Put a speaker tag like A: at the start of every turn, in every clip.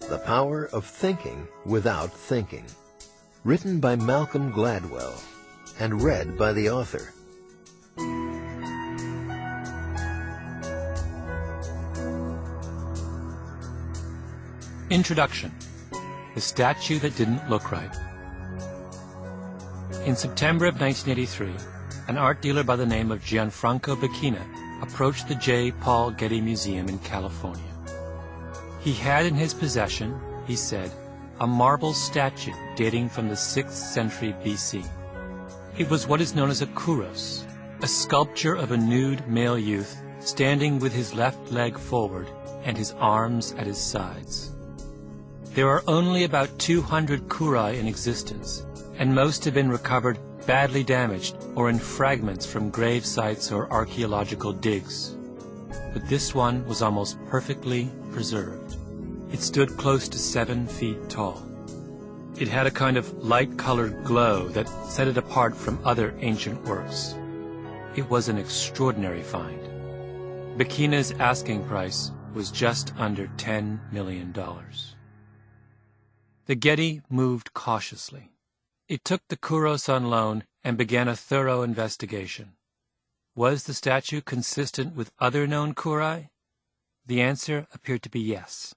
A: The Power of Thinking Without Thinking. Written by Malcolm Gladwell and read by the author.
B: Introduction. The Statue That Didn't Look Right. In September of 1983, an art dealer by the name of Gianfranco Becchina approached the J. Paul Getty Museum in California. He had in his possession, he said, a marble statue dating from the 6th century BC. It was what is known as a kouros, a sculpture of a nude male youth standing with his left leg forward and his arms at his sides. There are only about 200 kourai in existence, and most have been recovered badly damaged or in fragments from grave sites or archaeological digs. But this one was almost perfectly preserved. It stood close to 7 feet tall. It had a kind of light-colored glow that set it apart from other ancient works. It was an extraordinary find. Becchina's asking price was just under $10 million. The Getty moved cautiously. It took the kouros on loan and began a thorough investigation. Was the statue consistent with other known kourai? The answer appeared to be yes.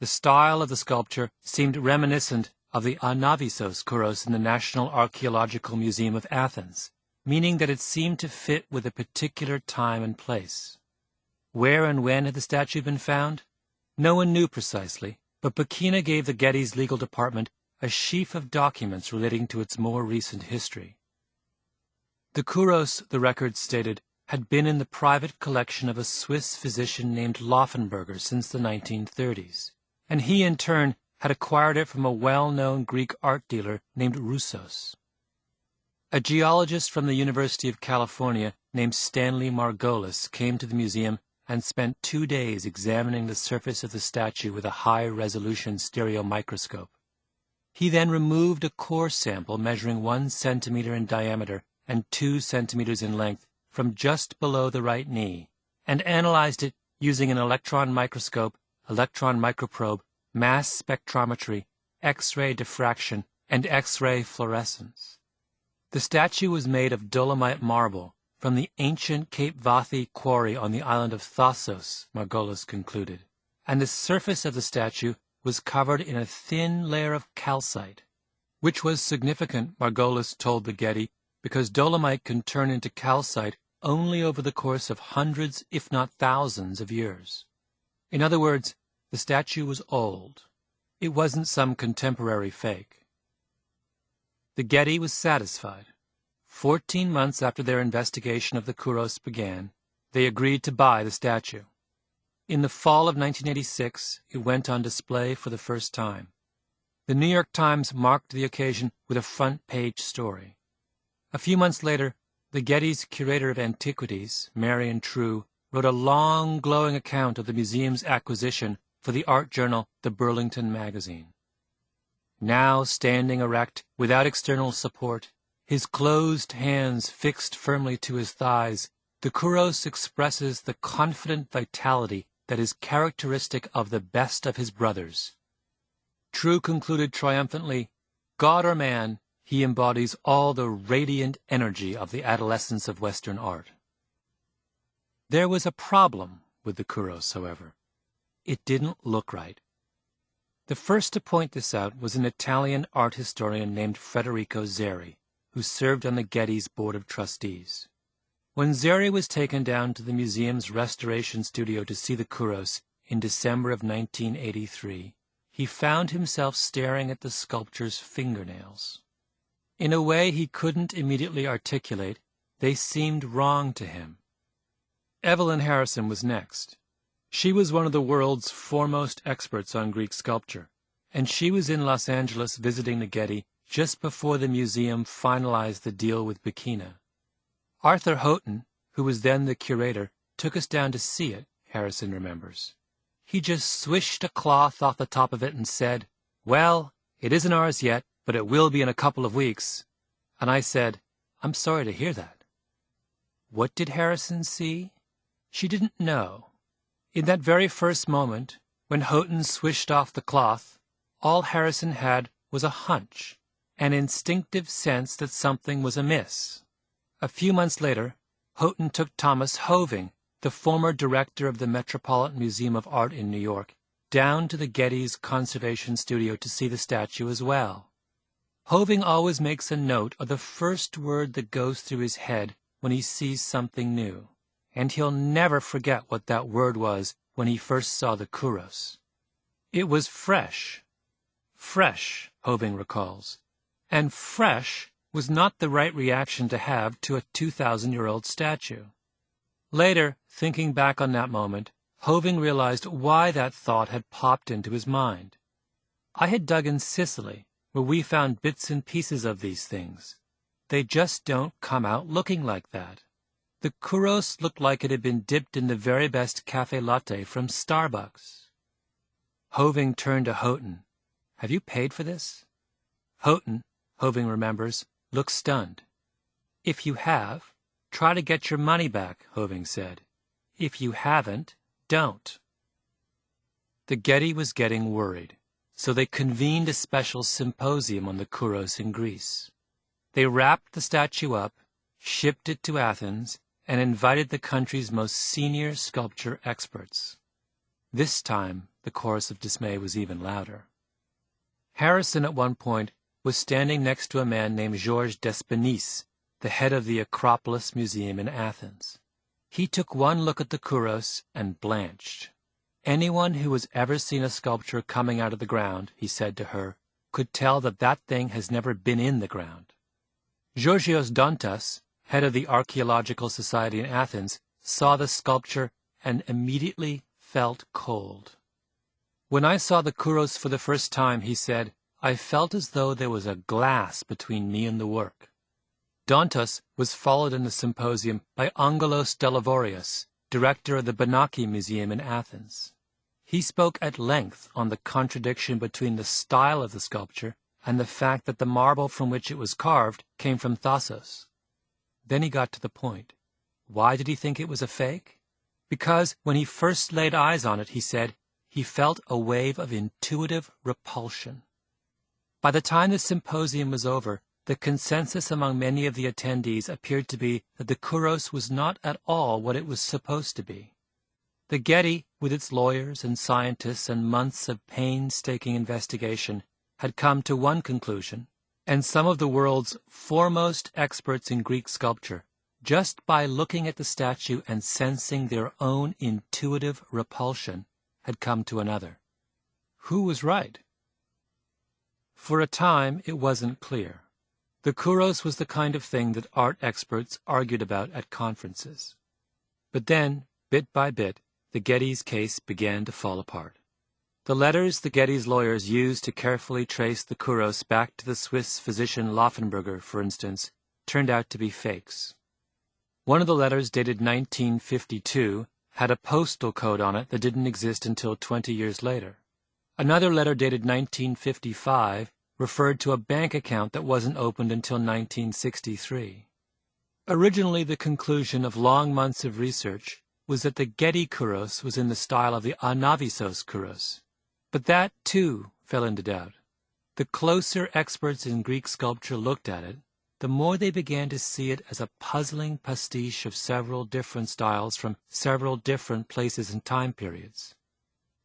B: The style of the sculpture seemed reminiscent of the Anavisos kouros in the National Archaeological Museum of Athens, meaning that it seemed to fit with a particular time and place. Where and when had the statue been found? No one knew precisely, but Becchina gave the Getty's legal department a sheaf of documents relating to its more recent history. The kouros, the records stated, had been in the private collection of a Swiss physician named Laufenberger since the 1930s, and he in turn had acquired it from a well-known Greek art dealer named Roussos. A geologist from the University of California named Stanley Margolis came to the museum and spent 2 days examining the surface of the statue with a high-resolution stereo microscope. He then removed a core sample measuring 1 centimeter in diameter and 2 centimeters in length from just below the right knee, and analyzed it using an electron microscope, electron microprobe, mass spectrometry, X-ray diffraction, and X-ray fluorescence. The statue was made of dolomite marble from the ancient Cape Vathi quarry on the island of Thasos, Margolis concluded, and the surface of the statue was covered in a thin layer of calcite, which was significant, Margolis told the Getty, because dolomite can turn into calcite only over the course of hundreds, if not thousands, of years. In other words, the statue was old. It wasn't some contemporary fake. The Getty was satisfied. 14 months after their investigation of the kouros began, they agreed to buy the statue. In the fall of 1986, it went on display for the first time. The New York Times marked the occasion with a front-page story. A few months later, the Getty's curator of antiquities, Marion True, wrote a long, glowing account of the museum's acquisition for the art journal The Burlington Magazine. Now standing erect, without external support, his closed hands fixed firmly to his thighs, the kouros expresses the confident vitality that is characteristic of the best of his brothers. True concluded triumphantly, God or man, he embodies all the radiant energy of the adolescence of Western art. There was a problem with the kouros, however. It didn't look right. The first to point this out was an Italian art historian named Federico Zeri, who served on the Getty's board of trustees. When Zeri was taken down to the museum's restoration studio to see the kouros in December of 1983, he found himself staring at the sculpture's fingernails. In a way he couldn't immediately articulate, they seemed wrong to him. Evelyn Harrison was next. She was one of the world's foremost experts on Greek sculpture, and she was in Los Angeles visiting the Getty just before the museum finalized the deal with Becchina. Arthur Houghton, who was then the curator, took us down to see it, Harrison remembers. He just swished a cloth off the top of it and said, "Well, it isn't ours yet, but it will be in a couple of weeks." And I said, "I'm sorry to hear that." What did Harrison see? She didn't know. In that very first moment, When Houghton swished off the cloth, all Harrison had was a hunch, an instinctive sense that something was amiss. A few months later, Houghton took Thomas Hoving, the former director of the Metropolitan Museum of Art in New York, down to the Getty's conservation studio to see the statue as well. Hoving always makes a note of the first word that goes through his head when he sees something new, and he'll never forget what that word was when he first saw the Kouros. It was fresh. Fresh, Hoving recalls. And fresh was not the right reaction to have to a 2,000-year-old statue. Later, thinking back on that moment, Hoving realized why that thought had popped into his mind. I had dug in Sicily, where we found bits and pieces of these things. They just don't come out looking like that. The Kouros looked like it had been dipped in the very best cafe latte from Starbucks. Hoving turned to Houghton. "Have you paid for this?" Houghton, Hoving remembers, looked stunned. "If you have, try to get your money back," Hoving said. "If you haven't, don't." The Getty was getting worried, so they convened a special symposium on the Kouros in Greece. They wrapped the statue up, shipped it to Athens, and invited the country's most senior sculpture experts. This time, the chorus of dismay was even louder. Harrison, at one point, was standing next to a man named Georges Despinisse, the head of the Acropolis Museum in Athens. He took one look at the Kouros and blanched. Anyone who has ever seen a sculpture coming out of the ground, he said to her, could tell that that thing has never been in the ground. Georgios Dontas, head of the Archaeological Society in Athens, saw the sculpture and immediately felt cold. "When I saw the Kouros for the first time," he said, "I felt as though there was a glass between me and the work." Dontas was followed in the symposium by Angelos Delavorius, director of the Benaki Museum in Athens. He spoke at length on the contradiction between the style of the sculpture and the fact that the marble from which it was carved came from Thasos. Then he got to the point. Why did he think it was a fake? Because when he first laid eyes on it, he said, he felt a wave of intuitive repulsion. By the time the symposium was over, the consensus among many of the attendees appeared to be that the Kouros was not at all what it was supposed to be. The Getty, with its lawyers and scientists and months of painstaking investigation, had come to one conclusion, and some of the world's foremost experts in Greek sculpture, just by looking at the statue and sensing their own intuitive repulsion, had come to another. Who was right? For a time, it wasn't clear. The Kouros was the kind of thing that art experts argued about at conferences. But then, bit by bit, the Getty's case began to fall apart. The letters the Getty's lawyers used to carefully trace the Kouros back to the Swiss physician Laufenberger, for instance, turned out to be fakes. One of the letters, dated 1952, had a postal code on it that didn't exist until 20 years later. Another letter, dated 1955, referred to a bank account that wasn't opened until 1963. Originally, the conclusion of long months of research was that the Getty Kouros was in the style of the Anavisos Kouros. But that, too, fell into doubt. The closer experts in Greek sculpture looked at it, the more they began to see it as a puzzling pastiche of several different styles from several different places and time periods.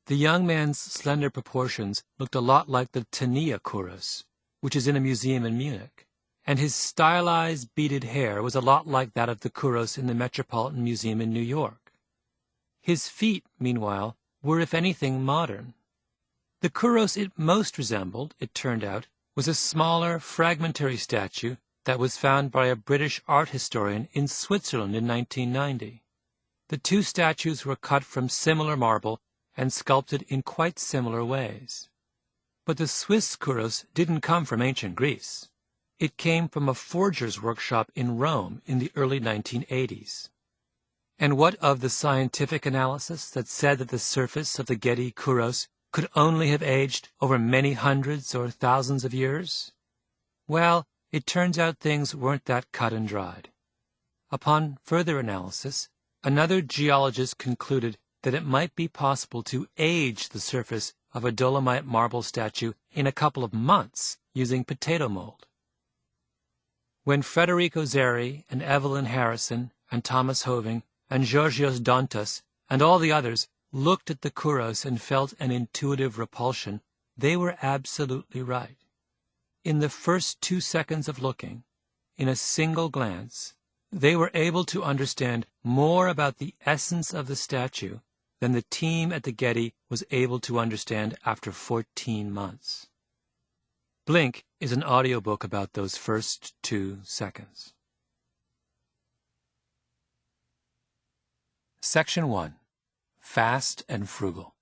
B: The young man's slender proportions looked a lot like the Tania Kouros, which is in a museum in Munich, and his stylized beaded hair was a lot like that of the Kouros in the Metropolitan Museum in New York. His feet, meanwhile, were, if anything, modern. The Kouros it most resembled, it turned out, was a smaller, fragmentary statue that was found by a British art historian in Switzerland in 1990. The two statues were cut from similar marble and sculpted in quite similar ways. But the Swiss Kouros didn't come from ancient Greece. It came from a forger's workshop in Rome in the early 1980s. And what of the scientific analysis that said that the surface of the Getty Kouros could only have aged over many hundreds or thousands of years? Well, it turns out things weren't that cut and dried. Upon further analysis, another geologist concluded that it might be possible to age the surface of a dolomite marble statue in a couple of months using potato mold. When Federico Zeri and Evelyn Harrison and Thomas Hoving and Georgios Dantas and all the others looked at the Kouros and felt an intuitive repulsion, they were absolutely right. In the first 2 seconds of looking, in a single glance, they were able to understand more about the essence of the statue than the team at the Getty was able to understand after 14 months. Blink is an audiobook about those first 2 seconds. Section 1. Fast and Frugal.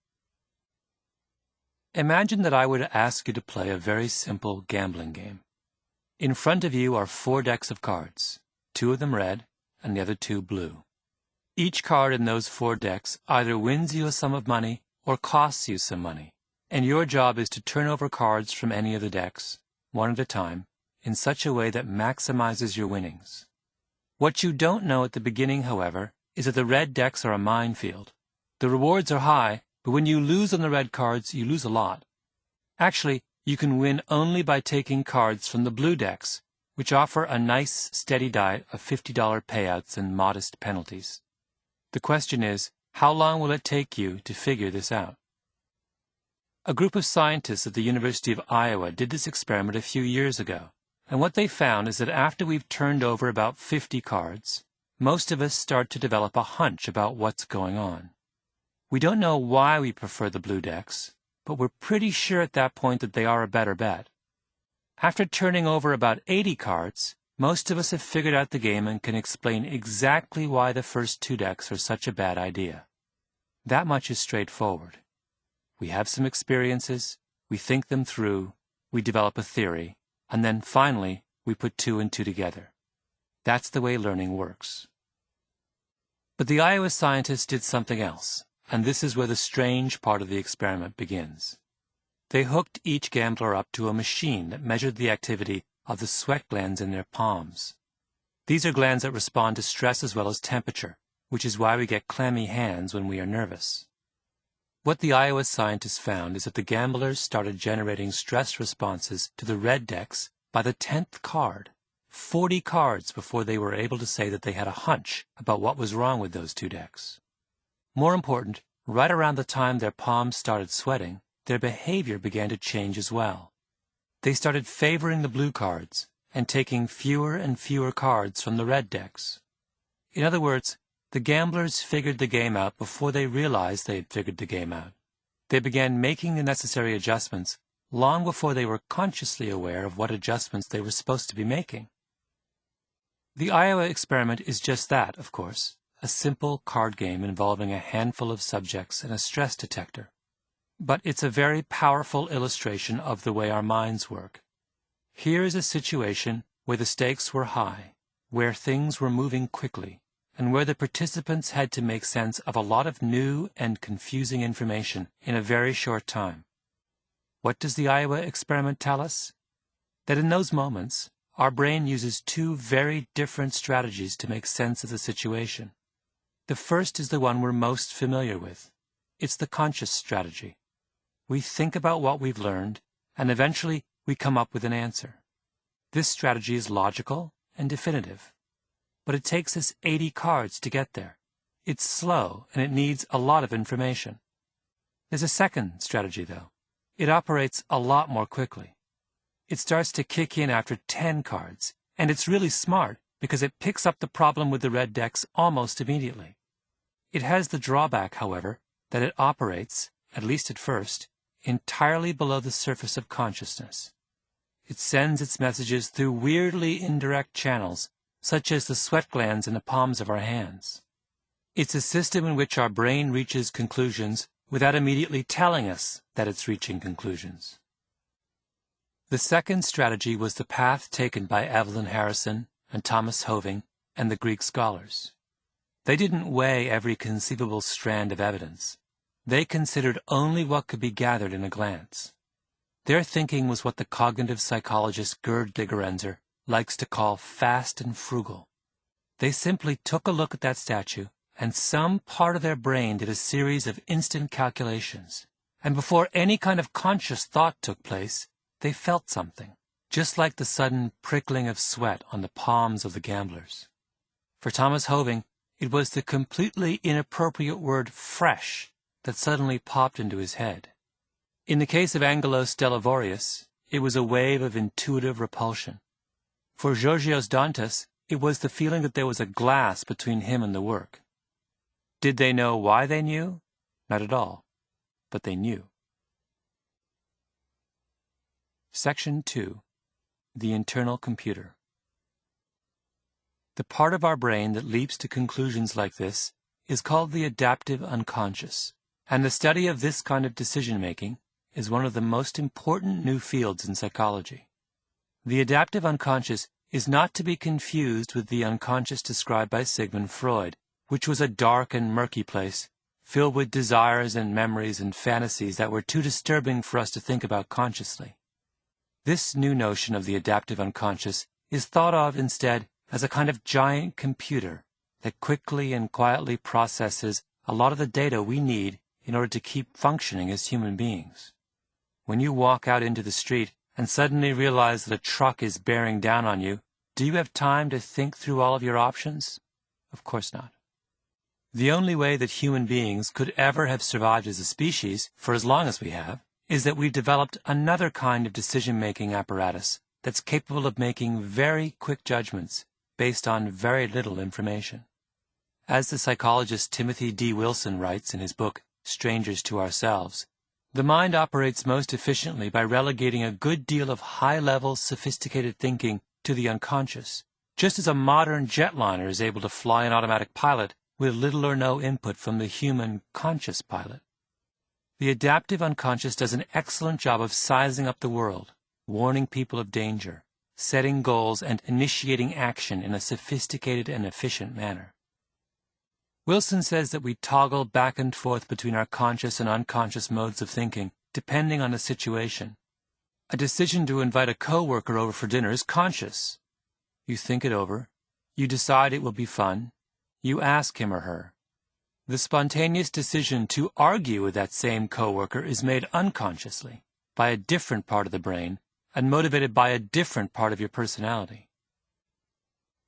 B: Imagine that I were to ask you to play a very simple gambling game. In front of you are 4 decks of cards, 2 of them red and the other 2 blue. Each card in those 4 decks either wins you a sum of money or costs you some money, and your job is to turn over cards from any of the decks, one at a time, in such a way that maximizes your winnings. What you don't know at the beginning, however, is that the red decks are a minefield. The rewards are high, but when you lose on the red cards, you lose a lot. Actually, you can win only by taking cards from the blue decks, which offer a nice, steady diet of $50 payouts and modest penalties. The question is, how long will it take you to figure this out? A group of scientists at the University of Iowa did this experiment a few years ago, and what they found is that after we've turned over about 50 cards, most of us start to develop a hunch about what's going on. We don't know why we prefer the blue decks, but we're pretty sure at that point that they are a better bet. After turning over about 80 cards, most of us have figured out the game and can explain exactly why the first 2 decks are such a bad idea. That much is straightforward. We have some experiences, we think them through, we develop a theory, and then finally we put 2 and 2 together. That's the way learning works. But the Iowa scientists did something else, and this is where the strange part of the experiment begins. They hooked each gambler up to a machine that measured the activity of the sweat glands in their palms. These are glands that respond to stress as well as temperature, which is why we get clammy hands when we are nervous. What the Iowa scientists found is that the gamblers started generating stress responses to the red decks by the 10th card, 40 cards before they were able to say that they had a hunch about what was wrong with those 2 decks. More important, right around the time their palms started sweating, their behavior began to change as well. They started favoring the blue cards and taking fewer and fewer cards from the red decks. In other words, the gamblers figured the game out before they realized they had figured the game out. They began making the necessary adjustments long before they were consciously aware of what adjustments they were supposed to be making. The Iowa experiment is just that, of course, a simple card game involving a handful of subjects and a stress detector. But it's a very powerful illustration of the way our minds work. Here is a situation where the stakes were high, where things were moving quickly, and where the participants had to make sense of a lot of new and confusing information in a very short time. What does the Iowa experiment tell us? That in those moments, our brain uses 2 very different strategies to make sense of the situation. The first is the one we're most familiar with. It's the conscious strategy. We think about what we've learned, and eventually we come up with an answer. This strategy is logical and definitive. But it takes us 80 cards to get there. It's slow, and it needs a lot of information. There's a second strategy, though. It operates a lot more quickly. It starts to kick in after 10 cards, and it's really smart because it picks up the problem with the red decks almost immediately. It has the drawback, however, that it operates, at least at first, entirely below the surface of consciousness. It sends its messages through weirdly indirect channels, such as the sweat glands in the palms of our hands. It's a system in which our brain reaches conclusions without immediately telling us that it's reaching conclusions. The second strategy was the path taken by Evelyn Harrison and Thomas Hoving and the Greek scholars. They didn't weigh every conceivable strand of evidence. They considered only what could be gathered in a glance. Their thinking was what the cognitive psychologist Gerd likes to call fast and frugal. They simply took a look at that statue and some part of their brain did a series of instant calculations. And before any kind of conscious thought took place, they felt something, just like the sudden prickling of sweat on the palms of the gamblers. For Thomas Hoving, it was the completely inappropriate word fresh that suddenly popped into his head. In the case of Angelos Delavorius, it was a wave of intuitive repulsion. For Georgios Dantas, it was the feeling that there was a glass between him and the work. Did they know why they knew? Not at all. But they knew. Section 2. The Internal Computer. The part of our brain that leaps to conclusions like this is called the adaptive unconscious, and the study of this kind of decision-making is one of the most important new fields in psychology. The adaptive unconscious is not to be confused with the unconscious described by Sigmund Freud, which was a dark and murky place, filled with desires and memories and fantasies that were too disturbing for us to think about consciously. This new notion of the adaptive unconscious is thought of instead as a kind of giant computer that quickly and quietly processes a lot of the data we need in order to keep functioning as human beings. When you walk out into the street and suddenly realize that a truck is bearing down on you, do you have time to think through all of your options? Of course not. The only way that human beings could ever have survived as a species, for as long as we have, is that we've developed another kind of decision-making apparatus that's capable of making very quick judgments based on very little information. As the psychologist Timothy D. Wilson writes in his book, Strangers to Ourselves, the mind operates most efficiently by relegating a good deal of high-level, sophisticated thinking to the unconscious, just as a modern jetliner is able to fly an automatic pilot with little or no input from the human conscious pilot. The adaptive unconscious does an excellent job of sizing up the world, warning people of danger, setting goals, and initiating action in a sophisticated and efficient manner. Wilson says that we toggle back and forth between our conscious and unconscious modes of thinking, depending on the situation. A decision to invite a coworker over for dinner is conscious. You think it over. You decide it will be fun. You ask him or her. The spontaneous decision to argue with that same coworker is made unconsciously, by a different part of the brain, and motivated by a different part of your personality.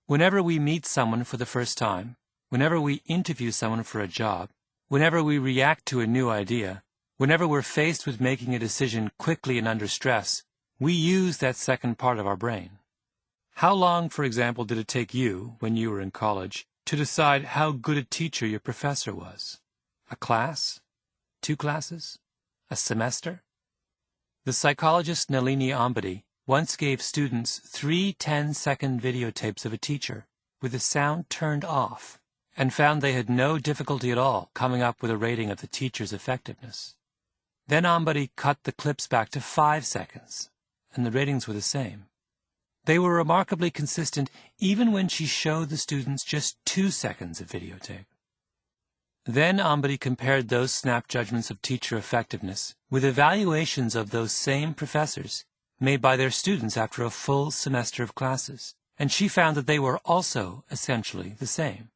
B: Whenever we meet someone for the first time, whenever we interview someone for a job, whenever we react to a new idea, whenever we're faced with making a decision quickly and under stress, we use that second part of our brain. How long, for example, did it take you, when you were in college, to decide how good a teacher your professor was? A class? 2 classes? A semester? The psychologist Nalini Ambady once gave students 3 10-second videotapes of a teacher with the sound turned off, and found they had no difficulty at all coming up with a rating of the teacher's effectiveness. Then Ambady cut the clips back to 5 seconds, and the ratings were the same. They were remarkably consistent even when she showed the students just 2 seconds of videotape. Then Ambady compared those snap judgments of teacher effectiveness with evaluations of those same professors made by their students after a full semester of classes, and she found that they were also essentially the same.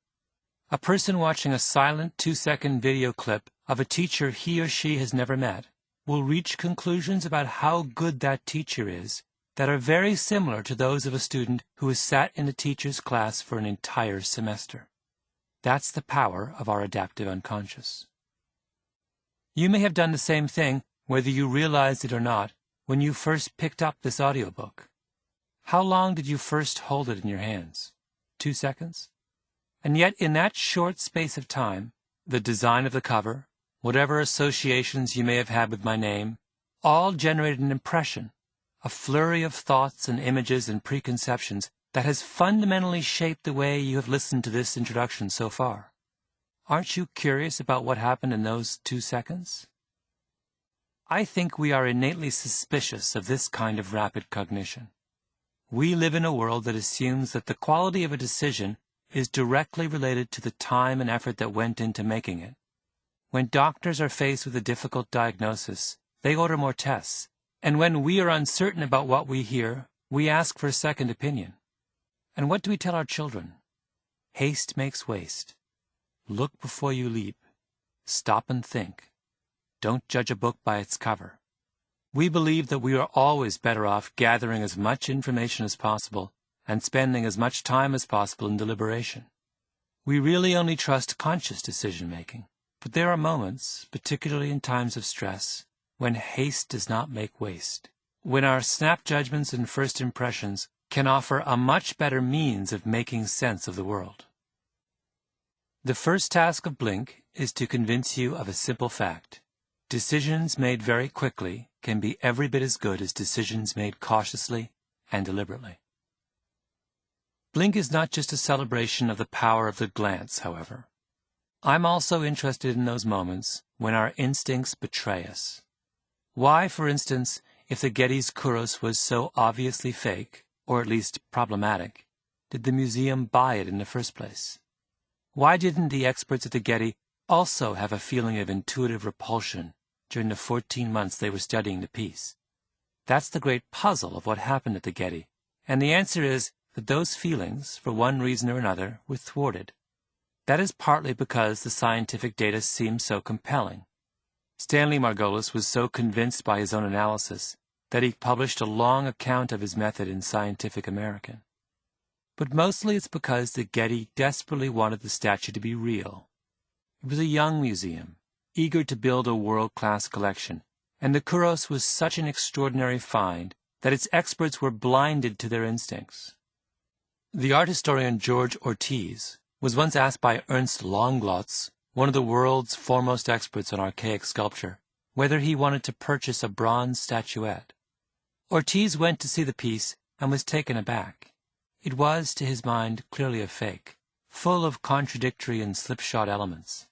B: A person watching a silent 2-second video clip of a teacher he or she has never met will reach conclusions about how good that teacher is that are very similar to those of a student who has sat in a teacher's class for an entire semester. That's the power of our adaptive unconscious. You may have done the same thing, whether you realized it or not, when you first picked up this audiobook. How long did you first hold it in your hands? 2 seconds? And yet in that short space of time, the design of the cover, whatever associations you may have had with my name, all generated an impression, a flurry of thoughts and images and preconceptions that has fundamentally shaped the way you have listened to this introduction so far. Aren't you curious about what happened in those 2 seconds? I think we are innately suspicious of this kind of rapid cognition. We live in a world that assumes that the quality of a decision is directly related to the time and effort that went into making it. When doctors are faced with a difficult diagnosis, they order more tests, and when we are uncertain about what we hear, we ask for a second opinion. And what do we tell our children? Haste makes waste. Look before you leap. Stop and think. Don't judge a book by its cover. We believe that we are always better off gathering as much information as possible and spending as much time as possible in deliberation. We really only trust conscious decision-making, but there are moments, particularly in times of stress, when haste does not make waste, when our snap judgments and first impressions can offer a much better means of making sense of the world. The first task of Blink is to convince you of a simple fact. Decisions made very quickly can be every bit as good as decisions made cautiously and deliberately. Blink is not just a celebration of the power of the glance, however. I'm also interested in those moments when our instincts betray us. Why, for instance, if the Getty's Kouros was so obviously fake, or at least problematic, did the museum buy it in the first place? Why didn't the experts at the Getty also have a feeling of intuitive repulsion during the 14 months they were studying the piece? That's the great puzzle of what happened at the Getty, and the answer is that those feelings, for one reason or another, were thwarted. That is partly because the scientific data seemed so compelling. Stanley Margolis was so convinced by his own analysis that he published a long account of his method in Scientific American. But mostly it's because the Getty desperately wanted the statue to be real. It was a young museum, eager to build a world-class collection, and the Kouros was such an extraordinary find that its experts were blinded to their instincts. The art historian George Ortiz was once asked by Ernst Longlotz, one of the world's foremost experts on archaic sculpture, whether he wanted to purchase a bronze statuette. Ortiz went to see the piece and was taken aback. It was, to his mind, clearly a fake, full of contradictory and slipshod elements.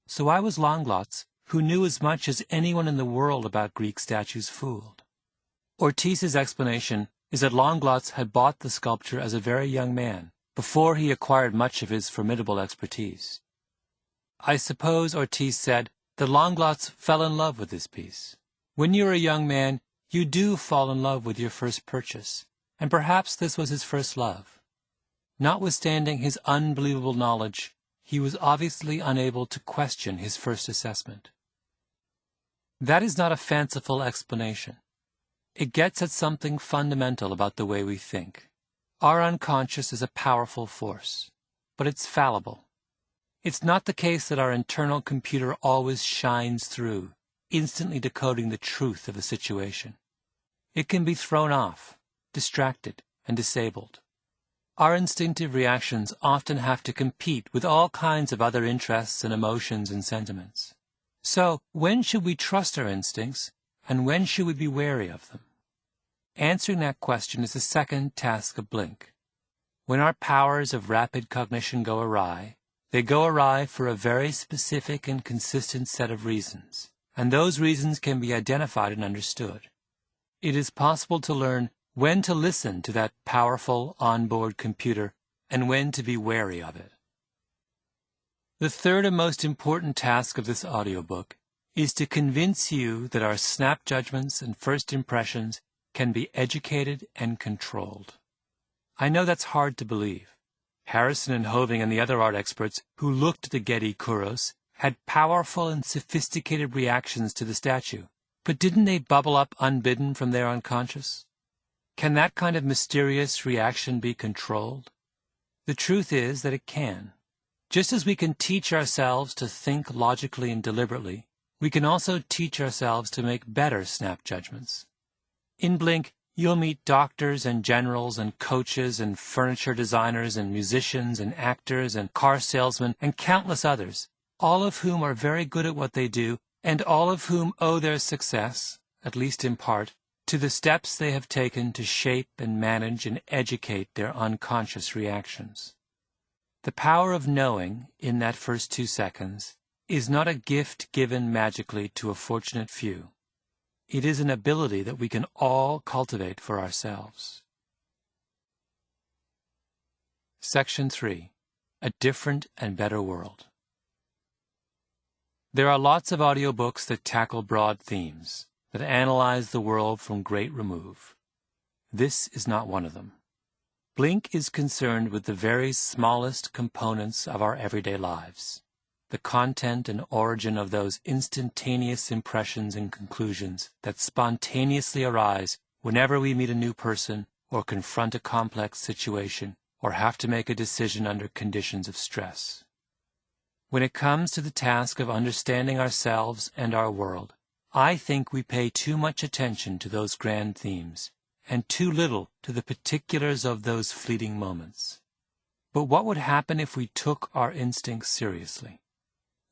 B: So why was Longlotz, who knew as much as anyone in the world about Greek statues, fooled? Ortiz's explanation is that Longlotz had bought the sculpture as a very young man, before he acquired much of his formidable expertise. I suppose, Ortiz said, that Longlotz fell in love with this piece. When you're a young man, you do fall in love with your first purchase, and perhaps this was his first love. Notwithstanding his unbelievable knowledge, he was obviously unable to question his first assessment. That is not a fanciful explanation. It gets at something fundamental about the way we think. Our unconscious is a powerful force, but it's fallible. It's not the case that our internal computer always shines through, instantly decoding the truth of a situation. It can be thrown off, distracted, and disabled. Our instinctive reactions often have to compete with all kinds of other interests and emotions and sentiments. So, when should we trust our instincts, and when should we be wary of them? Answering that question is the second task of Blink. When our powers of rapid cognition go awry, they go awry for a very specific and consistent set of reasons, and those reasons can be identified and understood. It is possible to learn when to listen to that powerful onboard computer and when to be wary of it. The third and most important task of this audiobook is to convince you that our snap judgments and first impressions can be educated and controlled. I know that's hard to believe. Harrison and Hoving and the other art experts who looked at the Getty Kouros had powerful and sophisticated reactions to the statue, but didn't they bubble up unbidden from their unconscious? Can that kind of mysterious reaction be controlled? The truth is that it can. Just as we can teach ourselves to think logically and deliberately, we can also teach ourselves to make better snap judgments. In Blink, you'll meet doctors and generals and coaches and furniture designers and musicians and actors and car salesmen and countless others, all of whom are very good at what they do and all of whom owe their success, at least in part, to the steps they have taken to shape and manage and educate their unconscious reactions. The power of knowing, in that first 2 seconds, is not a gift given magically to a fortunate few. It is an ability that we can all cultivate for ourselves. Section 3. A Different and Better World. There are lots of audiobooks that tackle broad themes, that analyze the world from great remove. This is not one of them. Blink is concerned with the very smallest components of our everyday lives, the content and origin of those instantaneous impressions and conclusions that spontaneously arise whenever we meet a new person or confront a complex situation or have to make a decision under conditions of stress. When it comes to the task of understanding ourselves and our world, I think we pay too much attention to those grand themes, and too little to the particulars of those fleeting moments. But what would happen if we took our instincts seriously?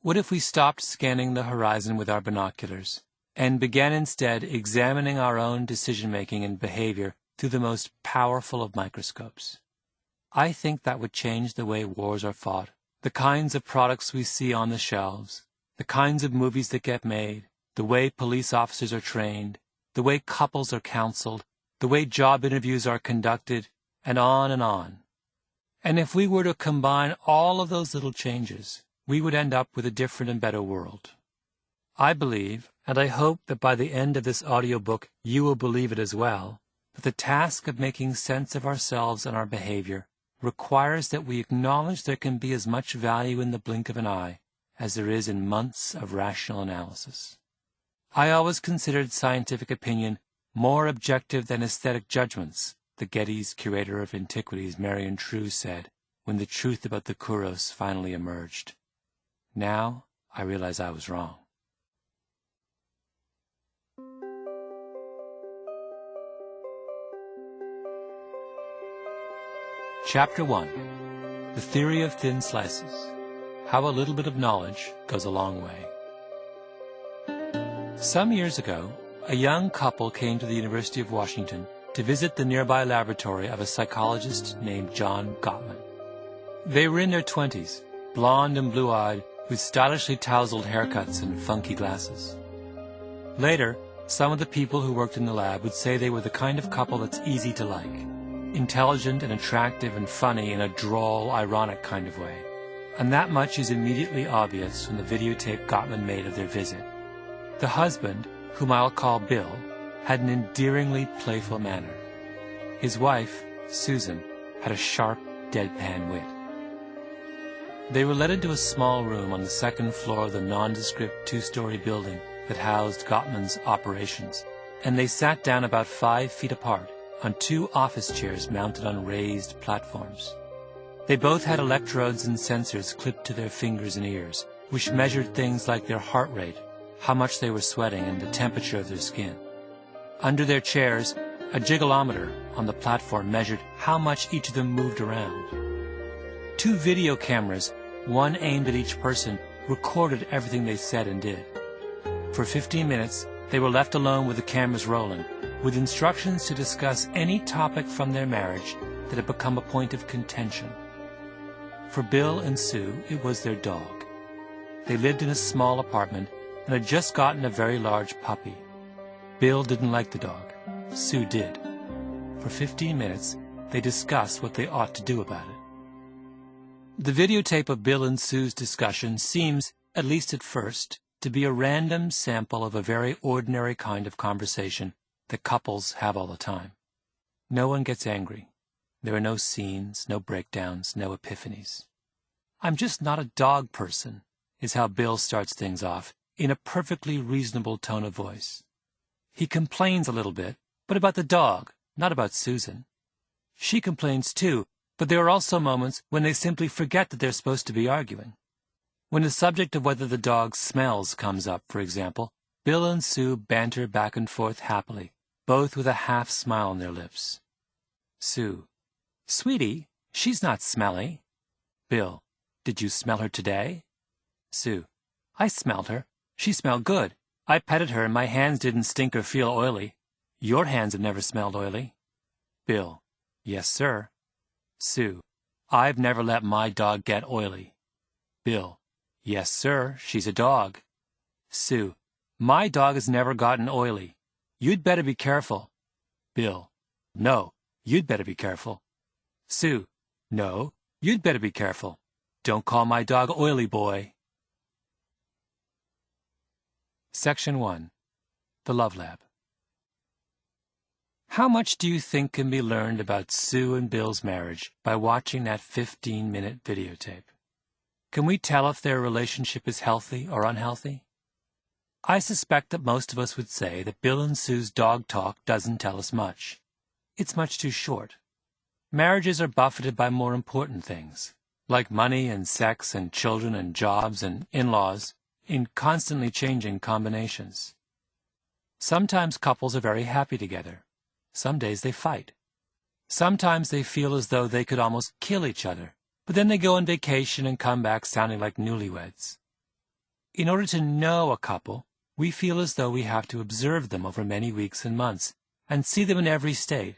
B: What if we stopped scanning the horizon with our binoculars, and began instead examining our own decision-making and behavior through the most powerful of microscopes? I think that would change the way wars are fought, the kinds of products we see on the shelves, the kinds of movies that get made, the way police officers are trained, the way couples are counseled, the way job interviews are conducted, and on and on. And if we were to combine all of those little changes, we would end up with a different and better world. I believe, and I hope that by the end of this audiobook you will believe it as well, that the task of making sense of ourselves and our behavior requires that we acknowledge there can be as much value in the blink of an eye as there is in months of rational analysis. I always considered scientific opinion more objective than aesthetic judgments, the Getty's curator of antiquities Marion True said when the truth about the Kouros finally emerged. Now I realize I was wrong. Chapter 1. The Theory of Thin Slices. How a little bit of knowledge goes a long way. Some years ago, a young couple came to the University of Washington to visit the nearby laboratory of a psychologist named John Gottman. They were in their 20s, blonde and blue-eyed, with stylishly tousled haircuts and funky glasses. Later, some of the people who worked in the lab would say they were the kind of couple that's easy to like, intelligent and attractive and funny in a droll, ironic kind of way. And that much is immediately obvious from the videotape Gottman made of their visit. The husband, whom I'll call Bill, had an endearingly playful manner. His wife, Susan, had a sharp, deadpan wit. They were led into a small room on the second floor of the nondescript two-story building that housed Gottman's operations, and they sat down about 5 feet apart on 2 office chairs mounted on raised platforms. They both had electrodes and sensors clipped to their fingers and ears, which measured things like their heart rate, how much they were sweating, and the temperature of their skin. Under their chairs, a jiggleometer on the platform measured how much each of them moved around. 2 video cameras, one aimed at each person, recorded everything they said and did. For 15 minutes, they were left alone with the cameras rolling, with instructions to discuss any topic from their marriage that had become a point of contention. For Bill and Sue, it was their dog. They lived in a small apartment and had just gotten a very large puppy. Bill didn't like the dog. Sue did. For 15 minutes, they discussed what they ought to do about it. The videotape of Bill and Sue's discussion seems, at least at first, to be a random sample of a very ordinary kind of conversation that couples have all the time. No one gets angry. There are no scenes, no breakdowns, no epiphanies. "I'm just not a dog person," is how Bill starts things off, in a perfectly reasonable tone of voice. He complains a little bit, but about the dog, not about Susan. She complains too, but there are also moments when they simply forget that they're supposed to be arguing. When the subject of whether the dog smells comes up, for example, Bill and Sue banter back and forth happily, both with a half smile on their lips. Sue: "Sweetie, she's not smelly." Bill: "Did you smell her today?" Sue: "I smelled her. She smelled good. I petted her and my hands didn't stink or feel oily. Your hands have never smelled oily." Bill: "Yes, sir." Sue: "I've never let my dog get oily." Bill: "Yes, sir, she's a dog." Sue: "My dog has never gotten oily. You'd better be careful." Bill: "No, you'd better be careful." Sue: "No, you'd better be careful. Don't call my dog oily, boy." Section 1. The Love Lab. How much do you think can be learned about Sue and Bill's marriage by watching that 15-minute videotape? Can we tell if their relationship is healthy or unhealthy? I suspect that most of us would say that Bill and Sue's dog talk doesn't tell us much. It's much too short. Marriages are buffeted by more important things, like money and sex and children and jobs and in-laws, in constantly changing combinations. Sometimes couples are very happy together. Some days they fight. Sometimes they feel as though they could almost kill each other, but then they go on vacation and come back sounding like newlyweds. In order to know a couple, we feel as though we have to observe them over many weeks and months and see them in every state: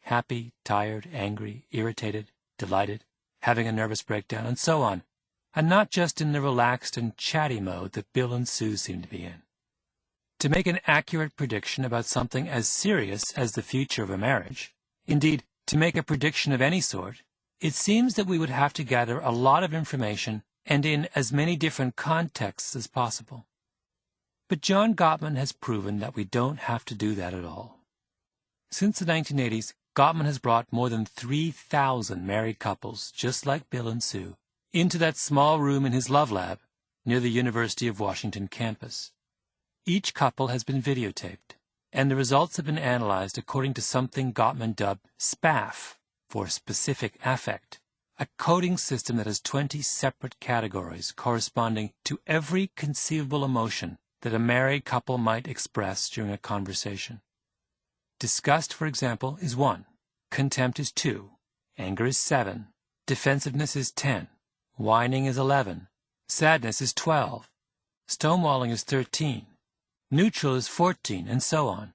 B: happy, tired, angry, irritated, delighted, having a nervous breakdown, and so on, and not just in the relaxed and chatty mode that Bill and Sue seem to be in. To make an accurate prediction about something as serious as the future of a marriage, indeed, to make a prediction of any sort, it seems that we would have to gather a lot of information and in as many different contexts as possible. But John Gottman has proven that we don't have to do that at all. Since the 1980s, Gottman has brought more than 3,000 married couples, just like Bill and Sue, into that small room in his Love Lab near the University of Washington campus. Each couple has been videotaped, and the results have been analyzed according to something Gottman dubbed SPAF, for specific affect, a coding system that has 20 separate categories corresponding to every conceivable emotion that a married couple might express during a conversation. Disgust, for example, is 1, contempt is 2, anger is 7, defensiveness is 10, whining is 11, sadness is 12, stonewalling is 13, neutral is 14, and so on.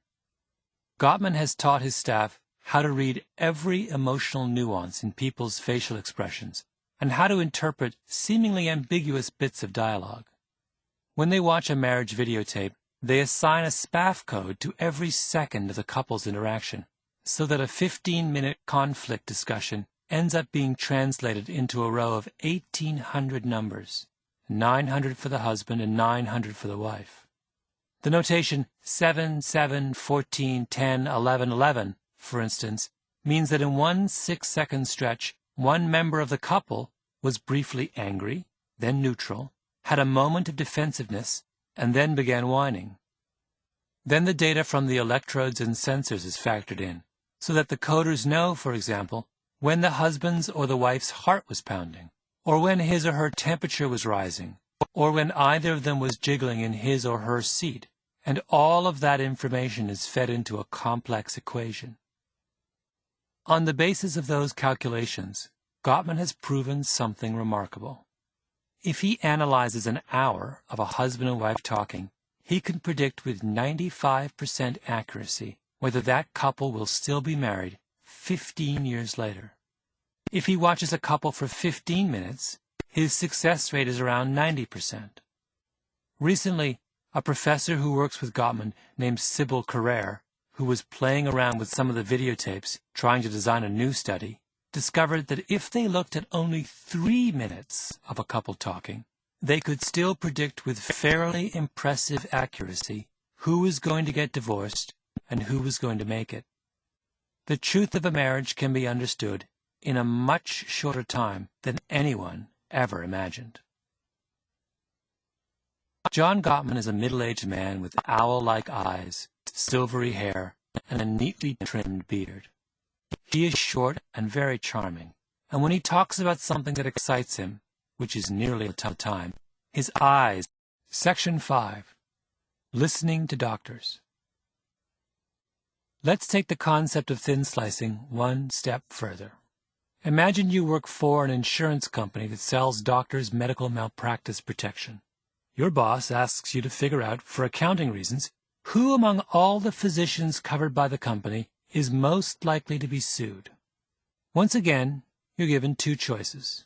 B: Gottman has taught his staff how to read every emotional nuance in people's facial expressions and how to interpret seemingly ambiguous bits of dialogue. When they watch a marriage videotape, they assign a SPAF code to every second of the couple's interaction, so that a 15-minute conflict discussion ends up being translated into a row of 1,800 numbers, 900 for the husband and 900 for the wife. The notation 7, 7, 14, 10, 11, 11, for instance, means that in one 6-second stretch, one member of the couple was briefly angry, then neutral, had a moment of defensiveness, and then began whining. Then the data from the electrodes and sensors is factored in, so that the coders know, for example, when the husband's or the wife's heart was pounding, or when his or her temperature was rising, or when either of them was jiggling in his or her seat, and all of that information is fed into a complex equation. On the basis of those calculations, Gottman has proven something remarkable. If he analyzes an hour of a husband and wife talking, he can predict with 95% accuracy whether that couple will still be married 15 years later. If he watches a couple for 15 minutes, his success rate is around 90%. Recently, a professor who works with Gottman named Sybil Carrere, who was playing around with some of the videotapes trying to design a new study, discovered that if they looked at only 3 minutes of a couple talking, they could still predict with fairly impressive accuracy who was going to get divorced and who was going to make it. The truth of a marriage can be understood in a much shorter time than anyone ever imagined. John Gottman is a middle-aged man with owl-like eyes, silvery hair, and a neatly trimmed beard. He is short and very charming, and when he talks about something that excites him, which is nearly all the time, his eyes. Section 5. Listening to doctors. Let's take the concept of thin slicing one step further. Imagine you work for an insurance company that sells doctors medical malpractice protection. Your boss asks you to figure out, for accounting reasons, who among all the physicians covered by the company is most likely to be sued. Once again, you're given 2 choices.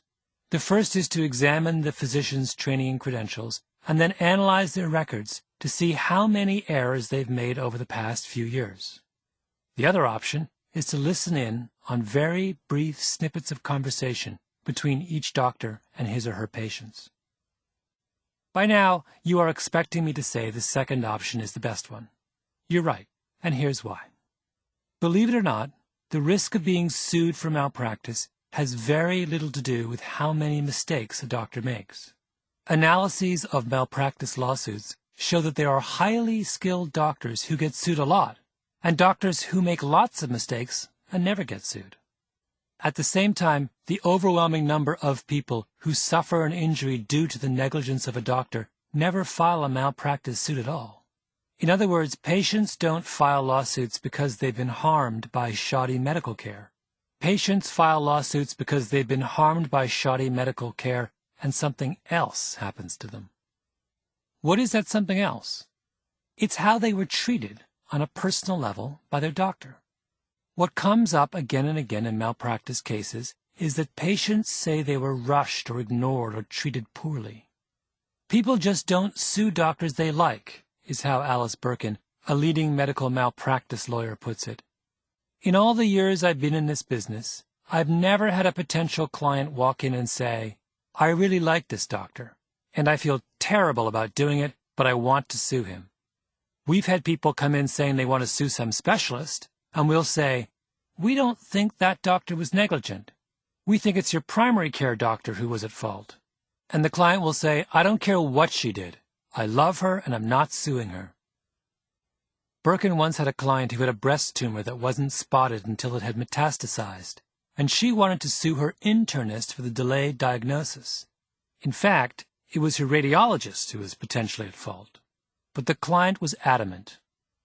B: The first is to examine the physician's training and credentials and then analyze their records to see how many errors they've made over the past few years. The other option is to listen in on very brief snippets of conversation between each doctor and his or her patients. By now, you are expecting me to say the second option is the best one. You're right, and here's why. Believe it or not, the risk of being sued for malpractice has very little to do with how many mistakes a doctor makes. Analyses of malpractice lawsuits show that there are highly skilled doctors who get sued a lot, and doctors who make lots of mistakes and never get sued. At the same time, the overwhelming number of people who suffer an injury due to the negligence of a doctor never file a malpractice suit at all. In other words, patients don't file lawsuits because they've been harmed by shoddy medical care. Patients file lawsuits because they've been harmed by shoddy medical care and something else happens to them. What is that something else? It's how they were treated on a personal level by their doctor. What comes up again and again in malpractice cases is that patients say they were rushed or ignored or treated poorly. People just don't sue doctors they like, is how Alice Birkin, a leading medical malpractice lawyer, puts it. In all the years I've been in this business, I've never had a potential client walk in and say, "I really like this doctor, and I feel terrible about doing it, but I want to sue him." We've had people come in saying they want to sue some specialist, and we'll say, "We don't think that doctor was negligent. We think it's your primary care doctor who was at fault." And the client will say, "I don't care what she did. I love her and I'm not suing her." Birkin once had a client who had a breast tumor that wasn't spotted until it had metastasized, and she wanted to sue her internist for the delayed diagnosis. In fact, it was her radiologist who was potentially at fault. But the client was adamant.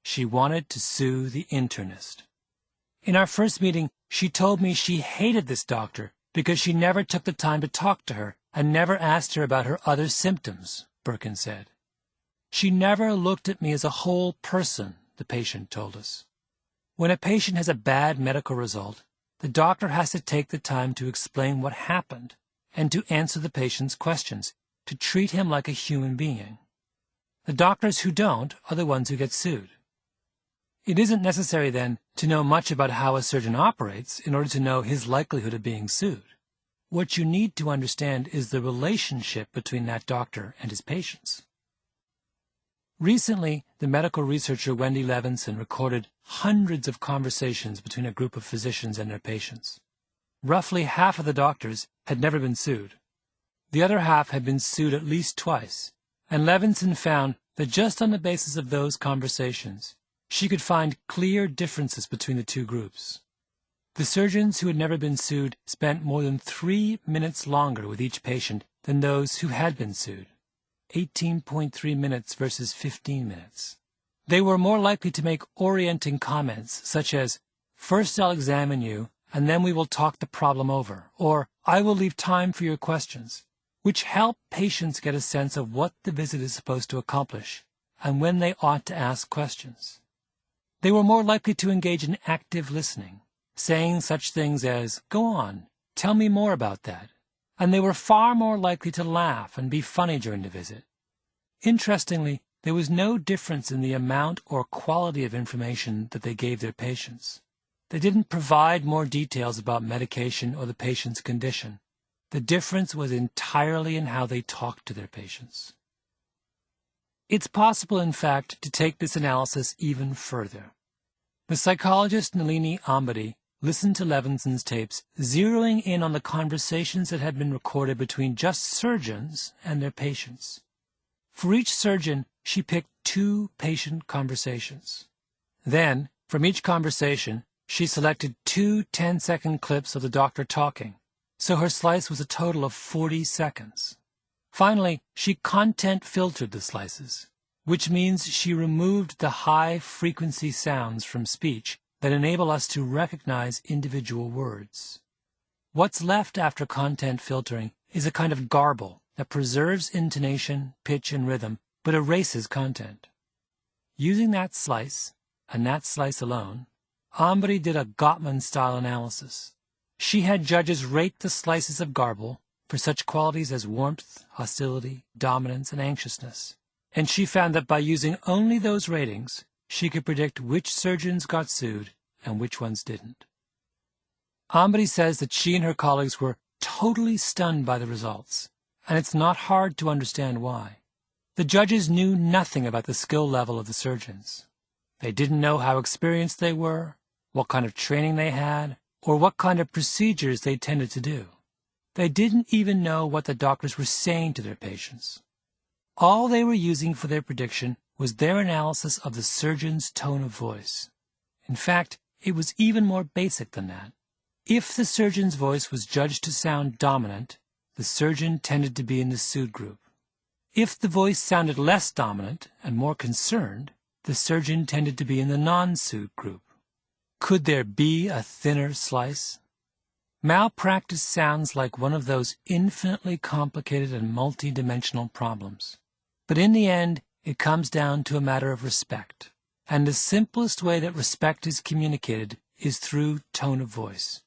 B: She wanted to sue the internist. In our first meeting, she told me she hated this doctor because she never took the time to talk to her and never asked her about her other symptoms, Birkin said. She never looked at me as a whole person, the patient told us. When a patient has a bad medical result, the doctor has to take the time to explain what happened and to answer the patient's questions, to treat him like a human being. The doctors who don't are the ones who get sued. It isn't necessary, then, to know much about how a surgeon operates in order to know his likelihood of being sued. What you need to understand is the relationship between that doctor and his patients. Recently, the medical researcher Wendy Levinson recorded hundreds of conversations between a group of physicians and their patients. Roughly half of the doctors had never been sued. The other half had been sued at least twice, and Levinson found that just on the basis of those conversations, she could find clear differences between the two groups. The surgeons who had never been sued spent more than 3 minutes longer with each patient than those who had been sued. 18.3 minutes versus 15 minutes. They were more likely to make orienting comments such as, "First I'll examine you, and then we will talk the problem over," or "I will leave time for your questions," which help patients get a sense of what the visit is supposed to accomplish and when they ought to ask questions. They were more likely to engage in active listening, saying such things as, "Go on, tell me more about that," and they were far more likely to laugh and be funny during the visit. Interestingly, there was no difference in the amount or quality of information that they gave their patients. They didn't provide more details about medication or the patient's condition. The difference was entirely in how they talked to their patients. It's possible, in fact, to take this analysis even further. The psychologist Nalini Ambady listened to Levinson's tapes, zeroing in on the conversations that had been recorded between just surgeons and their patients. For each surgeon, she picked 2 patient conversations. Then, from each conversation, she selected 2 10-second clips of the doctor talking, so her slice was a total of 40 seconds. Finally, she content-filtered the slices, which means she removed the high-frequency sounds from speech that enable us to recognize individual words. What's left after content filtering is a kind of garble that preserves intonation, pitch, and rhythm, but erases content. Using that slice, and that slice alone, Ambady did a Gottman-style analysis. She had judges rate the slices of garble for such qualities as warmth, hostility, dominance, and anxiousness, and she found that by using only those ratings, she could predict which surgeons got sued and which ones didn't. Ambady says that she and her colleagues were totally stunned by the results, and it's not hard to understand why. The judges knew nothing about the skill level of the surgeons. They didn't know how experienced they were, what kind of training they had, or what kind of procedures they tended to do. They didn't even know what the doctors were saying to their patients. All they were using for their prediction was their analysis of the surgeon's tone of voice. In fact, it was even more basic than that. If the surgeon's voice was judged to sound dominant, the surgeon tended to be in the soothe group. If the voice sounded less dominant and more concerned, the surgeon tended to be in the non-soothe group. Could there be a thinner slice? Malpractice sounds like one of those infinitely complicated and multi-dimensional problems. But in the end, it comes down to a matter of respect. And the simplest way that respect is communicated is through tone of voice.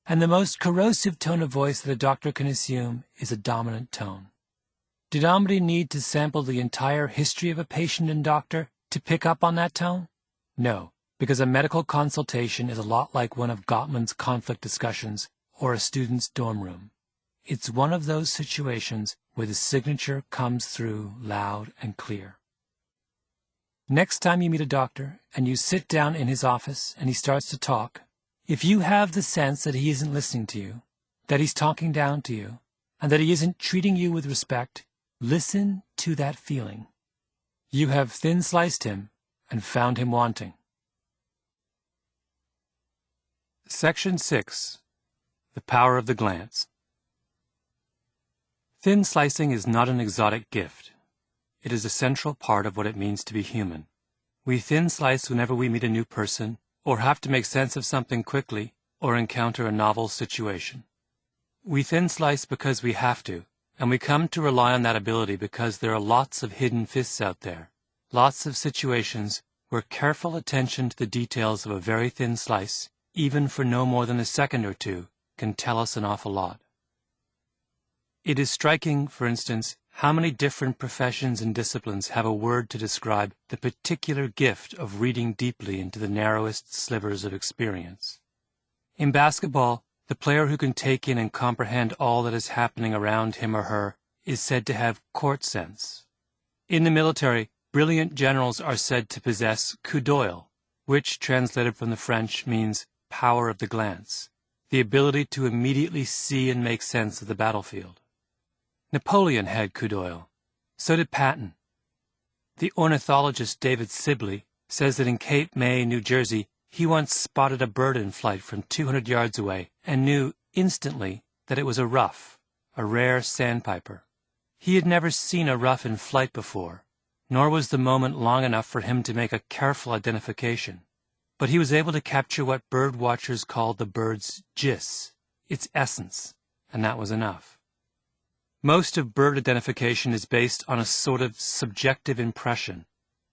B: And the most corrosive tone of voice that a doctor can assume is a dominant tone. Did Amri need to sample the entire history of a patient and doctor to pick up on that tone? No, because a medical consultation is a lot like one of Gottman's conflict discussions or a student's dorm room. It's one of those situations where the signature comes through loud and clear. Next time you meet a doctor and you sit down in his office and he starts to talk, if you have the sense that he isn't listening to you, that he's talking down to you, and that he isn't treating you with respect, listen to that feeling. You have thin-sliced him and found him wanting. Section 6. The Power of the Glance. Thin slicing is not an exotic gift. It is a central part of what it means to be human. We thin slice whenever we meet a new person, or have to make sense of something quickly, or encounter a novel situation. We thin slice because we have to, and we come to rely on that ability because there are lots of hidden fists out there, lots of situations where careful attention to the details of a very thin slice, even for no more than a second or two, can tell us an awful lot. It is striking, for instance, how many different professions and disciplines have a word to describe the particular gift of reading deeply into the narrowest slivers of experience. In basketball, the player who can take in and comprehend all that is happening around him or her is said to have court sense. In the military, brilliant generals are said to possess coup d'oeil, which, translated from the French, means power of the glance, the ability to immediately see and make sense of the battlefield. Napoleon had coup d'oeil. So did Patton. The ornithologist David Sibley says that in Cape May, New Jersey, he once spotted a bird in flight from 200 yards away and knew instantly that it was a ruff, a rare sandpiper. He had never seen a ruff in flight before, nor was the moment long enough for him to make a careful identification. But he was able to capture what bird watchers called the bird's gist, its essence, and that was enough. Most of bird identification is based on a sort of subjective impression,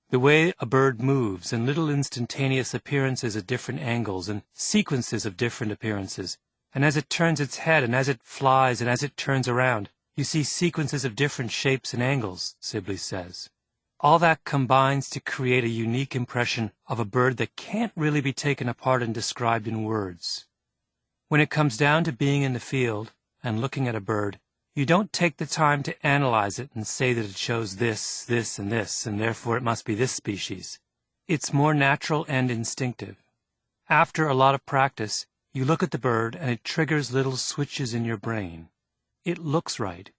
B: the way a bird moves and little instantaneous appearances at different angles and sequences of different appearances, and as it turns its head and as it flies and as it turns around, you see sequences of different shapes and angles, Sibley says. All that combines to create a unique impression of a bird that can't really be taken apart and described in words. When it comes down to being in the field and looking at a bird, you don't take the time to analyze it and say that it shows this, this, and this, and therefore it must be this species. It's more natural and instinctive. After a lot of practice, you look at the bird and it triggers little switches in your brain. It looks right.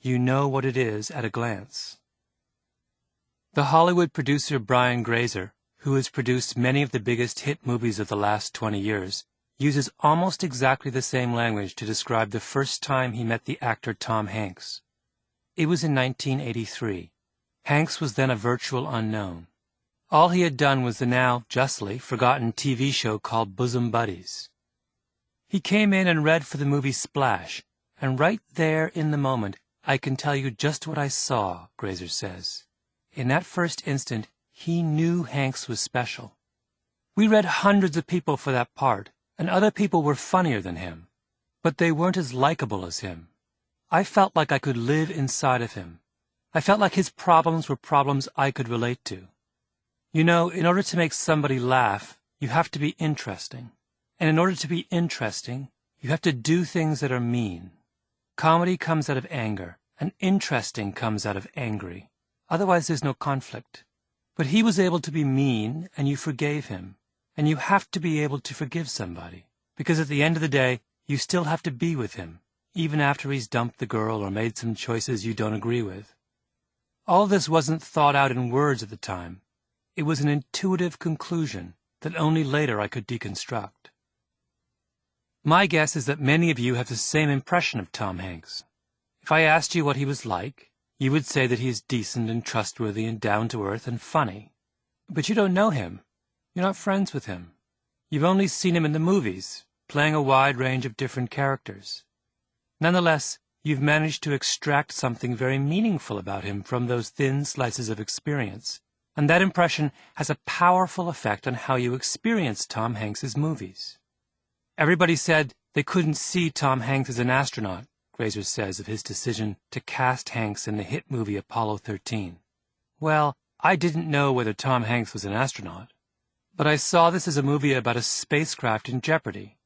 B: You know what it is at a glance. The Hollywood producer Brian Grazer, who has produced many of the biggest hit movies of the last 20 years, uses almost exactly the same language to describe the first time he met the actor Tom Hanks. It was in 1983. Hanks was then a virtual unknown. All he had done was the now, justly, forgotten TV show called Bosom Buddies. He came in and read for the movie Splash, and right there in the moment, I can tell you just what I saw, Grazer says. In that first instant, he knew Hanks was special. We read hundreds of people for that part, and other people were funnier than him, but they weren't as likable as him. I felt like I could live inside of him. I felt like his problems were problems I could relate to. You know, in order to make somebody laugh, you have to be interesting. And in order to be interesting, you have to do things that are mean. Comedy comes out of anger, and interesting comes out of angry. Otherwise there's no conflict. But he was able to be mean, and you forgave him. And you have to be able to forgive somebody, because at the end of the day, you still have to be with him, even after he's dumped the girl or made some choices you don't agree with. All this wasn't thought out in words at the time. It was an intuitive conclusion that only later I could deconstruct. My guess is that many of you have the same impression of Tom Hanks. If I asked you what he was like, you would say that he is decent and trustworthy and down-to-earth and funny. But you don't know him. You're not friends with him. You've only seen him in the movies, playing a wide range of different characters. Nonetheless, you've managed to extract something very meaningful about him from those thin slices of experience, and that impression has a powerful effect on how you experience Tom Hanks's movies. Everybody said they couldn't see Tom Hanks as an astronaut, Grazer says of his decision to cast Hanks in the hit movie Apollo 13. Well, I didn't know whether Tom Hanks was an astronaut, but I saw this as a movie about a spacecraft in jeopardy.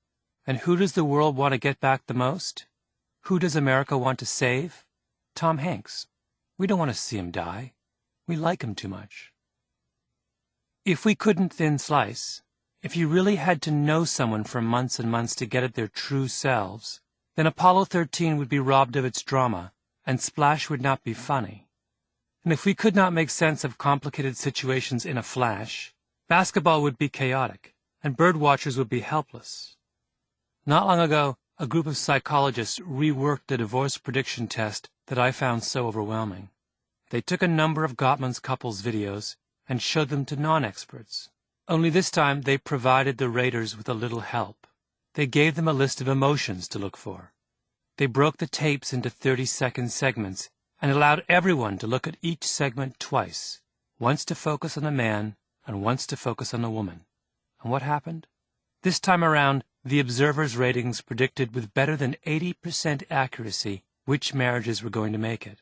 B: And who does the world want to get back the most? Who does America want to save? Tom Hanks. We don't want to see him die. We like him too much. If we couldn't thin slice, if you really had to know someone for months and months to get at their true selves, then Apollo 13 would be robbed of its drama, and Splash would not be funny. And if we could not make sense of complicated situations in a flash, basketball would be chaotic, and bird watchers would be helpless. Not long ago, a group of psychologists reworked the divorce prediction test that I found so overwhelming. They took a number of Gottman's couples videos and showed them to non-experts. Only this time they provided the raters with a little help. They gave them a list of emotions to look for. They broke the tapes into 30-second segments and allowed everyone to look at each segment twice, once to focus on the man and once to focus on the woman. And what happened? This time around, the observers' ratings predicted with better than 80% accuracy which marriages were going to make it.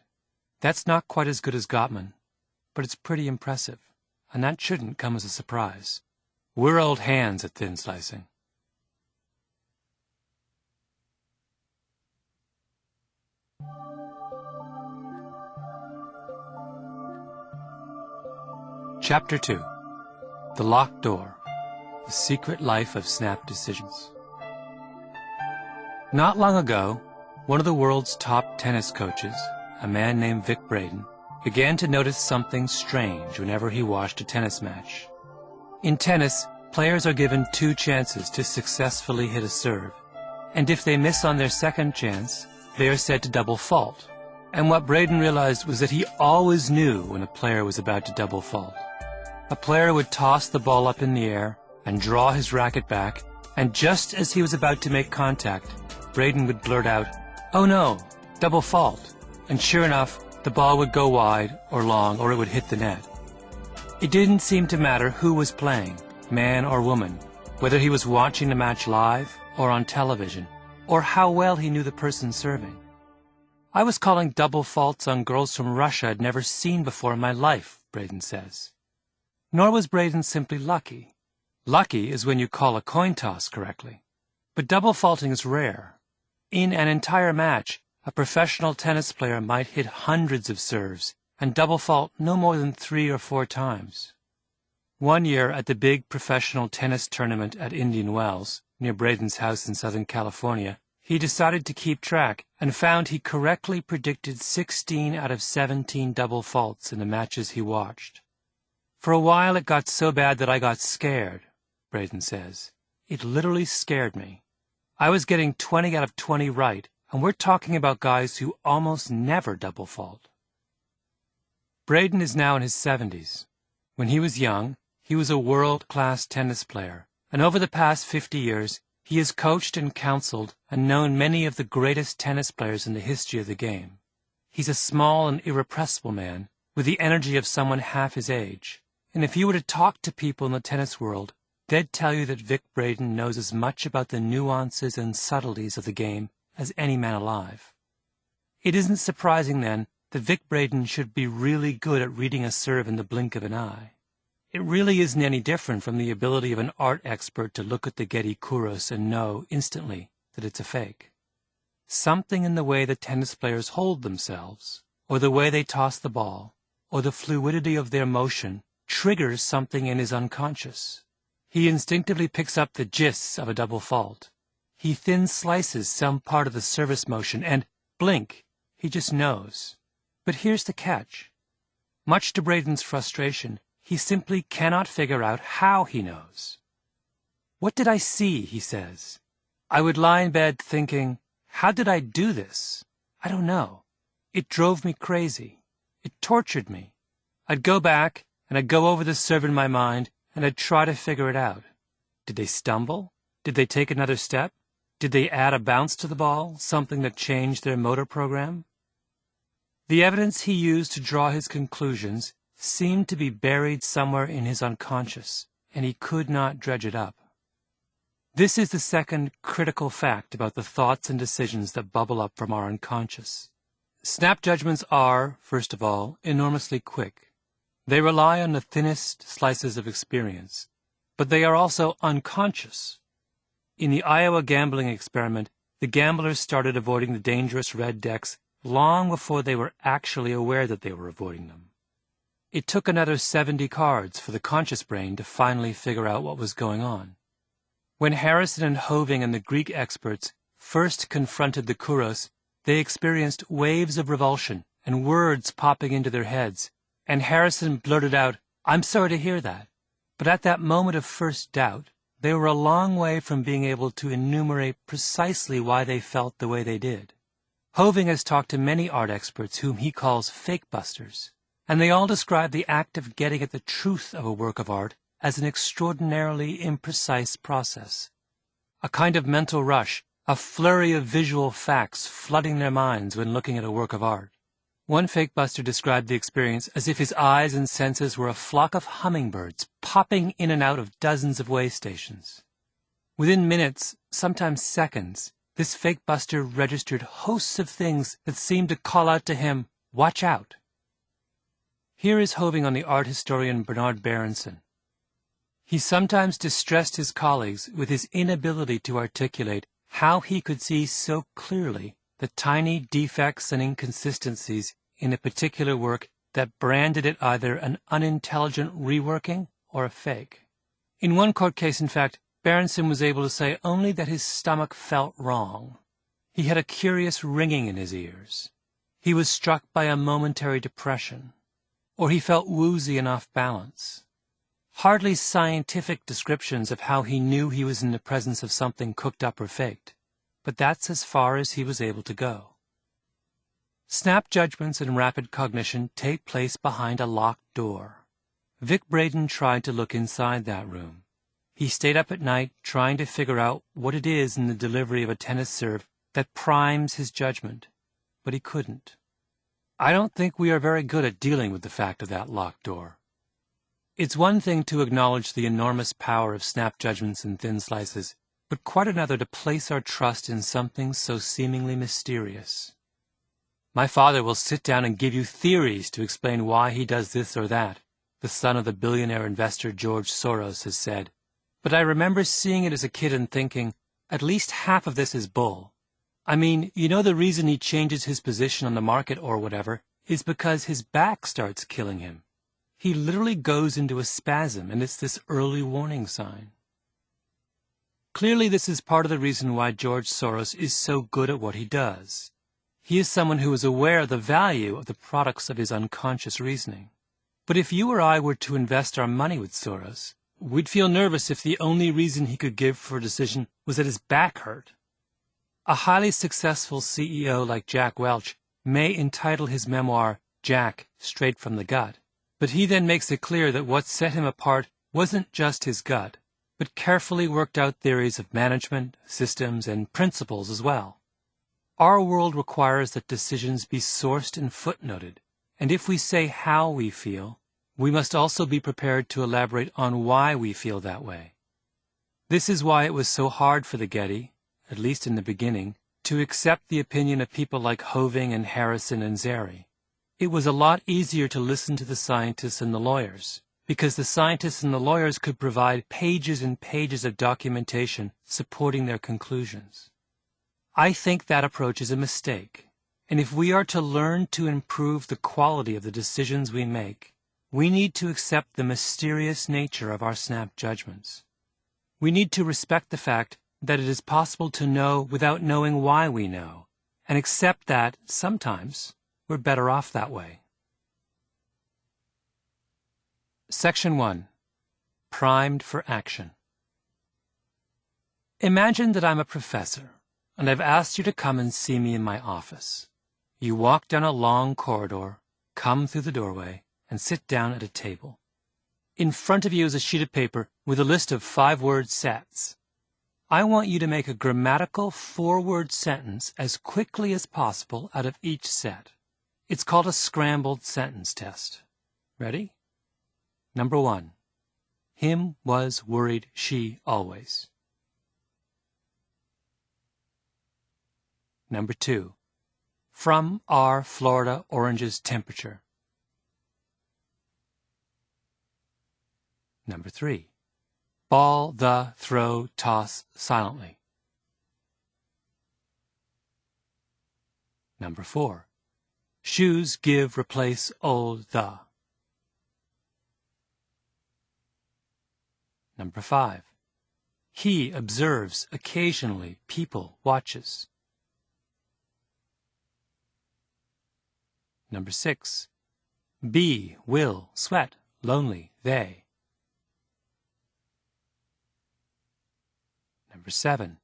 B: That's not quite as good as Gottman, but it's pretty impressive, and that shouldn't come as a surprise. We're old hands at thin slicing. Chapter 2. The Locked Door. The Secret Life of Snap Decisions. Not long ago, one of the world's top tennis coaches, a man named Vic Braden, began to notice something strange whenever he watched a tennis match. In tennis, players are given 2 chances to successfully hit a serve, and if they miss on their second chance, they are said to double fault. And what Braden realized was that he always knew when a player was about to double fault. A player would toss the ball up in the air and draw his racket back, and just as he was about to make contact, Braden would blurt out, "Oh no, double fault," and sure enough, the ball would go wide or long or it would hit the net. It didn't seem to matter who was playing, man or woman, whether he was watching the match live or on television, or how well he knew the person serving. I was calling double faults on girls from Russia I'd never seen before in my life, Braden says. Nor was Braden simply lucky. Lucky is when you call a coin toss correctly. But double faulting is rare. In an entire match, a professional tennis player might hit hundreds of serves and double fault no more than 3 or 4 times. One year at the big professional tennis tournament at Indian Wells, near Braden's house in Southern California, he decided to keep track and found he correctly predicted 16 out of 17 double faults in the matches he watched. For a while it got so bad that I got scared, Braden says. It literally scared me. I was getting 20 out of 20 right, and we're talking about guys who almost never double fault. Braden is now in his 70s. When he was young, he was a world-class tennis player, and over the past 50 years, he has coached and counseled and known many of the greatest tennis players in the history of the game. He's a small and irrepressible man with the energy of someone half his age. And if you were to talk to people in the tennis world, they'd tell you that Vic Braden knows as much about the nuances and subtleties of the game as any man alive. It isn't surprising, then, that Vic Braden should be really good at reading a serve in the blink of an eye. It really isn't any different from the ability of an art expert to look at the Getty Kouros and know instantly that it's a fake. Something in the way the tennis players hold themselves, or the way they toss the ball, or the fluidity of their motion triggers something in his unconscious. He instinctively picks up the gists of a double fault. He thin slices some part of the service motion and, blink, he just knows. But here's the catch. Much to Braden's frustration, he simply cannot figure out how he knows. "What did I see?" he says. "I would lie in bed thinking, how did I do this? I don't know. It drove me crazy. It tortured me. I'd go back, and I'd go over the serve in my mind, and I'd try to figure it out. Did they stumble? Did they take another step? Did they add a bounce to the ball, something that changed their motor program?" The evidence he used to draw his conclusions seemed to be buried somewhere in his unconscious, and he could not dredge it up. This is the second critical fact about the thoughts and decisions that bubble up from our unconscious. Snap judgments are, first of all, enormously quick. They rely on the thinnest slices of experience, but they are also unconscious. In the Iowa gambling experiment, the gamblers started avoiding the dangerous red decks long before they were actually aware that they were avoiding them. It took another 70 cards for the conscious brain to finally figure out what was going on. When Harrison and Hoving and the Greek experts first confronted the Kouros, they experienced waves of revulsion and words popping into their heads, and Harrison blurted out, "I'm sorry to hear that." But at that moment of first doubt, they were a long way from being able to enumerate precisely why they felt the way they did. Hoving has talked to many art experts whom he calls fake busters, and they all describe the act of getting at the truth of a work of art as an extraordinarily imprecise process. A kind of mental rush, a flurry of visual facts flooding their minds when looking at a work of art. One fake buster described the experience as if his eyes and senses were a flock of hummingbirds popping in and out of dozens of way stations. Within minutes, sometimes seconds, this fake buster registered hosts of things that seemed to call out to him, "Watch out." Here is Hoving on the art historian Bernard Berenson. He sometimes distressed his colleagues with his inability to articulate how he could see so clearly the tiny defects and inconsistencies in a particular work that branded it either an unintelligent reworking or a fake. In one court case, in fact, Berenson was able to say only that his stomach felt wrong. He had a curious ringing in his ears. He was struck by a momentary depression, or he felt woozy and off balance. Hardly scientific descriptions of how he knew he was in the presence of something cooked up or faked, but that's as far as he was able to go. Snap judgments and rapid cognition take place behind a locked door. Vic Braden tried to look inside that room. He stayed up at night trying to figure out what it is in the delivery of a tennis serve that primes his judgment, but he couldn't. I don't think we are very good at dealing with the fact of that locked door. It's one thing to acknowledge the enormous power of snap judgments and thin slices, but quite another to place our trust in something so seemingly mysterious. "My father will sit down and give you theories to explain why he does this or that," the son of the billionaire investor George Soros has said. But I remember seeing it as a kid and thinking, at least half of this is bull. I mean, you know, the reason he changes his position on the market or whatever is because his back starts killing him. He literally goes into a spasm, and it's this early warning sign. Clearly, this is part of the reason why George Soros is so good at what he does. He is someone who is aware of the value of the products of his unconscious reasoning. But if you or I were to invest our money with Soros, we'd feel nervous if the only reason he could give for a decision was that his back hurt. A highly successful CEO like Jack Welch may entitle his memoir, Jack, Straight from the Gut, but he then makes it clear that what set him apart wasn't just his gut, but carefully worked out theories of management, systems, and principles as well. Our world requires that decisions be sourced and footnoted, and if we say how we feel, we must also be prepared to elaborate on why we feel that way. This is why it was so hard for the Getty, at least in the beginning, to accept the opinion of people like Hoving and Harrison and Zeri. It was a lot easier to listen to the scientists and the lawyers, because the scientists and the lawyers could provide pages and pages of documentation supporting their conclusions. I think that approach is a mistake, and if we are to learn to improve the quality of the decisions we make, we need to accept the mysterious nature of our snap judgments. We need to respect the fact that it is possible to know without knowing why we know, and accept that, sometimes, we're better off that way. Section 1. Primed for Action. Imagine that I'm a professor, and I've asked you to come and see me in my office. You walk down a long corridor, come through the doorway, and sit down at a table. In front of you is a sheet of paper with a list of 5-word sets. I want you to make a grammatical 4-word sentence as quickly as possible out of each set. It's called a scrambled sentence test. Ready? Number 1. Him was worried she always. Number 2. From our Florida oranges temperature. Number 3. Ball the throw toss silently. Number 4. Shoes give replace old the. Number 5. He observes occasionally people watches. Number 6. Be will sweat lonely they. Number 7.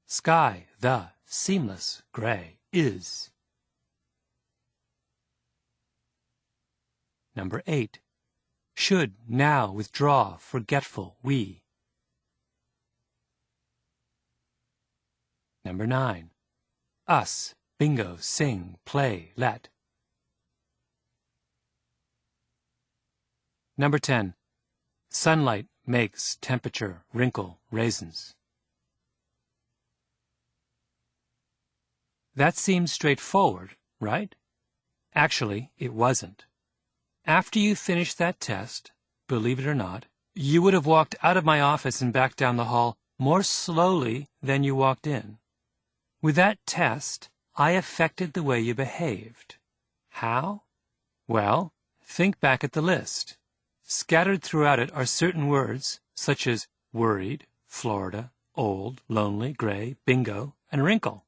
B: Sky the seamless gray is. Number 8. Should now withdraw forgetful we. Number 9. Us bingo sing play let. Number 10. Sunlight makes temperature wrinkle raisins. That seems straightforward, right? Actually, it wasn't. After you finished that test, believe it or not, you would have walked out of my office and back down the hall more slowly than you walked in. With that test, I affected the way you behaved. How? Well, think back at the list. Scattered throughout it are certain words, such as worried, Florida, old, lonely, gray, bingo, and wrinkle.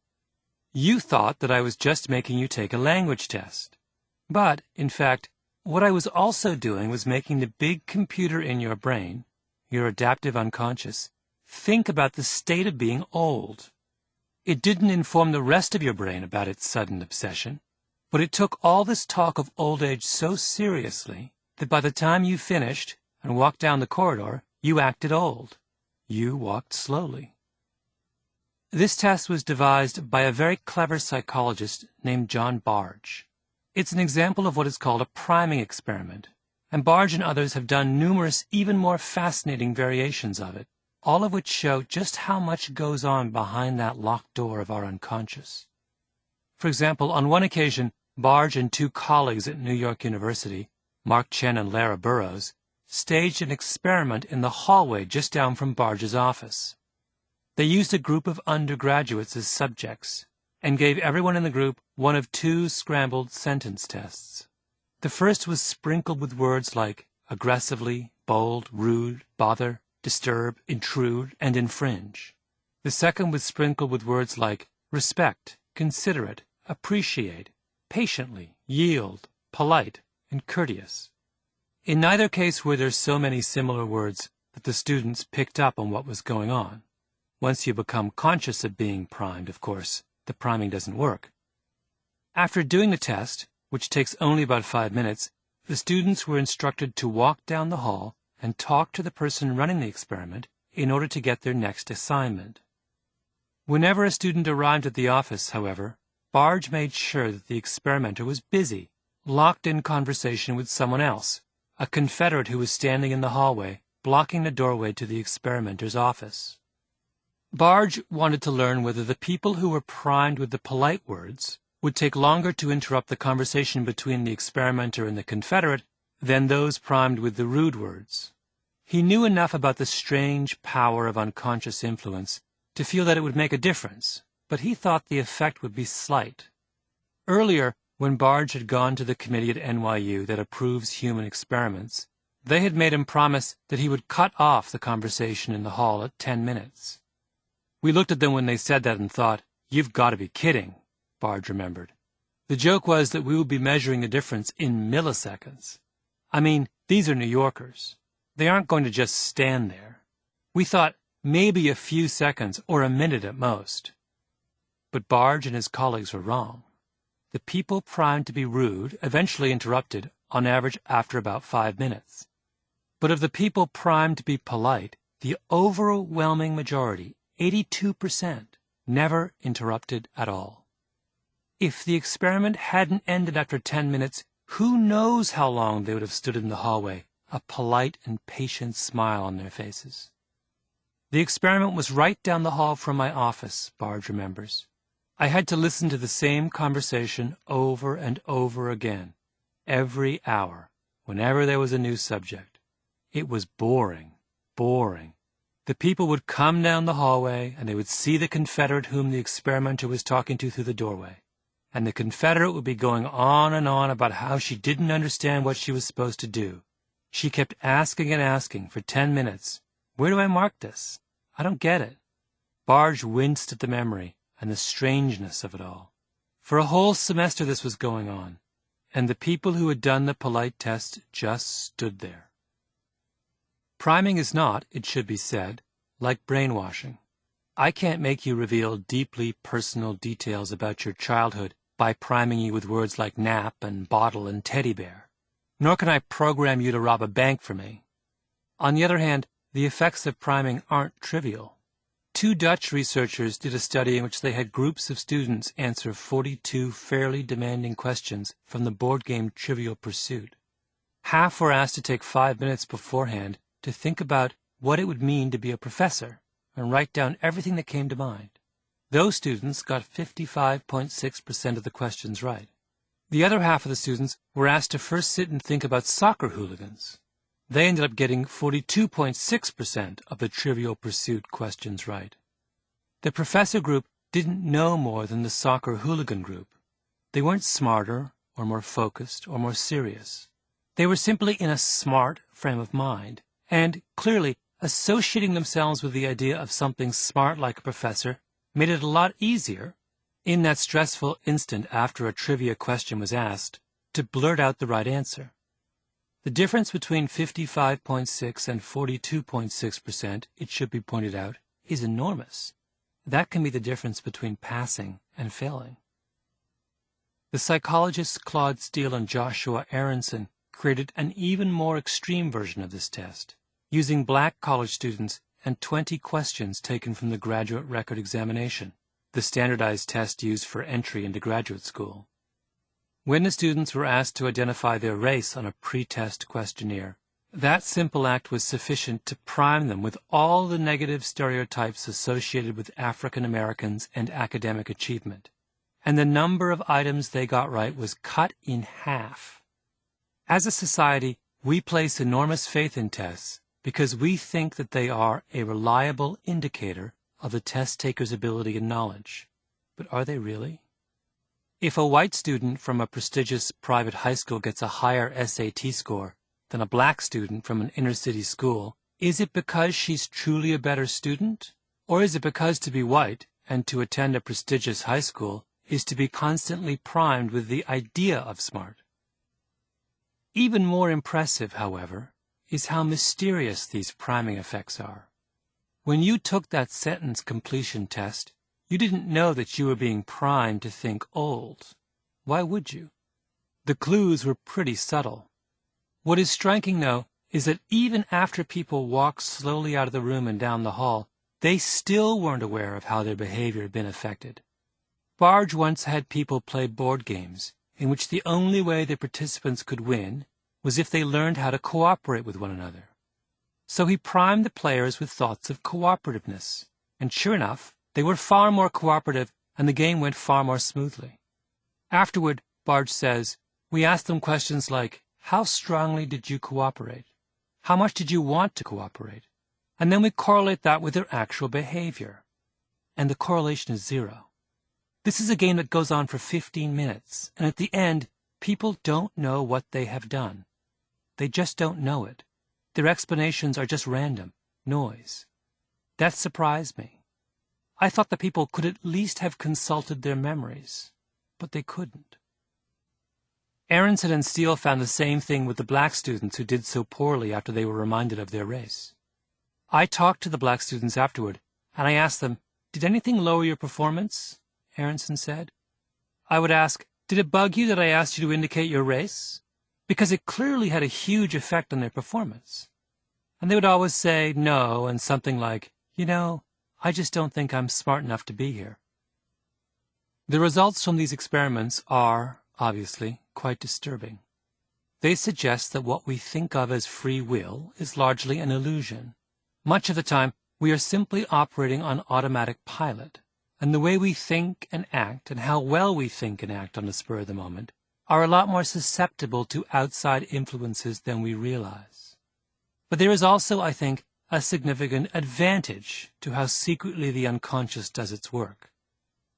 B: You thought that I was just making you take a language test. But, in fact, what I was also doing was making the big computer in your brain, your adaptive unconscious, think about the state of being old. It didn't inform the rest of your brain about its sudden obsession, but it took all this talk of old age so seriously that by the time you finished and walked down the corridor, you acted old. You walked slowly. This test was devised by a very clever psychologist named John Barge. It's an example of what is called a priming experiment, and Barge and others have done numerous even more fascinating variations of it, all of which show just how much goes on behind that locked door of our unconscious. For example, on one occasion, Barge and 2 colleagues at New York University, Mark Chen and Lara Burrows, staged an experiment in the hallway just down from Barge's office. They used a group of undergraduates as subjects and gave everyone in the group one of 2 scrambled sentence tests. The first was sprinkled with words like aggressively, bold, rude, bother, disturb, intrude, and infringe. The second was sprinkled with words like respect, considerate, appreciate, patiently, yield, polite, and courteous. In neither case were there so many similar words that the students picked up on what was going on. Once you become conscious of being primed, of course, the priming doesn't work. After doing the test, which takes only about 5 minutes, the students were instructed to walk down the hall and talk to the person running the experiment in order to get their next assignment. Whenever a student arrived at the office, however, Barge made sure that the experimenter was busy, locked in conversation with someone else, a Confederate who was standing in the hallway, blocking the doorway to the experimenter's office. Barge wanted to learn whether the people who were primed with the polite words would take longer to interrupt the conversation between the experimenter and the Confederate than those primed with the rude words. He knew enough about the strange power of unconscious influence to feel that it would make a difference, but he thought the effect would be slight. Earlier, when Barge had gone to the committee at NYU that approves human experiments, They had made him promise that he would cut off the conversation in the hall at 10 minutes. We looked at them when they said that and thought, "You've got to be kidding," Barge remembered. The joke was that we would be measuring the difference in milliseconds. I mean, these are New Yorkers. They aren't going to just stand there. We thought maybe a few seconds or a minute at most. But Barge and his colleagues were wrong. The people primed to be rude eventually interrupted, on average after about 5 minutes. But of the people primed to be polite, the overwhelming majority, 82%, never interrupted at all. If the experiment hadn't ended after 10 minutes, who knows how long they would have stood in the hallway, a polite and patient smile on their faces. The experiment was right down the hall from my office, Barge remembers. I had to listen to the same conversation over and over again, every hour, whenever there was a new subject. It was boring, boring. The people would come down the hallway, and they would see the Confederate whom the experimenter was talking to through the doorway. And the Confederate would be going on and on about how she didn't understand what she was supposed to do. She kept asking and asking for 10 minutes. Where do I mark this? I don't get it. Barge winced at the memory and the strangeness of it all. For a whole semester this was going on, and the people who had done the polite test just stood there. Priming is not, it should be said, like brainwashing. I can't make you reveal deeply personal details about your childhood by priming you with words like nap and bottle and teddy bear. Nor can I program you to rob a bank for me. On the other hand, the effects of priming aren't trivial. 2 Dutch researchers did a study in which they had groups of students answer 42 fairly demanding questions from the board game Trivial Pursuit. Half were asked to take 5 minutes beforehand to think about what it would mean to be a professor and write down everything that came to mind. Those students got 55.6% of the questions right. The other half of the students were asked to first sit and think about soccer hooligans. They ended up getting 42.6% of the Trivial Pursuit questions right. The professor group didn't know more than the soccer hooligan group. They weren't smarter or more focused or more serious. They were simply in a smart frame of mind, and clearly associating themselves with the idea of something smart like a professor made it a lot easier, in that stressful instant after a trivia question was asked, to blurt out the right answer. The difference between 55.6 and 42.6%, it should be pointed out, is enormous. That can be the difference between passing and failing. The psychologists Claude Steele and Joshua Aronson created an even more extreme version of this test, using black college students and 20 questions taken from the graduate record examination, the standardized test used for entry into graduate school. When the students were asked to identify their race on a pre-test questionnaire, that simple act was sufficient to prime them with all the negative stereotypes associated with African Americans and academic achievement, and the number of items they got right was cut in half. As a society, we place enormous faith in tests because we think that they are a reliable indicator of the test taker's ability and knowledge. But are they really? If a white student from a prestigious private high school gets a higher SAT score than a black student from an inner-city school, is it because she's truly a better student? Or is it because to be white and to attend a prestigious high school is to be constantly primed with the idea of smart? Even more impressive, however, is how mysterious these priming effects are. When you took that sentence completion test, you didn't know that you were being primed to think old. Why would you? The clues were pretty subtle. What is striking, though, is that even after people walked slowly out of the room and down the hall, they still weren't aware of how their behavior had been affected. Barge once had people play board games in which the only way the participants could win was if they learned how to cooperate with one another. So he primed the players with thoughts of cooperativeness, and sure enough, they were far more cooperative, and the game went far more smoothly. Afterward, Barge says, we asked them questions like, how strongly did you cooperate? How much did you want to cooperate? And then we correlate that with their actual behavior. And the correlation is 0. This is a game that goes on for 15 minutes, and at the end, people don't know what they have done. They just don't know it, Their explanations are just random, noise. That surprised me. I thought the people could at least have consulted their memories, but they couldn't. Aronson and Steele found the same thing with the black students who did so poorly after they were reminded of their race. I talked to the black students afterward, and I asked them, "Did anything lower your performance?" Aronson said. I would ask, "Did it bug you that I asked you to indicate your race?" Because it clearly had a huge effect on their performance. And they would always say no and something like, "I just don't think I'm smart enough to be here." The results from these experiments are, obviously, quite disturbing. They suggest that what we think of as free will is largely an illusion. Much of the time, we are simply operating on automatic pilot, and the way we think and act and how well we think and act on the spur of the moment are a lot more susceptible to outside influences than we realize. But there is also, I think, a significant advantage to how secretly the unconscious does its work.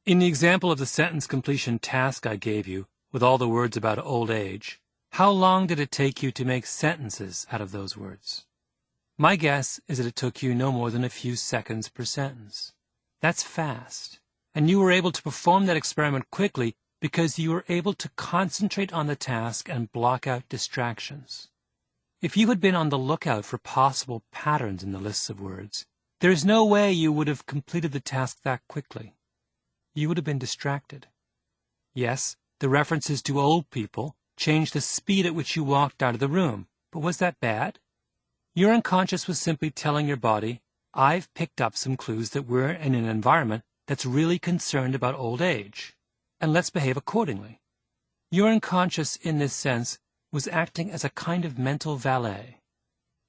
B: In the example of the sentence completion task I gave you, with all the words about old age, how long did it take you to make sentences out of those words? My guess is that it took you no more than a few seconds per sentence. That's fast, and you were able to perform that experiment quickly because you were able to concentrate on the task and block out distractions. If you had been on the lookout for possible patterns in the lists of words, there is no way you would have completed the task that quickly. You would have been distracted. Yes, the references to old people changed the speed at which you walked out of the room, but was that bad? Your unconscious was simply telling your body, "I've picked up some clues that we're in an environment that's really concerned about old age, and let's behave accordingly." Your unconscious, in this sense, was acting as a kind of mental valet.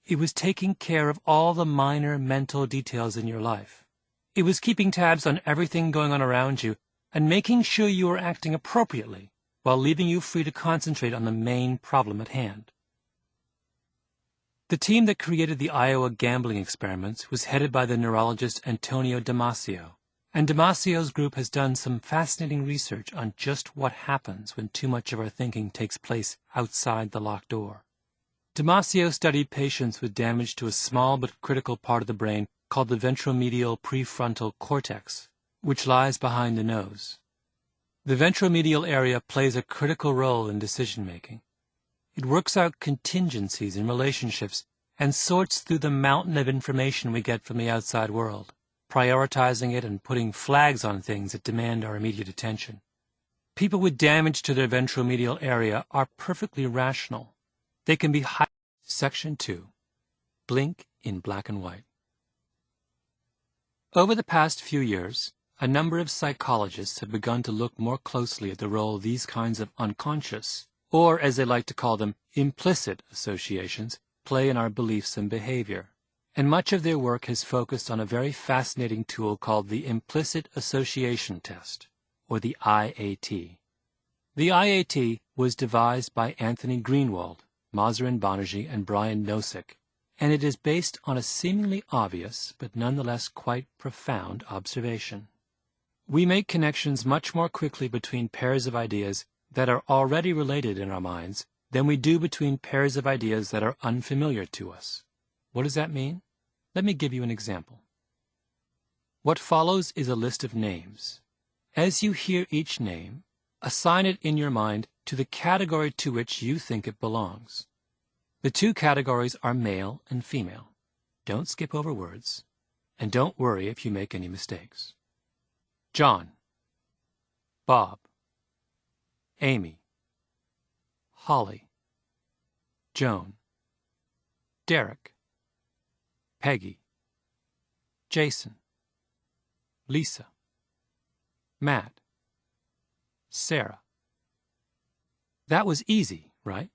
B: It was taking care of all the minor mental details in your life. It was keeping tabs on everything going on around you and making sure you were acting appropriately while leaving you free to concentrate on the main problem at hand. The team that created the Iowa gambling experiments was headed by the neurologist Antonio Damasio, and Damasio's group has done some fascinating research on just what happens when too much of our thinking takes place outside the locked door. Damasio studied patients with damage to a small but critical part of the brain called the ventromedial prefrontal cortex, which lies behind the nose. The ventromedial area plays a critical role in decision-making. It works out contingencies in relationships and sorts through the mountain of information we get from the outside world, prioritizing it and putting flags on things that demand our immediate attention. People with damage to their ventromedial area are perfectly rational. They can be high. Section 2. Blink in black and white. Over the past few years, a number of psychologists have begun to look more closely at the role these kinds of unconscious, or as they like to call them, implicit associations, play in our beliefs and behavior. And much of their work has focused on a very fascinating tool called the Implicit Association Test, or the IAT. The IAT was devised by Anthony Greenwald, Mazarin Banerjee, and Brian Nosek, and it is based on a seemingly obvious but nonetheless quite profound observation. We make connections much more quickly between pairs of ideas that are already related in our minds than we do between pairs of ideas that are unfamiliar to us. What does that mean? Let me give you an example. What follows is a list of names. As you hear each name, assign it in your mind to the category to which you think it belongs. The two categories are male and female. Don't skip over words, and don't worry if you make any mistakes. John, Bob, Amy, Holly, Joan, Derek, Peggy, Jason, Lisa, Matt, Sarah. That was easy, right?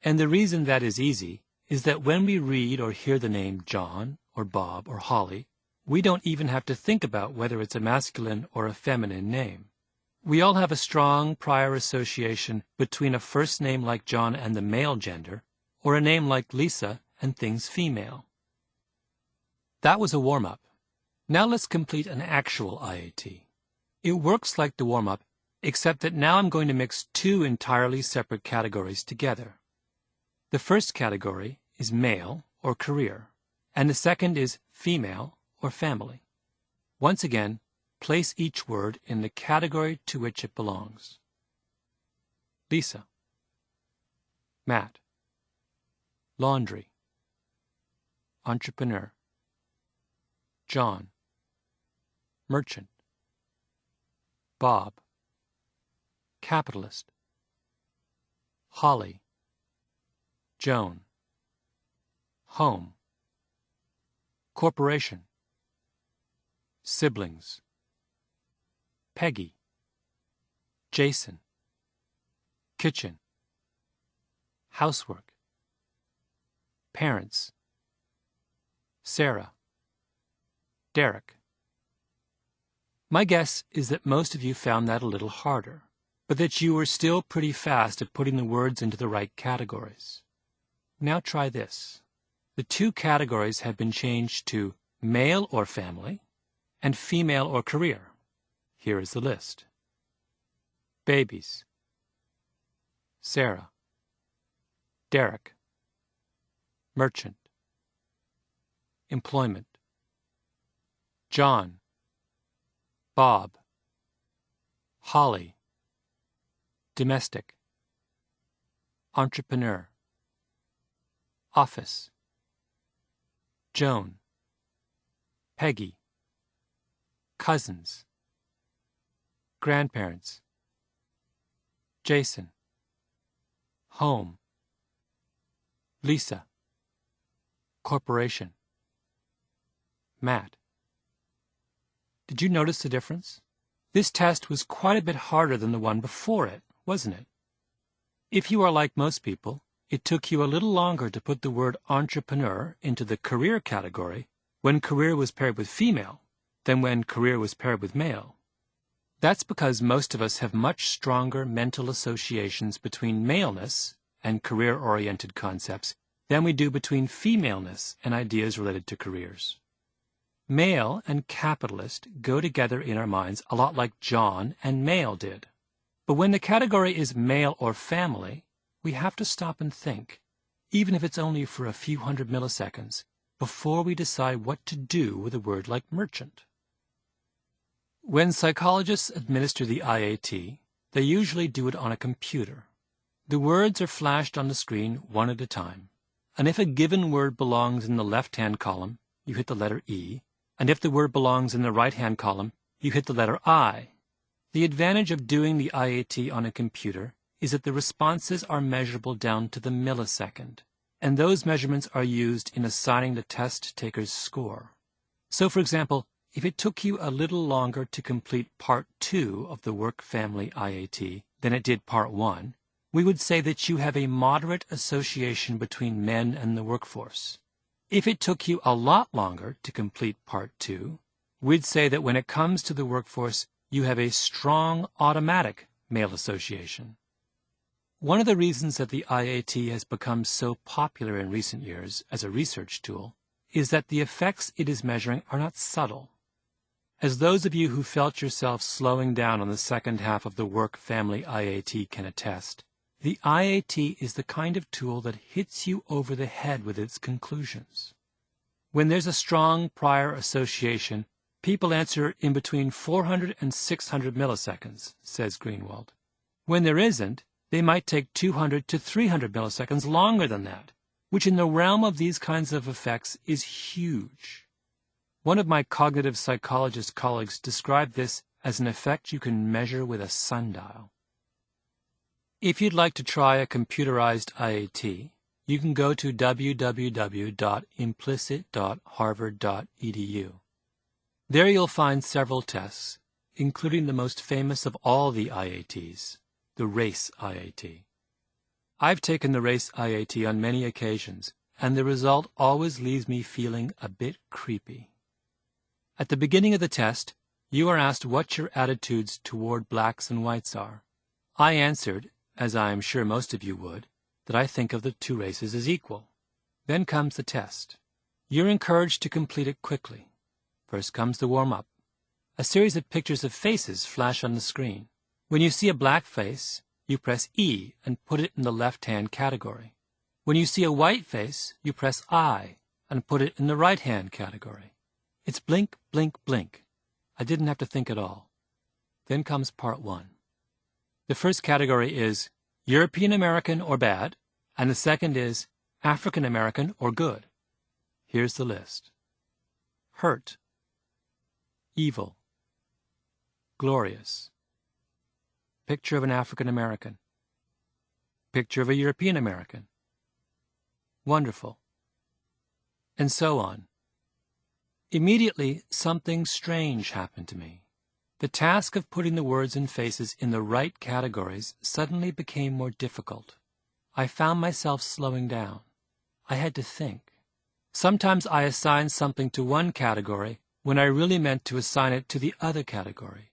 B: And the reason that is easy is that when we read or hear the name John or Bob or Holly, we don't even have to think about whether it's a masculine or a feminine name. We all have a strong prior association between a first name like John and the male gender, or a name like Lisa and things female. That was a warm-up. Now let's complete an actual IAT. It works like the warm-up, except that now I'm going to mix two entirely separate categories together. The first category is male or career, and the second is female or family. Once again, place each word in the category to which it belongs. Lisa. Matt. Laundry. Entrepreneur. John. Merchant. Bob. Capitalist. Holly. Joan. Home. Corporation. Siblings. Peggy. Jason. Kitchen. Housework. Parents. Sarah. Derek. My guess is that most of you found that a little harder, but that you were still pretty fast at putting the words into the right categories. Now try this. The two categories have been changed to male or family and female or career. Here is the list. Babies. Sarah. Derek. Merchant. Employment. John. Bob. Holly. Domestic. Entrepreneur. Office. Joan. Peggy. Cousins. Grandparents. Jason. Home. Lisa. Corporation. Matt. Did you notice the difference? This test was quite a bit harder than the one before it, wasn't it? If you are like most people, it took you a little longer to put the word entrepreneur into the career category when career was paired with female than when career was paired with male. That's because most of us have much stronger mental associations between maleness and career-oriented concepts than we do between femaleness and ideas related to careers. Male and capitalist go together in our minds a lot like John and male did. But when the category is male or family, we have to stop and think, even if it's only for a few hundred milliseconds, before we decide what to do with a word like merchant. When psychologists administer the IAT, they usually do it on a computer. The words are flashed on the screen one at a time, and if a given word belongs in the left-hand column, you hit the letter E, and if the word belongs in the right-hand column, you hit the letter I. The advantage of doing the IAT on a computer is that the responses are measurable down to the millisecond, and those measurements are used in assigning the test taker's score. So, for example, if it took you a little longer to complete Part 2 of the Work-Family IAT than it did Part 1, we would say that you have a moderate association between men and the workforce. If it took you a lot longer to complete Part 2, we'd say that when it comes to the workforce, you have a strong automatic male association. One of the reasons that the IAT has become so popular in recent years as a research tool is that the effects it is measuring are not subtle. As those of you who felt yourself slowing down on the second half of the Work-Family IAT can attest, the IAT is the kind of tool that hits you over the head with its conclusions. When there's a strong prior association, people answer in between 400 and 600 milliseconds, says Greenwald. When there isn't, they might take 200 to 300 milliseconds longer than that, which in the realm of these kinds of effects is huge. One of my cognitive psychologist colleagues described this as an effect you can measure with a sundial. If you'd like to try a computerized IAT, you can go to www.implicit.harvard.edu. There you'll find several tests, including the most famous of all the IATs, the Race IAT. I've taken the Race IAT on many occasions, and the result always leaves me feeling a bit creepy. At the beginning of the test, you are asked what your attitudes toward blacks and whites are. I answered, as I am sure most of you would, that I think of the two races as equal. Then comes the test. You're encouraged to complete it quickly. First comes the warm-up. A series of pictures of faces flash on the screen. When you see a black face, you press E and put it in the left-hand category. When you see a white face, you press I and put it in the right-hand category. It's blink, blink, blink. I didn't have to think at all. Then comes part 1. The first category is European American or bad, and the second is African American or good. Here's the list. Hurt, evil, glorious, picture of an African American, picture of a European American, wonderful, and so on. Immediately, something strange happened to me. The task of putting the words and faces in the right categories suddenly became more difficult. I found myself slowing down. I had to think. Sometimes I assigned something to one category when I really meant to assign it to the other category.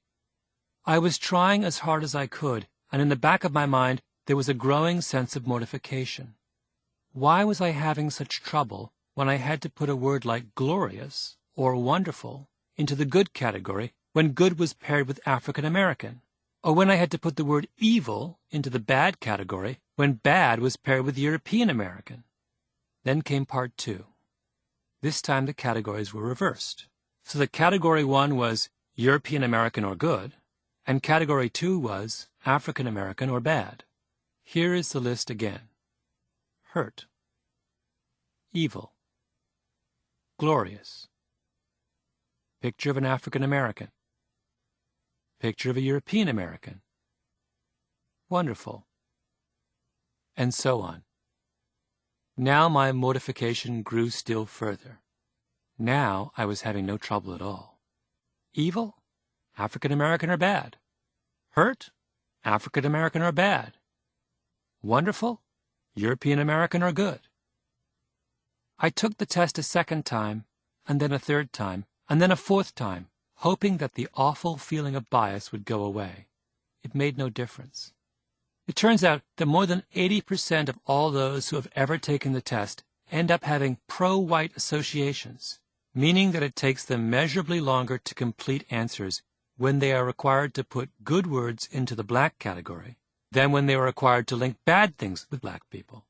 B: I was trying as hard as I could, and in the back of my mind there was a growing sense of mortification. Why was I having such trouble when I had to put a word like glorious or wonderful into the good category when good was paired with African American, or when I had to put the word evil into the bad category when bad was paired with European American? Then came part 2. This time the categories were reversed. So that category 1 was European American or good, and category 2 was African American or bad. Here is the list again. Hurt, evil, glorious, picture of an African American, picture of a European American, wonderful, and so on. Now my mortification grew still further. Now I was having no trouble at all. Evil? African American or bad? Hurt? African American or bad? Wonderful? European American or good? I took the test a second time, and then a third time, and then a fourth time, hoping that the awful feeling of bias would go away. It made no difference. It turns out that more than 80% of all those who have ever taken the test end up having pro-white associations, meaning that it takes them measurably longer to complete answers when they are required to put good words into the black category than when they are required to link bad things with black people.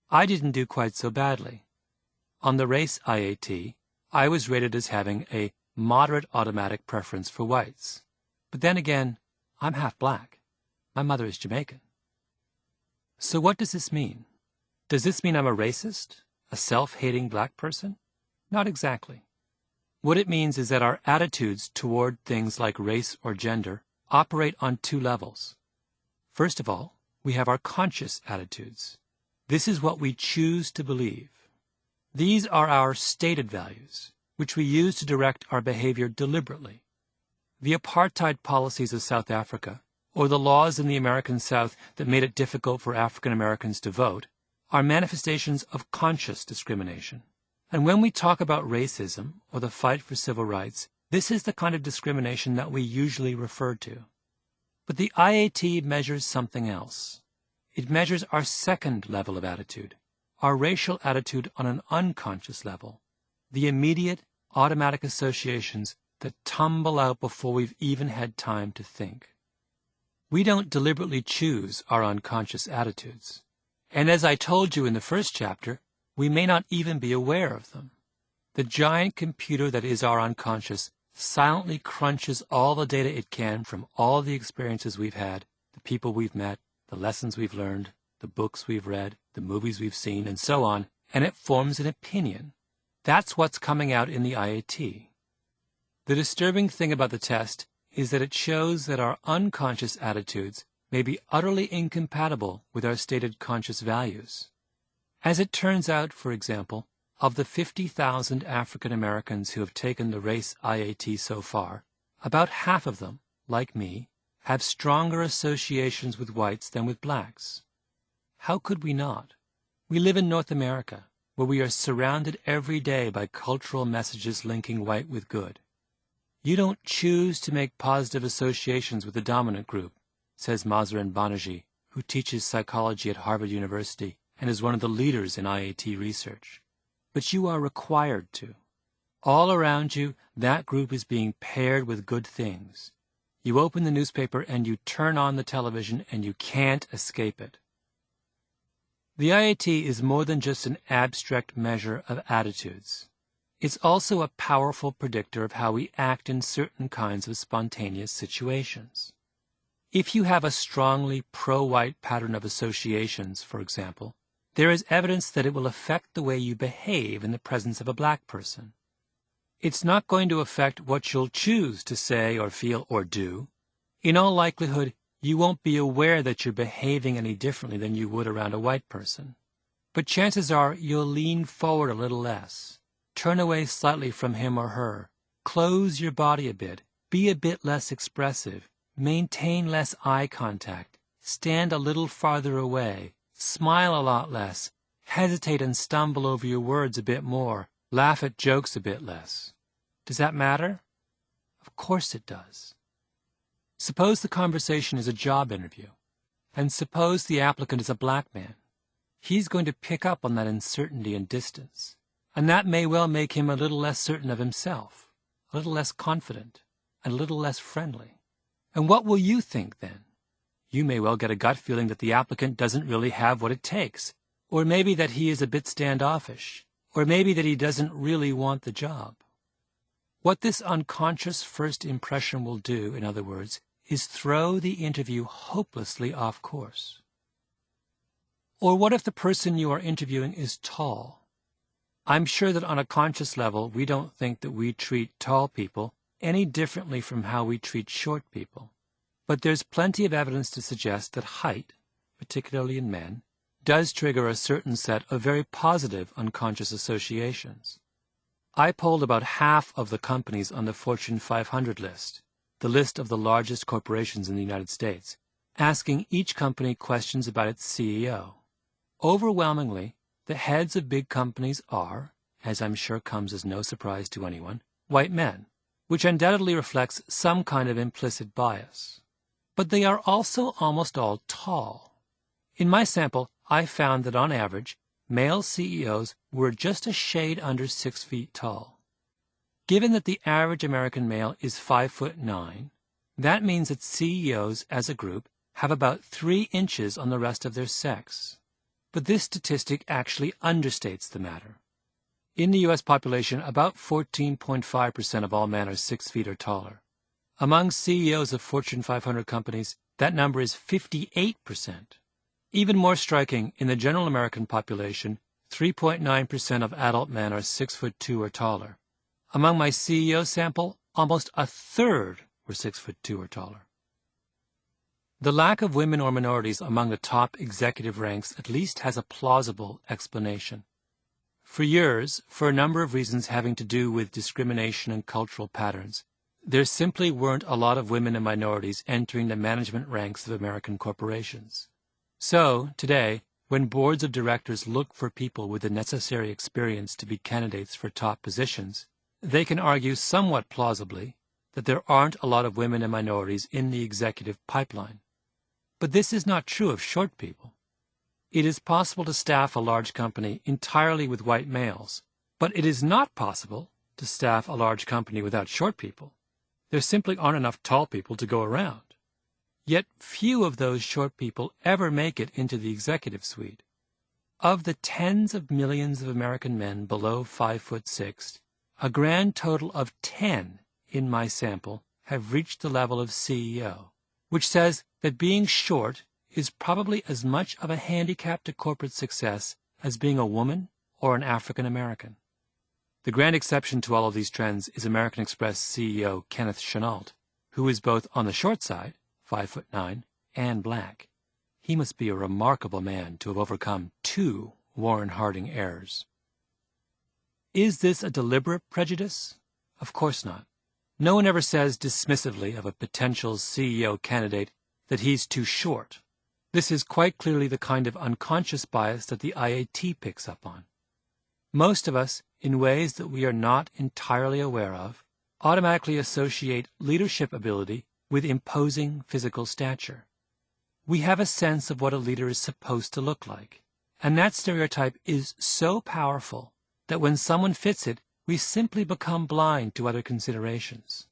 B: I didn't do quite so badly. On the race IAT, I was rated as having a moderate automatic preference for whites. But then again, I'm half black. My mother is Jamaican. So what does this mean? Does this mean I'm a racist? A self-hating black person? Not exactly. What it means is that our attitudes toward things like race or gender operate on 2 levels. First of all, we have our conscious attitudes. This is what we choose to believe. These are our stated values, which we use to direct our behavior deliberately. The apartheid policies of South Africa, or the laws in the American South that made it difficult for African Americans to vote, are manifestations of conscious discrimination. And when we talk about racism or the fight for civil rights, this is the kind of discrimination that we usually refer to. But the IAT measures something else. It measures our second level of attitude, our racial attitude on an unconscious level, the immediate, automatic associations that tumble out before we've even had time to think. We don't deliberately choose our unconscious attitudes. And as I told you in the first chapter, we may not even be aware of them. The giant computer that is our unconscious silently crunches all the data it can from all the experiences we've had, the people we've met, the lessons we've learned, the books we've read, the movies we've seen, and so on, and it forms an opinion. That's what's coming out in the IAT. The disturbing thing about the test is that it shows that our unconscious attitudes may be utterly incompatible with our stated conscious values. As it turns out, for example, of the 50,000 African Americans who have taken the race IAT so far, about half of them, like me, have stronger associations with whites than with blacks. How could we not? We live in North America, where we are surrounded every day by cultural messages linking white with good. You don't choose to make positive associations with the dominant group, says Mazrin Banerjee, who teaches psychology at Harvard University and is one of the leaders in IAT research. But you are required to. All around you, that group is being paired with good things. You open the newspaper and you turn on the television and you can't escape it. The IAT is more than just an abstract measure of attitudes. It's also a powerful predictor of how we act in certain kinds of spontaneous situations. If you have a strongly pro-white pattern of associations, for example, there is evidence that it will affect the way you behave in the presence of a black person. It's not going to affect what you'll choose to say or feel or do. In all likelihood, you won't be aware that you're behaving any differently than you would around a white person. But chances are you'll lean forward a little less, turn away slightly from him or her, close your body a bit, be a bit less expressive, maintain less eye contact, stand a little farther away, smile a lot less, hesitate and stumble over your words a bit more, laugh at jokes a bit less. Does that matter? Of course it does. Suppose the conversation is a job interview, and suppose the applicant is a black man. He's going to pick up on that uncertainty and distance, and that may well make him a little less certain of himself, a little less confident, and a little less friendly. And what will you think then? You may well get a gut feeling that the applicant doesn't really have what it takes, or maybe that he is a bit standoffish, or maybe that he doesn't really want the job. What this unconscious first impression will do, in other words, is throw the interview hopelessly off course. Or what if the person you are interviewing is tall? I'm sure that on a conscious level, we don't think that we treat tall people any differently from how we treat short people. But there's plenty of evidence to suggest that height, particularly in men, does trigger a certain set of very positive unconscious associations. I polled about half of the companies on the Fortune 500 list, the list of the largest corporations in the United States, asking each company questions about its CEO. Overwhelmingly, the heads of big companies are, as I'm sure comes as no surprise to anyone, white men, which undoubtedly reflects some kind of implicit bias. But they are also almost all tall. In my sample, I found that on average, male CEOs were just a shade under 6 feet tall. Given that the average American male is 5'9", that means that CEOs as a group have about 3 inches on the rest of their sex. But this statistic actually understates the matter. In the U.S. population, about 14.5% of all men are 6 feet or taller. Among CEOs of Fortune 500 companies, that number is 58%. Even more striking, in the general American population, 3.9% of adult men are 6'2" or taller. Among my CEO sample, almost a third were 6'2" or taller. The lack of women or minorities among the top executive ranks at least has a plausible explanation. For years, for a number of reasons having to do with discrimination and cultural patterns, there simply weren't a lot of women and minorities entering the management ranks of American corporations. So, today, when boards of directors look for people with the necessary experience to be candidates for top positions, they can argue somewhat plausibly that there aren't a lot of women and minorities in the executive pipeline. But this is not true of short people. It is possible to staff a large company entirely with white males, but it is not possible to staff a large company without short people. There simply aren't enough tall people to go around. Yet few of those short people ever make it into the executive suite. Of the tens of millions of American men below 5'6", a grand total of 10 in my sample have reached the level of CEO, which says that being short is probably as much of a handicap to corporate success as being a woman or an African American. The grand exception to all of these trends is American Express CEO Kenneth Chenault, who is both on the short side, 5'9", and black. He must be a remarkable man to have overcome 2 Warren Harding errors. Is this a deliberate prejudice? Of course not. No one ever says dismissively of a potential CEO candidate that he's too short. This is quite clearly the kind of unconscious bias that the IAT picks up on. Most of us, in ways that we are not entirely aware of, automatically associate leadership ability with imposing physical stature. We have a sense of what a leader is supposed to look like, and that stereotype is so powerful that when someone fits it, we simply become blind to other considerations.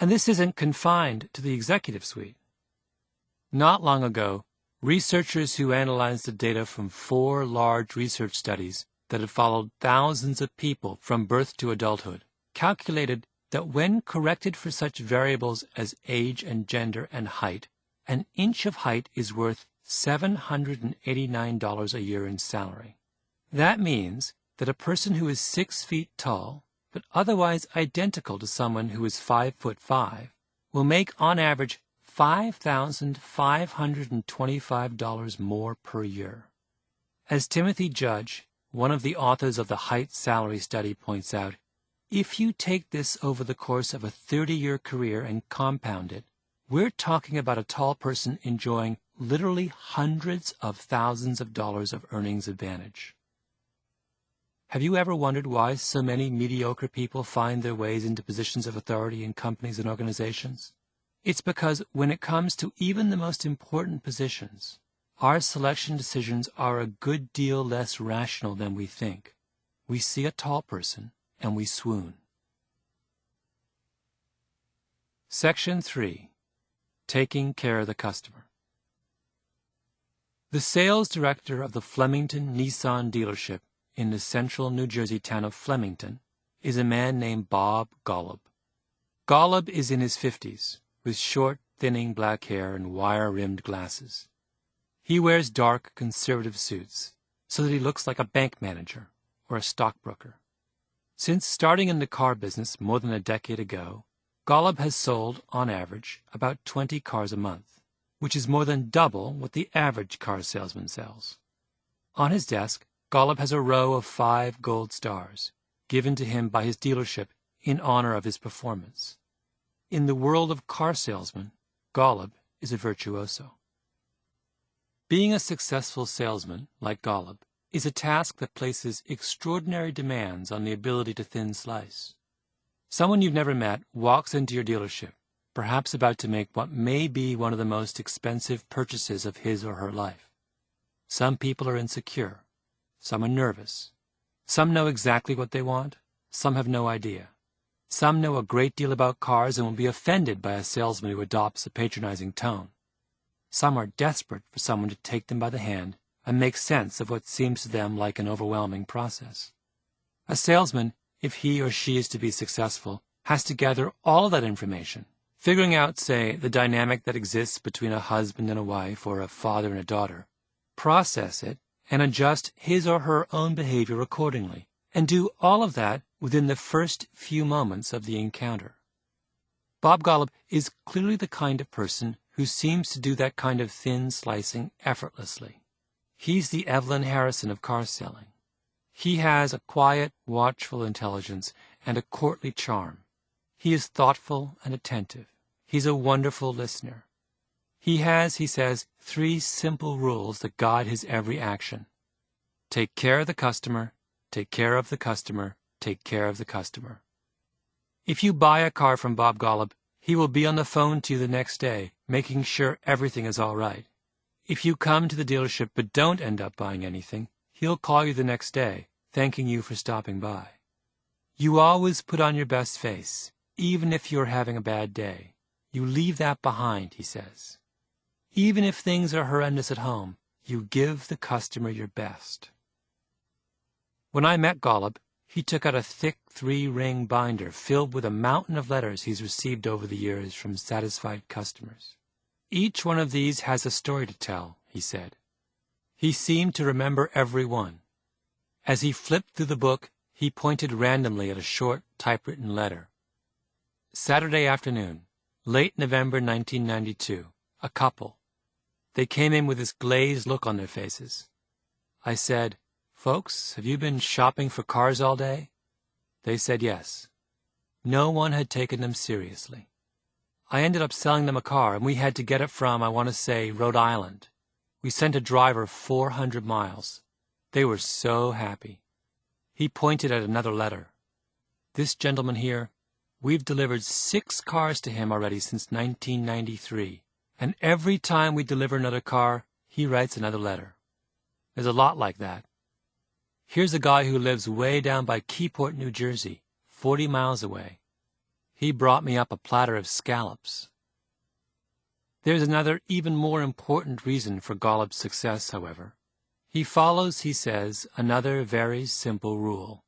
B: And this isn't confined to the executive suite. Not long ago, Researchers who analyzed the data from 4 large research studies that had followed thousands of people from birth to adulthood calculated that when corrected for such variables as age and gender and height, an inch of height is worth $789 a year in salary. That means that a person who is 6 feet tall, but otherwise identical to someone who is 5'5", will make on average $5,525 more per year. As Timothy Judge, one of the authors of the Height Salary Study, points out, if you take this over the course of a 30-year career and compound it, we're talking about a tall person enjoying literally hundreds of thousands of dollars of earnings advantage. Have you ever wondered why so many mediocre people find their ways into positions of authority in companies and organizations? It's because when it comes to even the most important positions, our selection decisions are a good deal less rational than we think. We see a tall person and we swoon. Section 3. Taking care of the customer. The sales director of the Flemington Nissan dealership in the central New Jersey town of Flemington is a man named Bob Golub. Golub is in his 50s, with short, thinning black hair and wire-rimmed glasses. He wears dark, conservative suits, so that he looks like a bank manager or a stockbroker. Since starting in the car business more than a decade ago, Golub has sold, on average, about 20 cars a month, which is more than double what the average car salesman sells. On his desk, Golub has a row of 5 gold stars, given to him by his dealership in honor of his performance. In the world of car salesmen, Golub is a virtuoso. Being a successful salesman, like Golub, is a task that places extraordinary demands on the ability to thin slice. Someone you've never met walks into your dealership, perhaps about to make what may be one of the most expensive purchases of his or her life. Some people are insecure. Some are nervous. Some know exactly what they want. Some have no idea. Some know a great deal about cars and will be offended by a salesman who adopts a patronizing tone. Some are desperate for someone to take them by the hand and make sense of what seems to them like an overwhelming process. A salesman, if he or she is to be successful, has to gather all of that information, figuring out, say, the dynamic that exists between a husband and a wife or a father and a daughter, process it, and adjust his or her own behavior accordingly, and do all of that within the first few moments of the encounter. Bob Golub is clearly the kind of person who seems to do that kind of thin slicing effortlessly. He's the Evelyn Harrison of car selling. He has a quiet, watchful intelligence and a courtly charm. He is thoughtful and attentive. He's a wonderful listener. He has, he says, 3 simple rules that guide his every action. Take care of the customer, take care of the customer, take care of the customer. If you buy a car from Bob Golub, he will be on the phone to you the next day, making sure everything is all right. If you come to the dealership but don't end up buying anything, he'll call you the next day, thanking you for stopping by. You always put on your best face, even if you're having a bad day. You leave that behind, he says. Even if things are horrendous at home, you give the customer your best. When I met Golub, he took out a thick 3-ring binder filled with a mountain of letters he's received over the years from satisfied customers. Each one of these has a story to tell, he said. He seemed to remember every one. As he flipped through the book, he pointed randomly at a short, typewritten letter. Saturday afternoon, late November 1992, a couple. They came in with this glazed look on their faces. I said, "Folks, have you been shopping for cars all day?" They said yes. No one had taken them seriously. I ended up selling them a car, and we had to get it from, I want to say, Rhode Island. We sent a driver 400 miles. They were so happy. He pointed at another letter. This gentleman here, we've delivered 6 cars to him already since 1993, and every time we deliver another car, he writes another letter. There's a lot like that. Here's a guy who lives way down by Keyport, New Jersey, 40 miles away. He brought me up a platter of scallops. There's another, even more important reason for Golub's success, however. He follows, he says, another very simple rule.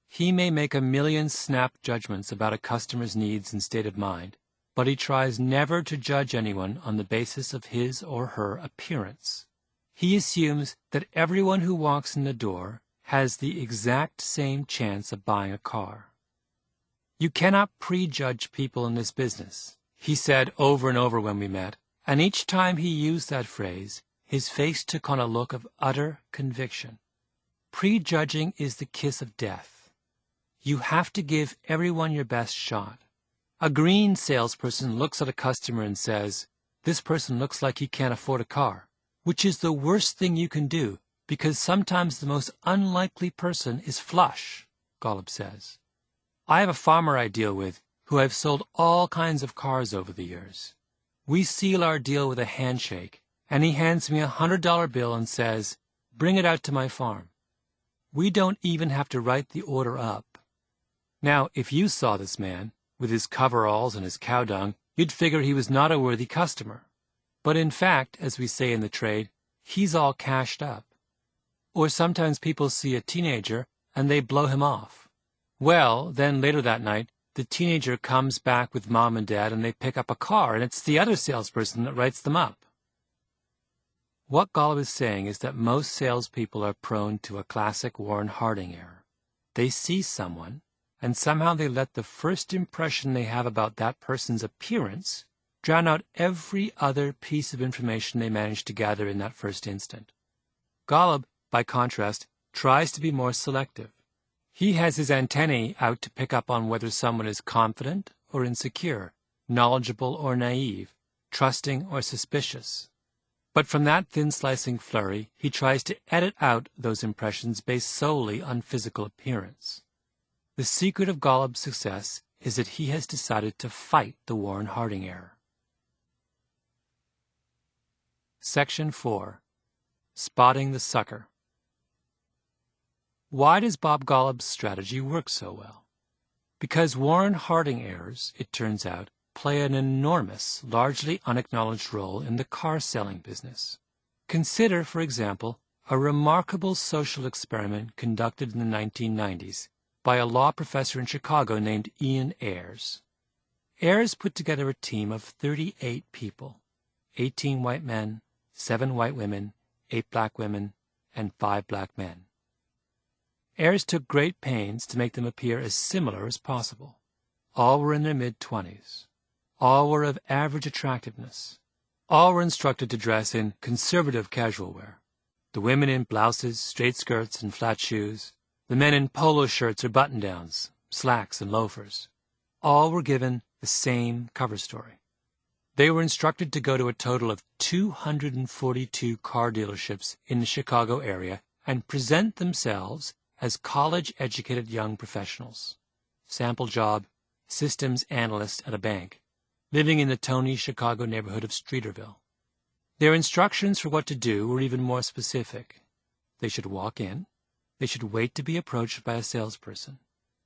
B: He may make 1,000,000 snap judgments about a customer's needs and state of mind, but he tries never to judge anyone on the basis of his or her appearance. He assumes that everyone who walks in the door has the exact same chance of buying a car. You cannot prejudge people in this business, he said over and over when we met, and each time he used that phrase, his face took on a look of utter conviction. Prejudging is the kiss of death. You have to give everyone your best shot. A green salesperson looks at a customer and says, "This person looks like he can't afford a car," which is the worst thing you can do, because sometimes the most unlikely person is flush, Golub says. I have a farmer I deal with who I've sold all kinds of cars over the years. We seal our deal with a handshake, and he hands me a $100 bill and says, "Bring it out to my farm." We don't even have to write the order up. Now, if you saw this man, with his coveralls and his cow dung, you'd figure he was not a worthy customer. But in fact, as we say in the trade, he's all cashed up. Or sometimes people see a teenager and they blow him off. Well, then later that night, the teenager comes back with mom and dad and they pick up a car, and it's the other salesperson that writes them up. What Golub is saying is that most salespeople are prone to a classic Warren Harding error. They see someone, and somehow they let the first impression they have about that person's appearance drown out every other piece of information they manage to gather in that first instant. Golub, by contrast, tries to be more selective. He has his antennae out to pick up on whether someone is confident or insecure, knowledgeable or naive, trusting or suspicious. But from that thin-slicing flurry, he tries to edit out those impressions based solely on physical appearance. The secret of Golub's success is that he has decided to fight the Warren Harding error. Section 4. Spotting the Sucker. Why does Bob Golub's strategy work so well? Because Warren Harding errors, it turns out, play an enormous, largely unacknowledged role in the car-selling business. Consider, for example, a remarkable social experiment conducted in the 1990s by a law professor in Chicago named Ian Ayres. Ayres put together a team of 38 people, 18 white men, 7 white women, 8 black women, and 5 black men. Ayres took great pains to make them appear as similar as possible. All were in their mid-20s. All were of average attractiveness. All were instructed to dress in conservative casual wear. The women in blouses, straight skirts, and flat shoes. The men in polo shirts or button-downs, slacks and loafers. All were given the same cover story. They were instructed to go to a total of 242 car dealerships in the Chicago area and present themselves as college-educated young professionals. Sample job, systems analyst at a bank, living in the Tony, Chicago neighborhood of Streeterville. Their instructions for what to do were even more specific. They should walk in. They should wait to be approached by a salesperson.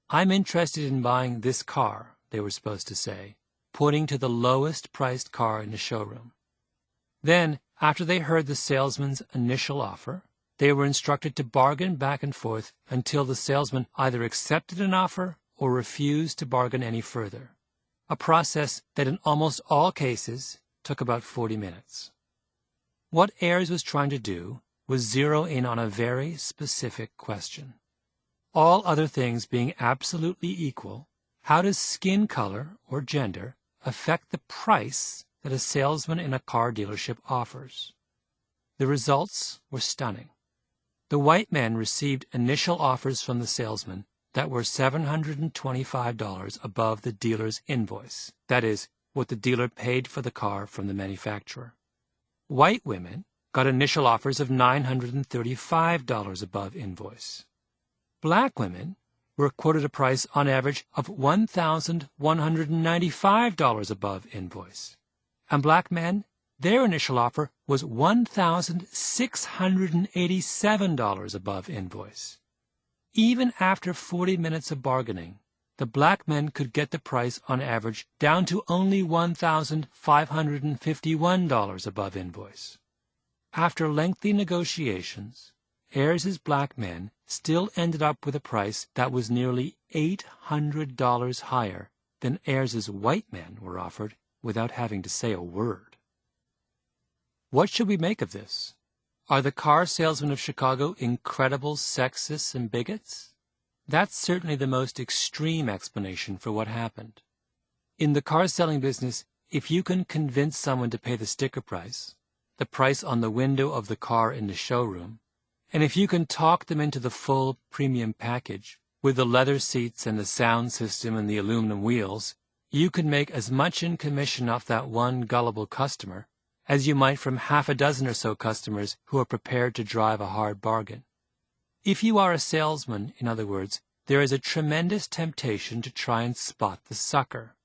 B: "I'm interested in buying this car," they were supposed to say, pointing to the lowest-priced car in the showroom. Then, after they heard the salesman's initial offer, they were instructed to bargain back and forth until the salesman either accepted an offer or refused to bargain any further, a process that in almost all cases took about 40 minutes. What Ayres was trying to do was zero in on a very specific question. All other things being absolutely equal, how does skin color or gender affect the price that a salesman in a car dealership offers? The results were stunning. The white men received initial offers from the salesman that were $725 above the dealer's invoice, that is, what the dealer paid for the car from the manufacturer. White women got initial offers of $935 above invoice. Black women were quoted a price on average of $1,195 above invoice. And black men, their initial offer was $1,687 above invoice. Even after 40 minutes of bargaining, the black men could get the price on average down to only $1,551 above invoice. After lengthy negotiations, Ayres's black men still ended up with a price that was nearly $800 higher than Ayres's white men were offered without having to say a word. What should we make of this? Are the car salesmen of Chicago incredible sexists and bigots? That's certainly the most extreme explanation for what happened. In the car selling business, if you can convince someone to pay the sticker price, the price on the window of the car in the showroom, and if you can talk them into the full premium package with the leather seats and the sound system and the aluminum wheels, you can make as much in commission off that one gullible customer as you might from half a dozen or so customers who are prepared to drive a hard bargain. If you are a salesman, in other words, there is a tremendous temptation to try and spot the sucker.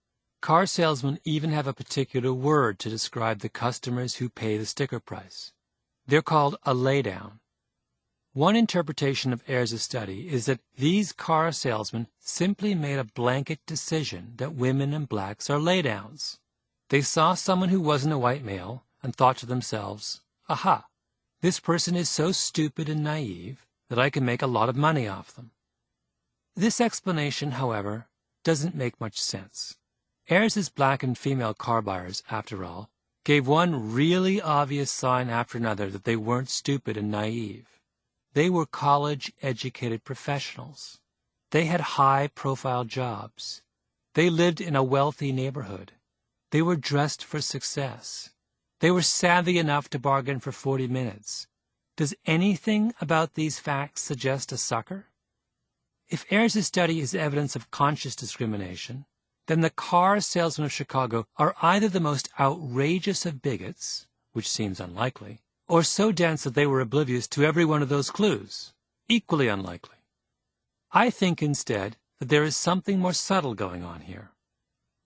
B: Car salesmen even have a particular word to describe the customers who pay the sticker price. They're called a laydown. One interpretation of Ayres's study is that these car salesmen simply made a blanket decision that women and blacks are laydowns. They saw someone who wasn't a white male and thought to themselves, aha, this person is so stupid and naive that I can make a lot of money off them. This explanation, however, doesn't make much sense. Ayres's black and female car buyers, after all, gave one really obvious sign after another that they weren't stupid and naive. They were college-educated professionals. They had high-profile jobs. They lived in a wealthy neighborhood. They were dressed for success. They were savvy enough to bargain for 40 minutes. Does anything about these facts suggest a sucker? If Ayres's study is evidence of conscious discrimination, then the car salesmen of Chicago are either the most outrageous of bigots, which seems unlikely, or so dense that they were oblivious to every one of those clues, equally unlikely. I think instead that there is something more subtle going on here.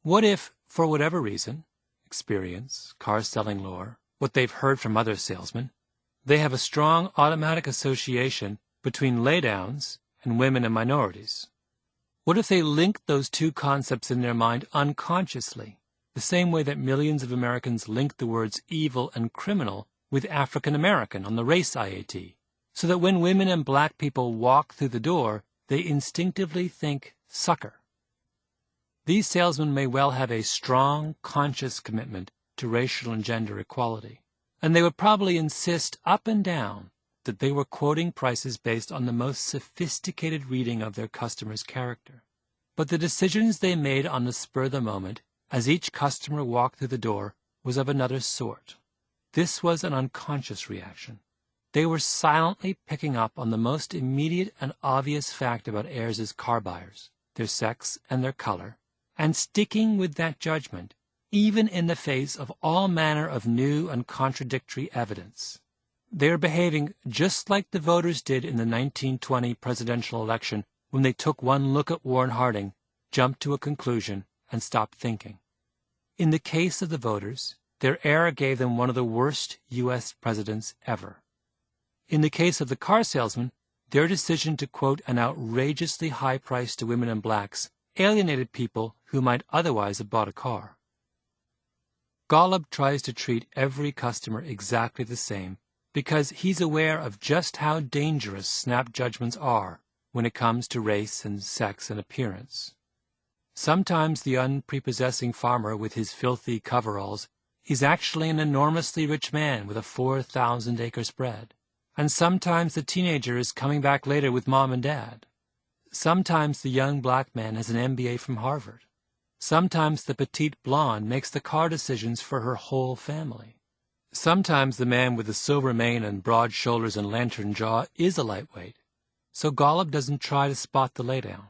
B: What if, for whatever reason, experience, car selling lore, what they've heard from other salesmen, they have a strong automatic association between laydowns and women and minorities? What if they linked those two concepts in their mind unconsciously, the same way that millions of Americans link the words evil and criminal with African American on the race IAT, so that when women and black people walk through the door, they instinctively think sucker? These salesmen may well have a strong, conscious commitment to racial and gender equality, and they would probably insist up and down that they were quoting prices based on the most sophisticated reading of their customer's character. But the decisions they made on the spur of the moment, as each customer walked through the door, was of another sort. This was an unconscious reaction. They were silently picking up on the most immediate and obvious fact about Ayres's car buyers, their sex and their color, and sticking with that judgment, even in the face of all manner of new and contradictory evidence. They are behaving just like the voters did in the 1920 presidential election when they took one look at Warren Harding, jumped to a conclusion, and stopped thinking. In the case of the voters, their error gave them one of the worst U.S. presidents ever. In the case of the car salesman, their decision to quote an outrageously high price to women and blacks alienated people who might otherwise have bought a car. Golub tries to treat every customer exactly the same because he's aware of just how dangerous snap judgments are when it comes to race and sex and appearance. Sometimes the unprepossessing farmer with his filthy coveralls is actually an enormously rich man with a 4,000-acre spread, and sometimes the teenager is coming back later with mom and dad. Sometimes the young black man has an MBA from Harvard. Sometimes the petite blonde makes the car decisions for her whole family. Sometimes the man with the silver mane and broad shoulders and lantern jaw is a lightweight, so Golub doesn't try to spot the laydown.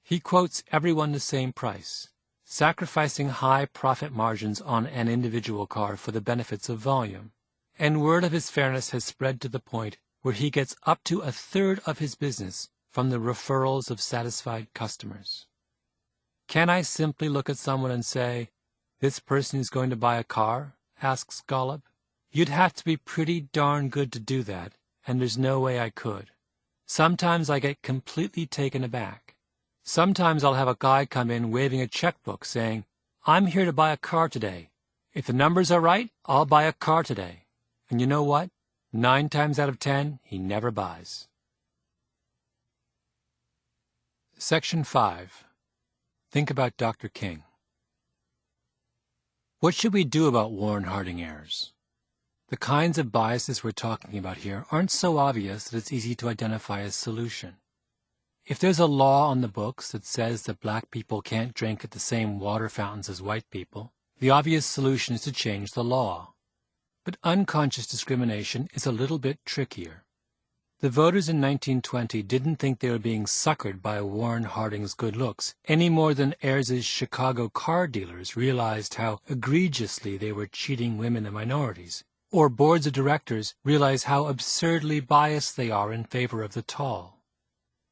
B: He quotes everyone the same price, sacrificing high profit margins on an individual car for the benefits of volume, and word of his fairness has spread to the point where he gets up to a third of his business from the referrals of satisfied customers. Can I simply look at someone and say, "This person is going to buy a car?" asks Golub. You'd have to be pretty darn good to do that, and there's no way I could. Sometimes I get completely taken aback. Sometimes I'll have a guy come in waving a checkbook saying, "I'm here to buy a car today. If the numbers are right, I'll buy a car today." And you know what? 9 times out of 10, he never buys. Section 5. Think about Dr. King. What should we do about Warren Harding errors? The kinds of biases we're talking about here aren't so obvious that it's easy to identify a solution. If there's a law on the books that says that black people can't drink at the same water fountains as white people, the obvious solution is to change the law. But unconscious discrimination is a little bit trickier. The voters in 1920 didn't think they were being suckered by Warren Harding's good looks any more than Ayres's Chicago car dealers realized how egregiously they were cheating women and minorities, or boards of directors realize how absurdly biased they are in favor of the tall.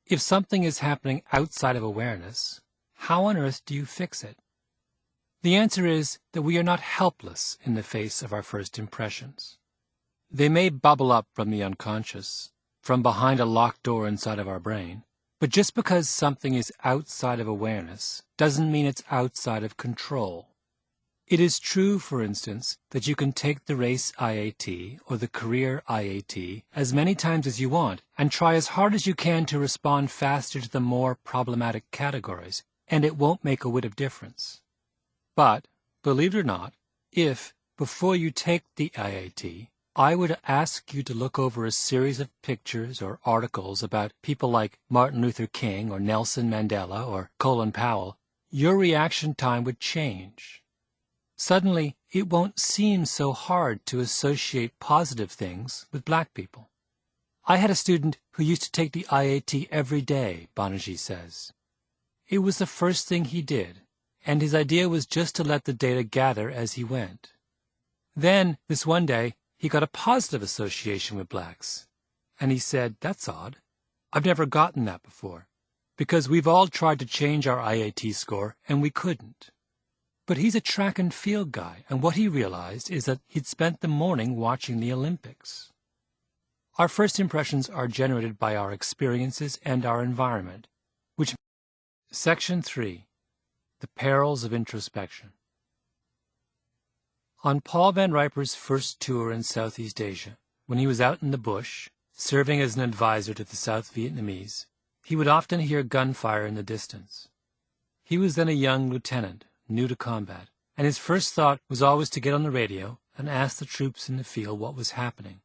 B: If something is happening outside of awareness, how on earth do you fix it? The answer is that we are not helpless in the face of our first impressions. They may bubble up from the unconscious, from behind a locked door inside of our brain, but just because something is outside of awareness doesn't mean it's outside of control. It is true, for instance, that you can take the race IAT or the career IAT as many times as you want and try as hard as you can to respond faster to the more problematic categories, and it won't make a whit of difference. But, believe it or not, if, before you take the IAT, I were to ask you to look over a series of pictures or articles about people like Martin Luther King or Nelson Mandela or Colin Powell, your reaction time would change. Suddenly, it won't seem so hard to associate positive things with black people. I had a student who used to take the IAT every day, Banerjee says. It was the first thing he did, and his idea was just to let the data gather as he went. Then, this one day, he got a positive association with blacks. And he said, "That's odd. I've never gotten that before, because we've all tried to change our IAT score, and we couldn't." But he's a track and field guy, and what he realized is that he'd spent the morning watching the Olympics. Our first impressions are generated by our experiences and our environment, which... Section 3. The Perils of Introspection. On Paul Van Riper's first tour in Southeast Asia, when he was out in the bush, serving as an advisor to the South Vietnamese, he would often hear gunfire in the distance. He was then a young lieutenant, new to combat, and his first thought was always to get on the radio and ask the troops in the field what was happening.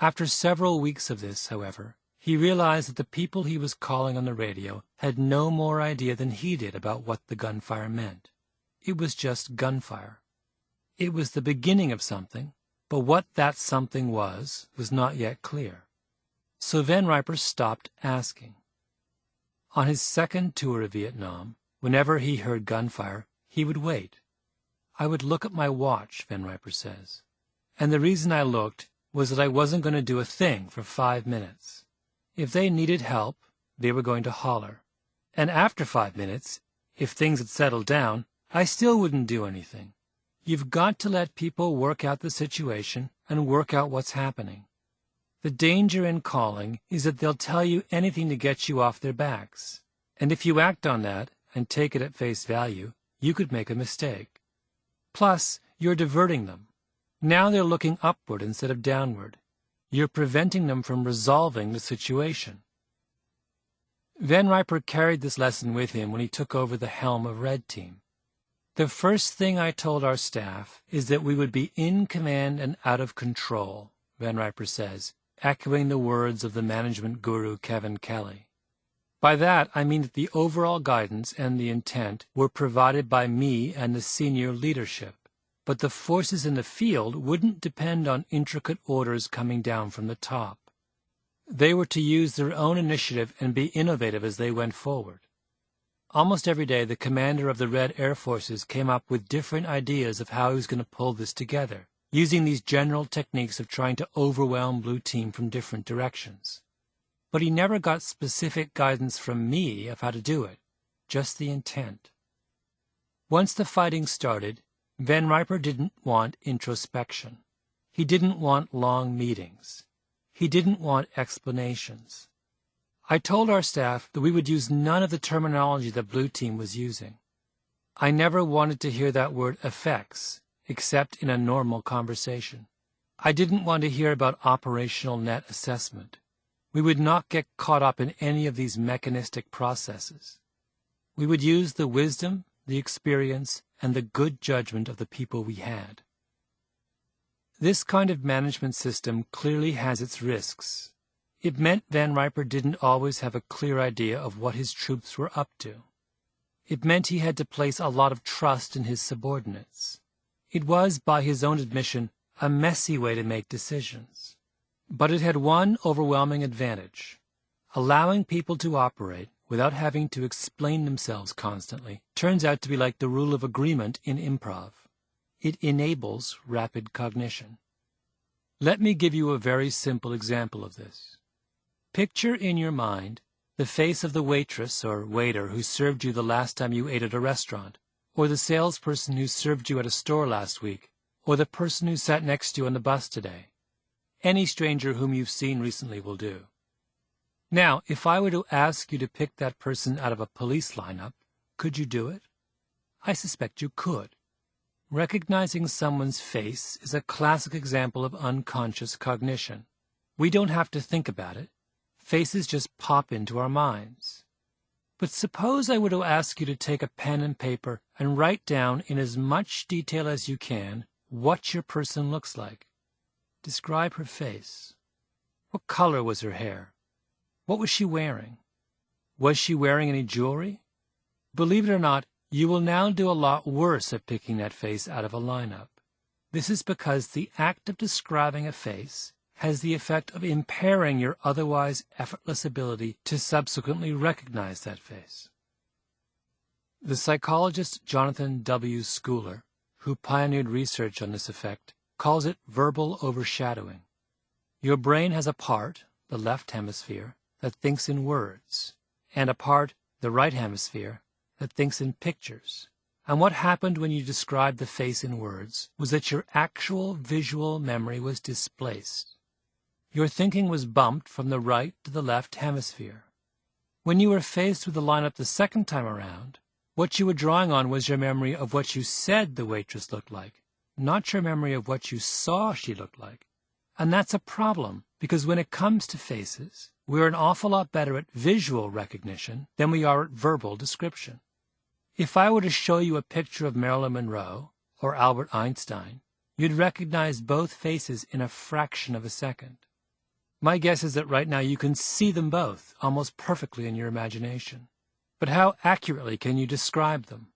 B: After several weeks of this, however, he realized that the people he was calling on the radio had no more idea than he did about what the gunfire meant. It was just gunfire. It was the beginning of something, but what that something was not yet clear. So Van Riper stopped asking. On his second tour of Vietnam, whenever he heard gunfire, he would wait. I would look at my watch, Van Riper says, and the reason I looked was that I wasn't going to do a thing for 5 minutes. If they needed help, they were going to holler. And after 5 minutes, if things had settled down, I still wouldn't do anything. You've got to let people work out the situation and work out what's happening. The danger in calling is that they'll tell you anything to get you off their backs. And if you act on that, and take it at face value, you could make a mistake. Plus, you're diverting them. Now they're looking upward instead of downward. You're preventing them from resolving the situation. Van Riper carried this lesson with him when he took over the helm of Red Team. The first thing I told our staff is that we would be in command and out of control, Van Riper says, echoing the words of the management guru Kevin Kelly. By that, I mean that the overall guidance and the intent were provided by me and the senior leadership, but the forces in the field wouldn't depend on intricate orders coming down from the top. They were to use their own initiative and be innovative as they went forward. Almost every day, the commander of the Red Air Forces came up with different ideas of how he was going to pull this together, using these general techniques of trying to overwhelm Blue Team from different directions. But he never got specific guidance from me of how to do it, just the intent. Once the fighting started, Van Riper didn't want introspection. He didn't want long meetings. He didn't want explanations. I told our staff that we would use none of the terminology that Blue Team was using. I never wanted to hear that word effects, except in a normal conversation. I didn't want to hear about operational net assessment. We would not get caught up in any of these mechanistic processes. We would use the wisdom, the experience, and the good judgment of the people we had. This kind of management system clearly has its risks. It meant Van Riper didn't always have a clear idea of what his troops were up to. It meant he had to place a lot of trust in his subordinates. It was, by his own admission, a messy way to make decisions. But it had one overwhelming advantage. Allowing people to operate without having to explain themselves constantly turns out to be like the rule of agreement in improv. It enables rapid cognition. Let me give you a very simple example of this. Picture in your mind the face of the waitress or waiter who served you the last time you ate at a restaurant, or the salesperson who served you at a store last week, or the person who sat next to you on the bus today. Any stranger whom you've seen recently will do. Now, if I were to ask you to pick that person out of a police lineup, could you do it? I suspect you could. Recognizing someone's face is a classic example of unconscious cognition. We don't have to think about it. Faces just pop into our minds. But suppose I were to ask you to take a pen and paper and write down in as much detail as you can what your person looks like. Describe her face. What color was her hair? What was she wearing? Was she wearing any jewelry? Believe it or not, you will now do a lot worse at picking that face out of a lineup. This is because the act of describing a face has the effect of impairing your otherwise effortless ability to subsequently recognize that face. The psychologist Jonathan W. Schooler, who pioneered research on this effect, calls it verbal overshadowing. Your brain has a part, the left hemisphere, that thinks in words, and a part, the right hemisphere, that thinks in pictures. And what happened when you described the face in words was that your actual visual memory was displaced. Your thinking was bumped from the right to the left hemisphere. When you were faced with the lineup the second time around, what you were drawing on was your memory of what you said the waitress looked like, not your memory of what you saw she looked like. And that's a problem, because when it comes to faces, we're an awful lot better at visual recognition than we are at verbal description. If I were to show you a picture of Marilyn Monroe or Albert Einstein, you'd recognize both faces in a fraction of a second. My guess is that right now you can see them both almost perfectly in your imagination. But how accurately can you describe them?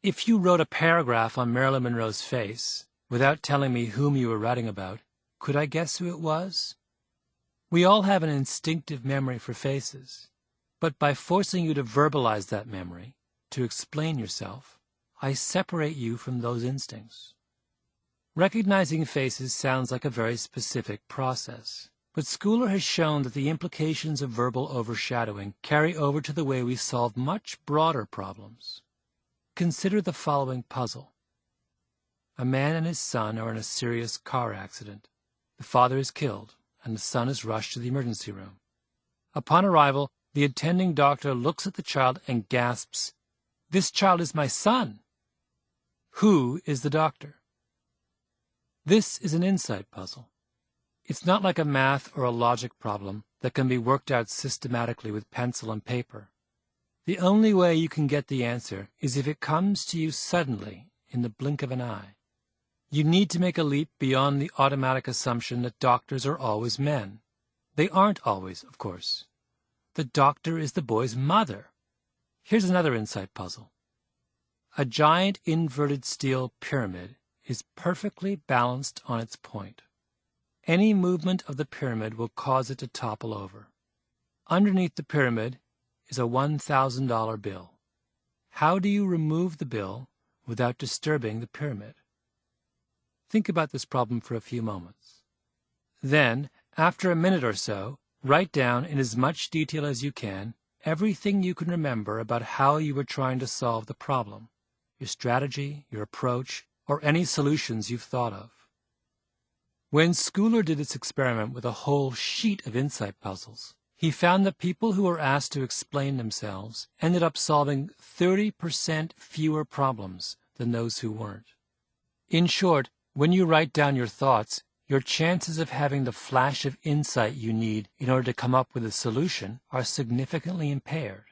B: If you wrote a paragraph on Marilyn Monroe's face, without telling me whom you were writing about, could I guess who it was? We all have an instinctive memory for faces, but by forcing you to verbalize that memory, to explain yourself, I separate you from those instincts. Recognizing faces sounds like a very specific process, but Schooler has shown that the implications of verbal overshadowing carry over to the way we solve much broader problems. Consider the following puzzle. A man and his son are in a serious car accident. The father is killed, and the son is rushed to the emergency room. Upon arrival, the attending doctor looks at the child and gasps, "This child is my son!" Who is the doctor? This is an insight puzzle. It's not like a math or a logic problem that can be worked out systematically with pencil and paper. The only way you can get the answer is if it comes to you suddenly, in the blink of an eye. You need to make a leap beyond the automatic assumption that doctors are always men. They aren't always, of course. The doctor is the boy's mother. Here's another insight puzzle. A giant inverted steel pyramid is perfectly balanced on its point. Any movement of the pyramid will cause it to topple over. Underneath the pyramid is a $1,000 bill. How do you remove the bill without disturbing the pyramid? Think about this problem for a few moments. Then, after a minute or so, write down in as much detail as you can everything you can remember about how you were trying to solve the problem, your strategy, your approach, or any solutions you've thought of. When Schooler did this experiment with a whole sheet of insight puzzles, He found that people who were asked to explain themselves ended up solving 30% fewer problems than those who weren't. In short, when you write down your thoughts, your chances of having the flash of insight you need in order to come up with a solution are significantly impaired,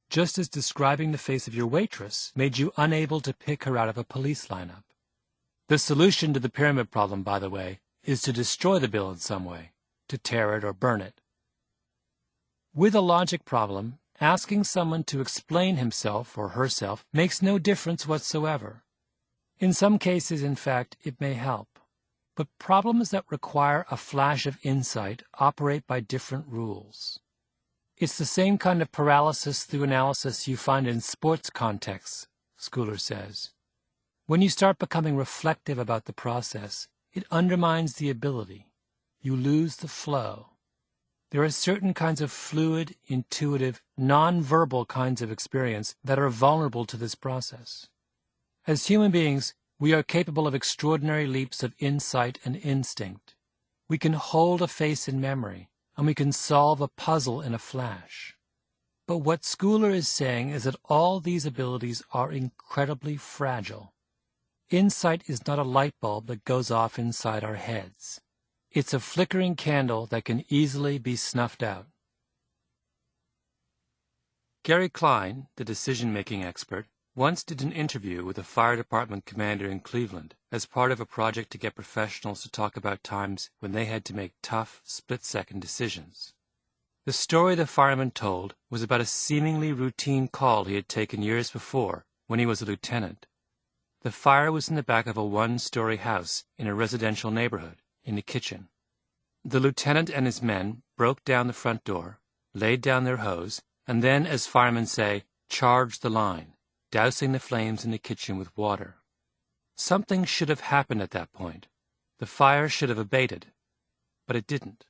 B: just as describing the face of your waitress made you unable to pick her out of a police lineup. The solution to the pyramid problem, by the way, is to destroy the bill in some way, to tear it or burn it. With a logic problem, asking someone to explain himself or herself makes no difference whatsoever. In some cases, in fact, it may help. But problems that require a flash of insight operate by different rules. It's the same kind of paralysis through analysis you find in sports contexts, Schooler says. When you start becoming reflective about the process, it undermines the ability. You lose the flow. There are certain kinds of fluid, intuitive, non-verbal kinds of experience that are vulnerable to this process. As human beings, we are capable of extraordinary leaps of insight and instinct. We can hold a face in memory, and we can solve a puzzle in a flash. But what Schooler is saying is that all these abilities are incredibly fragile. Insight is not a light bulb that goes off inside our heads. It's a flickering candle that can easily be snuffed out. Gary Klein, the decision-making expert, once did an interview with a fire department commander in Cleveland as part of a project to get professionals to talk about times when they had to make tough, split-second decisions. The story the fireman told was about a seemingly routine call he had taken years before when he was a lieutenant. The fire was in the back of a one-story house in a residential neighborhood, in the kitchen. The lieutenant and his men broke down the front door, laid down their hose, and then, as firemen say, charged the line, dousing the flames in the kitchen with water. Something should have happened at that point. The fire should have abated, but it didn't.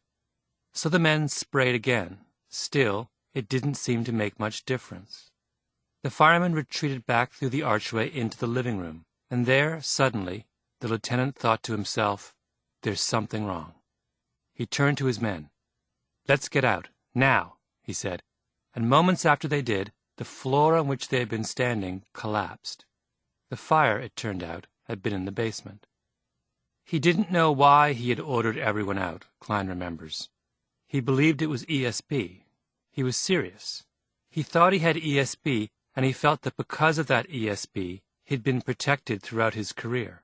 B: So the men sprayed again. Still, it didn't seem to make much difference. The firemen retreated back through the archway into the living room, and there, suddenly, the lieutenant thought to himself, "There's something wrong." He turned to his men. "Let's get out, now," he said, and moments after they did, the floor on which they had been standing collapsed. The fire, it turned out, had been in the basement. He didn't know why he had ordered everyone out, Klein remembers. He believed it was ESP. He was serious. He thought he had ESP, and he felt that because of that ESP, he'd been protected throughout his career.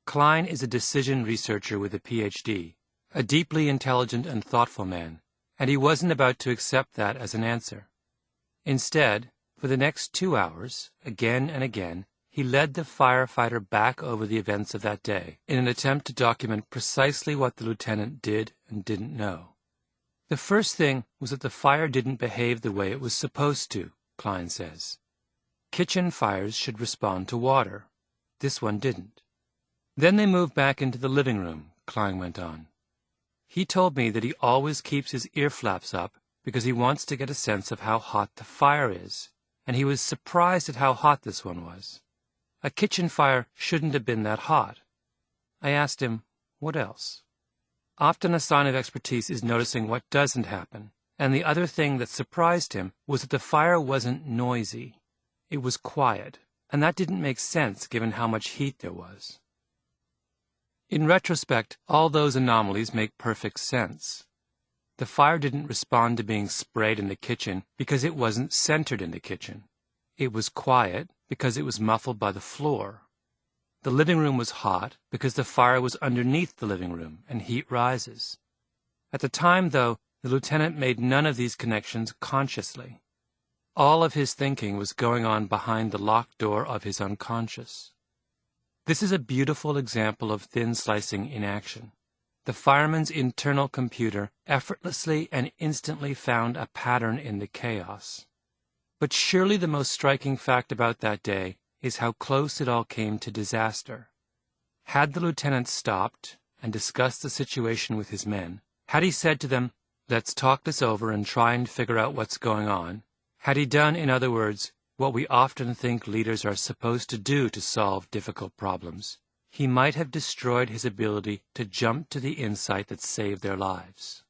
B: Klein is a decision researcher with a PhD, a deeply intelligent and thoughtful man, and he wasn't about to accept that as an answer. Instead, for the next 2 hours, again and again, he led the firefighter back over the events of that day in an attempt to document precisely what the lieutenant did and didn't know. The first thing was that the fire didn't behave the way it was supposed to, Klein says. Kitchen fires should respond to water. This one didn't. Then they moved back into the living room, Klein went on. He told me that he always keeps his ear flaps up because he wants to get a sense of how hot the fire is, and he was surprised at how hot this one was. A kitchen fire shouldn't have been that hot. I asked him, what else? Often a sign of expertise is noticing what doesn't happen, and the other thing that surprised him was that the fire wasn't noisy. It was quiet, and that didn't make sense given how much heat there was. In retrospect, all those anomalies make perfect sense. The fire didn't respond to being sprayed in the kitchen because it wasn't centered in the kitchen. It was quiet because it was muffled by the floor. The living room was hot because the fire was underneath the living room and heat rises. At the time, though, the lieutenant made none of these connections consciously. All of his thinking was going on behind the locked door of his unconscious. This is a beautiful example of thin slicing in action. The fireman's internal computer effortlessly and instantly found a pattern in the chaos. But surely the most striking fact about that day is how close it all came to disaster. Had the lieutenant stopped and discussed the situation with his men, had he said to them, "Let's talk this over and try and figure out what's going on," had he done, in other words, what we often think leaders are supposed to do to solve difficult problems, he might have destroyed his ability to jump to the insight that saved their lives.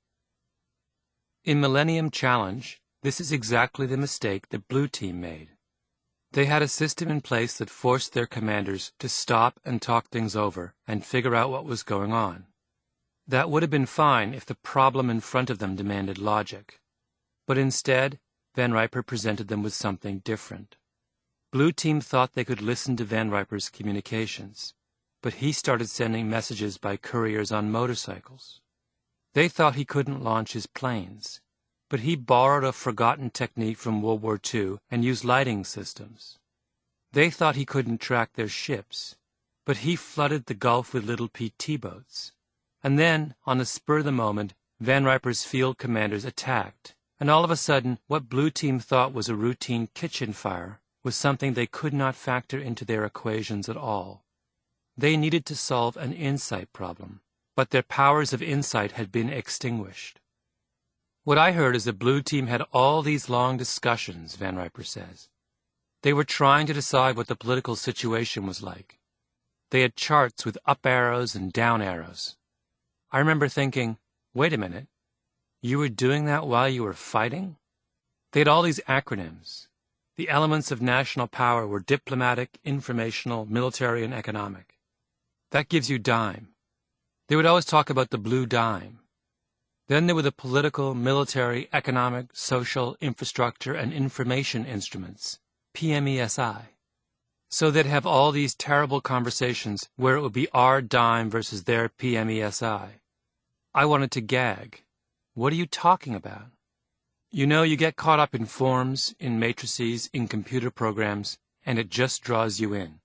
B: In Millennium Challenge, this is exactly the mistake the Blue Team made. They had a system in place that forced their commanders to stop and talk things over and figure out what was going on. That would have been fine if the problem in front of them demanded logic. But instead, Van Riper presented them with something different. Blue Team thought they could listen to Van Riper's communications, but he started sending messages by couriers on motorcycles. They thought he couldn't launch his planes, but he borrowed a forgotten technique from World War II and used lighting systems. They thought he couldn't track their ships, but he flooded the Gulf with little PT boats. And then, on the spur of the moment, Van Riper's field commanders attacked, and all of a sudden, what Blue Team thought was a routine kitchen fire was something they could not factor into their equations at all. They needed to solve an insight problem, but their powers of insight had been extinguished. What I heard is that Blue Team had all these long discussions, Van Riper says. They were trying to decide what the political situation was like. They had charts with up arrows and down arrows. I remember thinking, wait a minute, you were doing that while you were fighting? They had all these acronyms. The elements of national power were diplomatic, informational, military, and economic. That gives you dime. They would always talk about the blue dime. Then there were the political, military, economic, social, infrastructure, and information instruments, PMESI. So they'd have all these terrible conversations where it would be our dime versus their PMESI. I wanted to gag. What are you talking about? You know, you get caught up in forms, in matrices, in computer programs, and it just draws you in.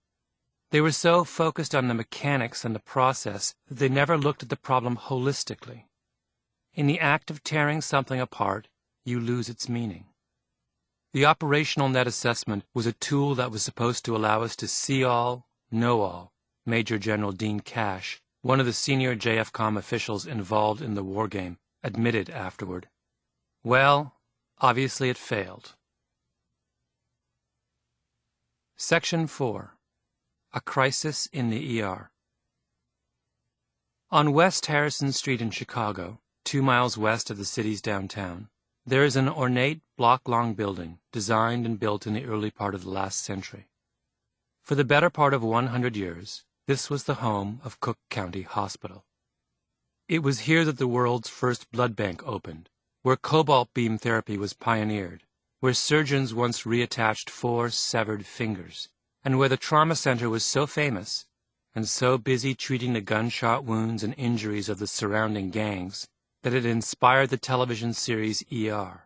B: They were so focused on the mechanics and the process that they never looked at the problem holistically. In the act of tearing something apart, you lose its meaning. The operational net assessment was a tool that was supposed to allow us to see all, know all, Major General Dean Cash, one of the senior JFCOM officials involved in the war game, admitted afterward. Well, obviously it failed. Section 4. A Crisis in the ER. On West Harrison Street in Chicago, 2 miles west of the city's downtown, there is an ornate block-long building designed and built in the early part of the last century. For the better part of 100 years, this was the home of Cook County Hospital. It was here that the world's first blood bank opened, where cobalt beam therapy was pioneered, where surgeons once reattached 4 severed fingers, and where the trauma center was so famous and so busy treating the gunshot wounds and injuries of the surrounding gangs that it inspired the television series ER.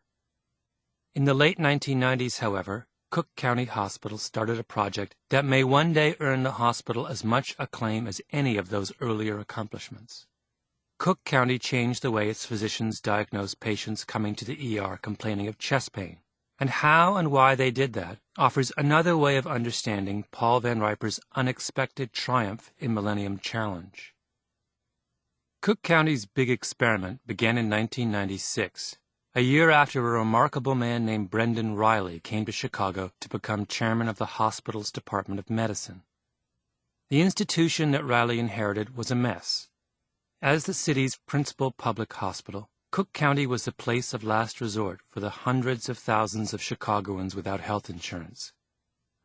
B: In the late 1990s, however, Cook County Hospital started a project that may one day earn the hospital as much acclaim as any of those earlier accomplishments. Cook County changed the way its physicians diagnosed patients coming to the ER complaining of chest pain, and how and why they did that offers another way of understanding Paul Van Riper's unexpected triumph in Millennium Challenge. Cook County's big experiment began in 1996, a year after a remarkable man named Brendan Riley came to Chicago to become chairman of the hospital's Department of Medicine. The institution that Riley inherited was a mess. As the city's principal public hospital, Cook County was the place of last resort for the hundreds of thousands of Chicagoans without health insurance.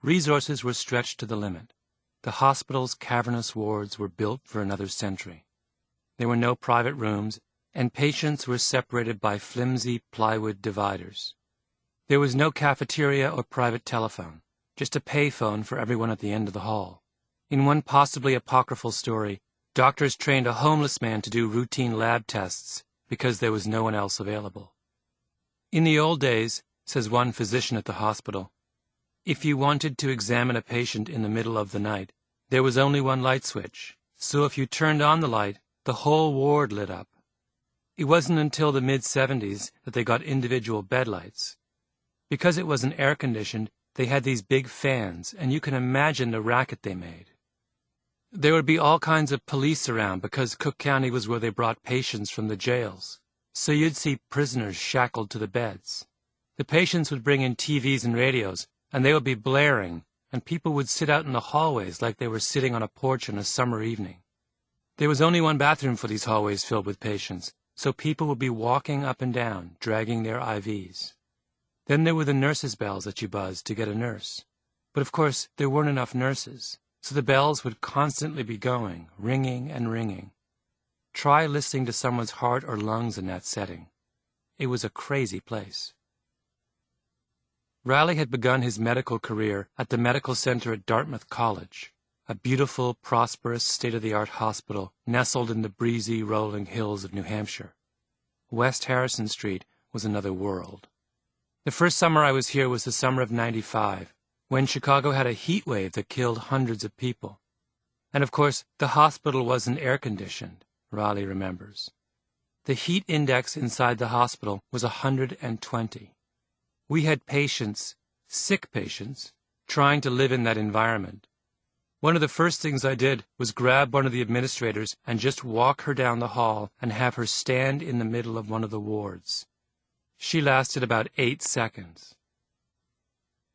B: Resources were stretched to the limit. The hospital's cavernous wards were built for another century. There were no private rooms, and patients were separated by flimsy plywood dividers. There was no cafeteria or private telephone, just a payphone for everyone at the end of the hall. In one possibly apocryphal story, doctors trained a homeless man to do routine lab tests because there was no one else available. In the old days, says one physician at the hospital, if you wanted to examine a patient in the middle of the night, there was only one light switch, so if you turned on the light, the whole ward lit up. It wasn't until the mid-70s that they got individual bed lights. Because it wasn't air-conditioned, they had these big fans, and you can imagine the racket they made. There would be all kinds of police around because Cook County was where they brought patients from the jails. So you'd see prisoners shackled to the beds. The patients would bring in TVs and radios, and they would be blaring, and people would sit out in the hallways like they were sitting on a porch on a summer evening. There was only one bathroom for these hallways filled with patients, so people would be walking up and down, dragging their IVs. Then there were the nurses' bells that you buzzed to get a nurse. But of course, there weren't enough nurses, so the bells would constantly be going, ringing and ringing. Try listening to someone's heart or lungs in that setting. It was a crazy place. Riley had begun his medical career at the medical center at Dartmouth College, a beautiful, prosperous, state-of-the-art hospital nestled in the breezy, rolling hills of New Hampshire. West Harrison Street was another world. The first summer I was here was the summer of '95, when Chicago had a heat wave that killed hundreds of people. And of course, the hospital wasn't air-conditioned, Riley remembers. The heat index inside the hospital was 120. We had patients, sick patients, trying to live in that environment. One of the first things I did was grab one of the administrators and just walk her down the hall and have her stand in the middle of one of the wards. She lasted about 8 seconds.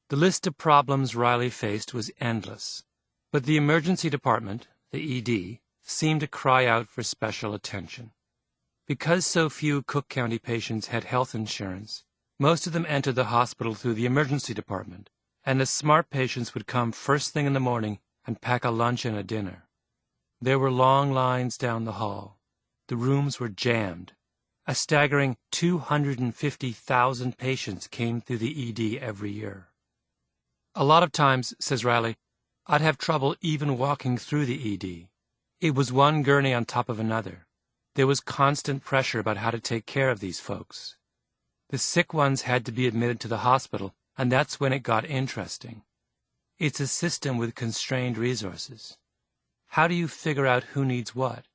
B: The list of problems Riley faced was endless, but the emergency department, the ED, seemed to cry out for special attention. Because so few Cook County patients had health insurance, most of them entered the hospital through the emergency department, and the smart patients would come first thing in the morning and pack a lunch and a dinner. There were long lines down the hall. The rooms were jammed. A staggering 250,000 patients came through the ED every year. A lot of times, says Riley, I'd have trouble even walking through the ED. It was one gurney on top of another. There was constant pressure about how to take care of these folks. The sick ones had to be admitted to the hospital, and that's when it got interesting. It's a system with constrained resources. How do you figure out who needs what?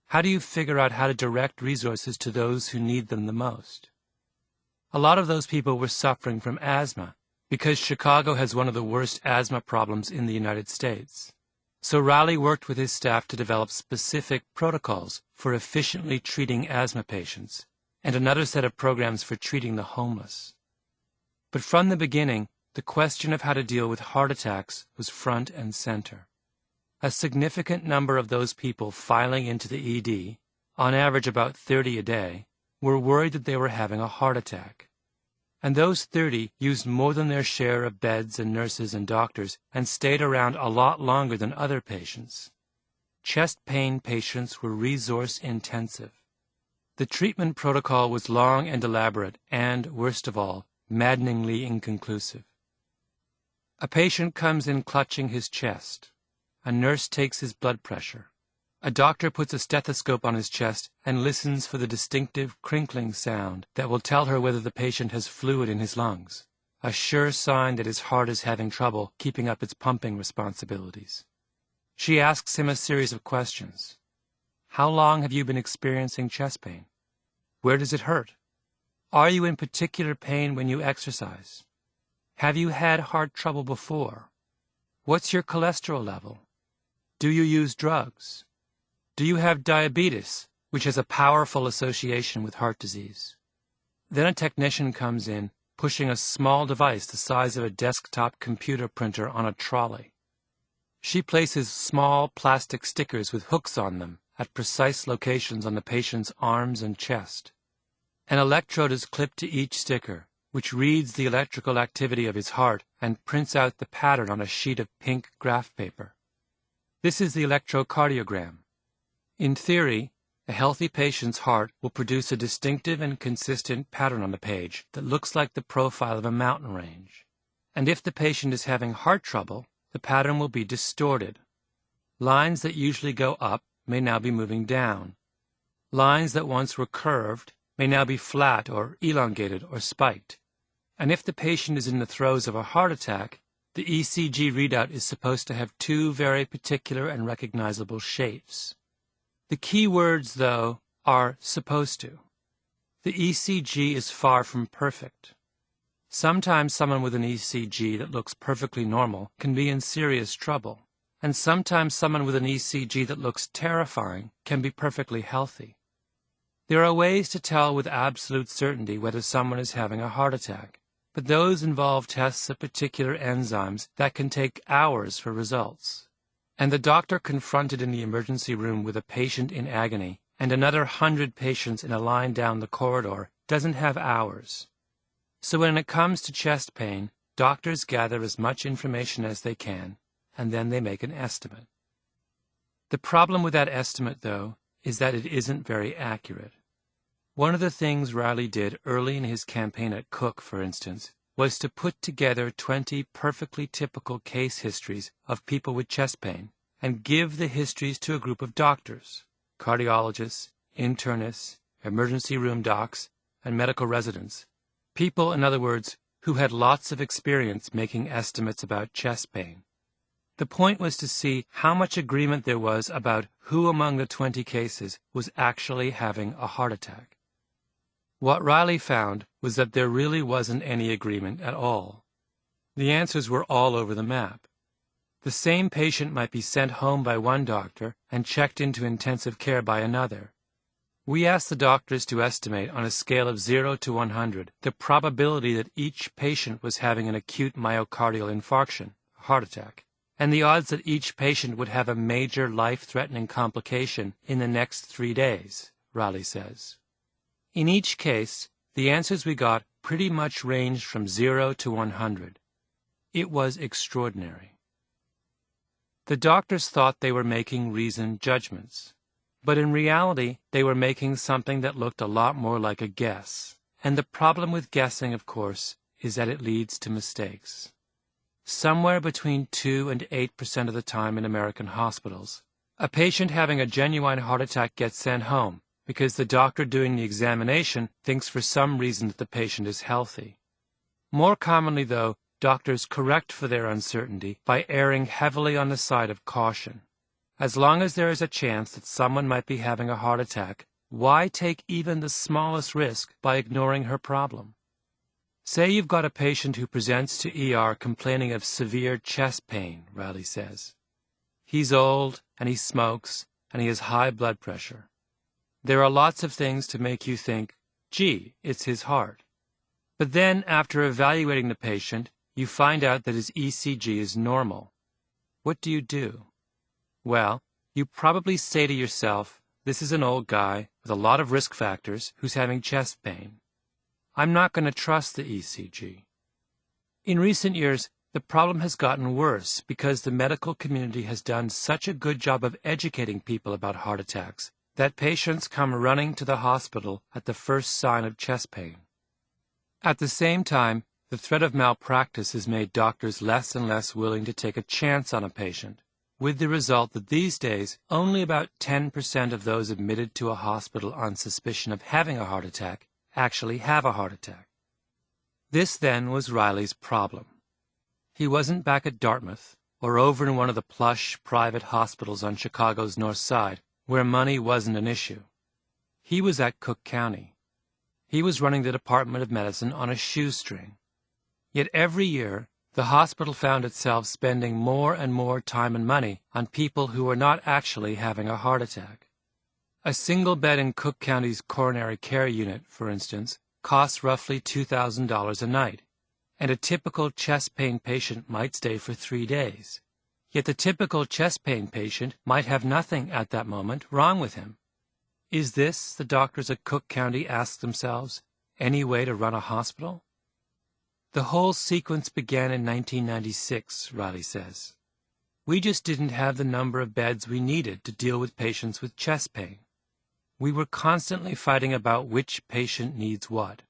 B: How do you figure out how to direct resources to those who need them the most? A lot of those people were suffering from asthma, because Chicago has one of the worst asthma problems in the United States. So Riley worked with his staff to develop specific protocols for efficiently treating asthma patients, and another set of programs for treating the homeless. But from the beginning, the question of how to deal with heart attacks was front and center. A significant number of those people filing into the ED, on average about 30 a day, were worried that they were having a heart attack. And those 30 used more than their share of beds and nurses and doctors and stayed around a lot longer than other patients. Chest pain patients were resource intensive. The treatment protocol was long and elaborate and, worst of all, maddeningly inconclusive. A patient comes in clutching his chest. A nurse takes his blood pressure. A doctor puts a stethoscope on his chest and listens for the distinctive crinkling sound that will tell her whether the patient has fluid in his lungs, a sure sign that his heart is having trouble keeping up its pumping responsibilities. She asks him a series of questions. How long have you been experiencing chest pain? Where does it hurt? Are you in particular pain when you exercise? Have you had heart trouble before? What's your cholesterol level? Do you use drugs? Do you have diabetes, which has a powerful association with heart disease? Then a technician comes in, pushing a small device the size of a desktop computer printer on a trolley. She places small plastic stickers with hooks on them at precise locations on the patient's arms and chest. An electrode is clipped to each sticker, which reads the electrical activity of his heart and prints out the pattern on a sheet of pink graph paper. This is the electrocardiogram. In theory, a healthy patient's heart will produce a distinctive and consistent pattern on the page that looks like the profile of a mountain range. And if the patient is having heart trouble, the pattern will be distorted. Lines that usually go up may now be moving down. Lines that once were curved may now be flat or elongated or spiked. And if the patient is in the throes of a heart attack, the ECG readout is supposed to have two very particular and recognizable shapes. The key words, though, are supposed to. The ECG is far from perfect. Sometimes someone with an ECG that looks perfectly normal can be in serious trouble, and sometimes someone with an ECG that looks terrifying can be perfectly healthy. There are ways to tell with absolute certainty whether someone is having a heart attack, but those involve tests of particular enzymes that can take hours for results. And the doctor confronted in the emergency room with a patient in agony and another 100 patients in a line down the corridor doesn't have hours. So when it comes to chest pain, doctors gather as much information as they can, and then they make an estimate. The problem with that estimate, though, is that it isn't very accurate. One of the things Riley did early in his campaign at Cook, for instance, was to put together 20 perfectly typical case histories of people with chest pain and give the histories to a group of doctors, cardiologists, internists, emergency room docs, and medical residents. People, in other words, who had lots of experience making estimates about chest pain. The point was to see how much agreement there was about who among the 20 cases was actually having a heart attack. What Riley found was that there really wasn't any agreement at all. The answers were all over the map. The same patient might be sent home by one doctor and checked into intensive care by another. We asked the doctors to estimate on a scale of 0 to 100 the probability that each patient was having an acute myocardial infarction, a heart attack, and the odds that each patient would have a major life-threatening complication in the next 3 days, Riley says. In each case, the answers we got pretty much ranged from 0 to 100. It was extraordinary. The doctors thought they were making reasoned judgments, but in reality they were making something that looked a lot more like a guess. And the problem with guessing, of course, is that it leads to mistakes. Somewhere between 2 and 8% of the time in American hospitals, a patient having a genuine heart attack gets sent home because the doctor doing the examination thinks for some reason that the patient is healthy. More commonly, though, doctors correct for their uncertainty by erring heavily on the side of caution. As long as there is a chance that someone might be having a heart attack, why take even the smallest risk by ignoring her problem? Say you've got a patient who presents to ER complaining of severe chest pain, Riley says. He's old, and he smokes, and he has high blood pressure. There are lots of things to make you think, gee, it's his heart. But then, after evaluating the patient, you find out that his ECG is normal. What do? Well, you probably say to yourself, this is an old guy with a lot of risk factors who's having chest pain. I'm not going to trust the ECG. In recent years, the problem has gotten worse because the medical community has done such a good job of educating people about heart attacks that patients come running to the hospital at the first sign of chest pain. At the same time, the threat of malpractice has made doctors less and less willing to take a chance on a patient, with the result that these days only about 10% of those admitted to a hospital on suspicion of having a heart attack actually have a heart attack. This then was Riley's problem. He wasn't back at Dartmouth or over in one of the plush private hospitals on Chicago's North Side where money wasn't an issue. He was at Cook County. He was running the Department of Medicine on a shoestring. Yet every year, the hospital found itself spending more and more time and money on people who were not actually having a heart attack. A single bed in Cook County's coronary care unit, for instance, costs roughly $2,000 a night, and a typical chest pain patient might stay for 3 days. Yet the typical chest pain patient might have nothing at that moment wrong with him. Is this, the doctors at Cook County asked themselves, any way to run a hospital? The whole sequence began in 1996, Riley says. We just didn't have the number of beds we needed to deal with patients with chest pain. We were constantly fighting about which patient needs what.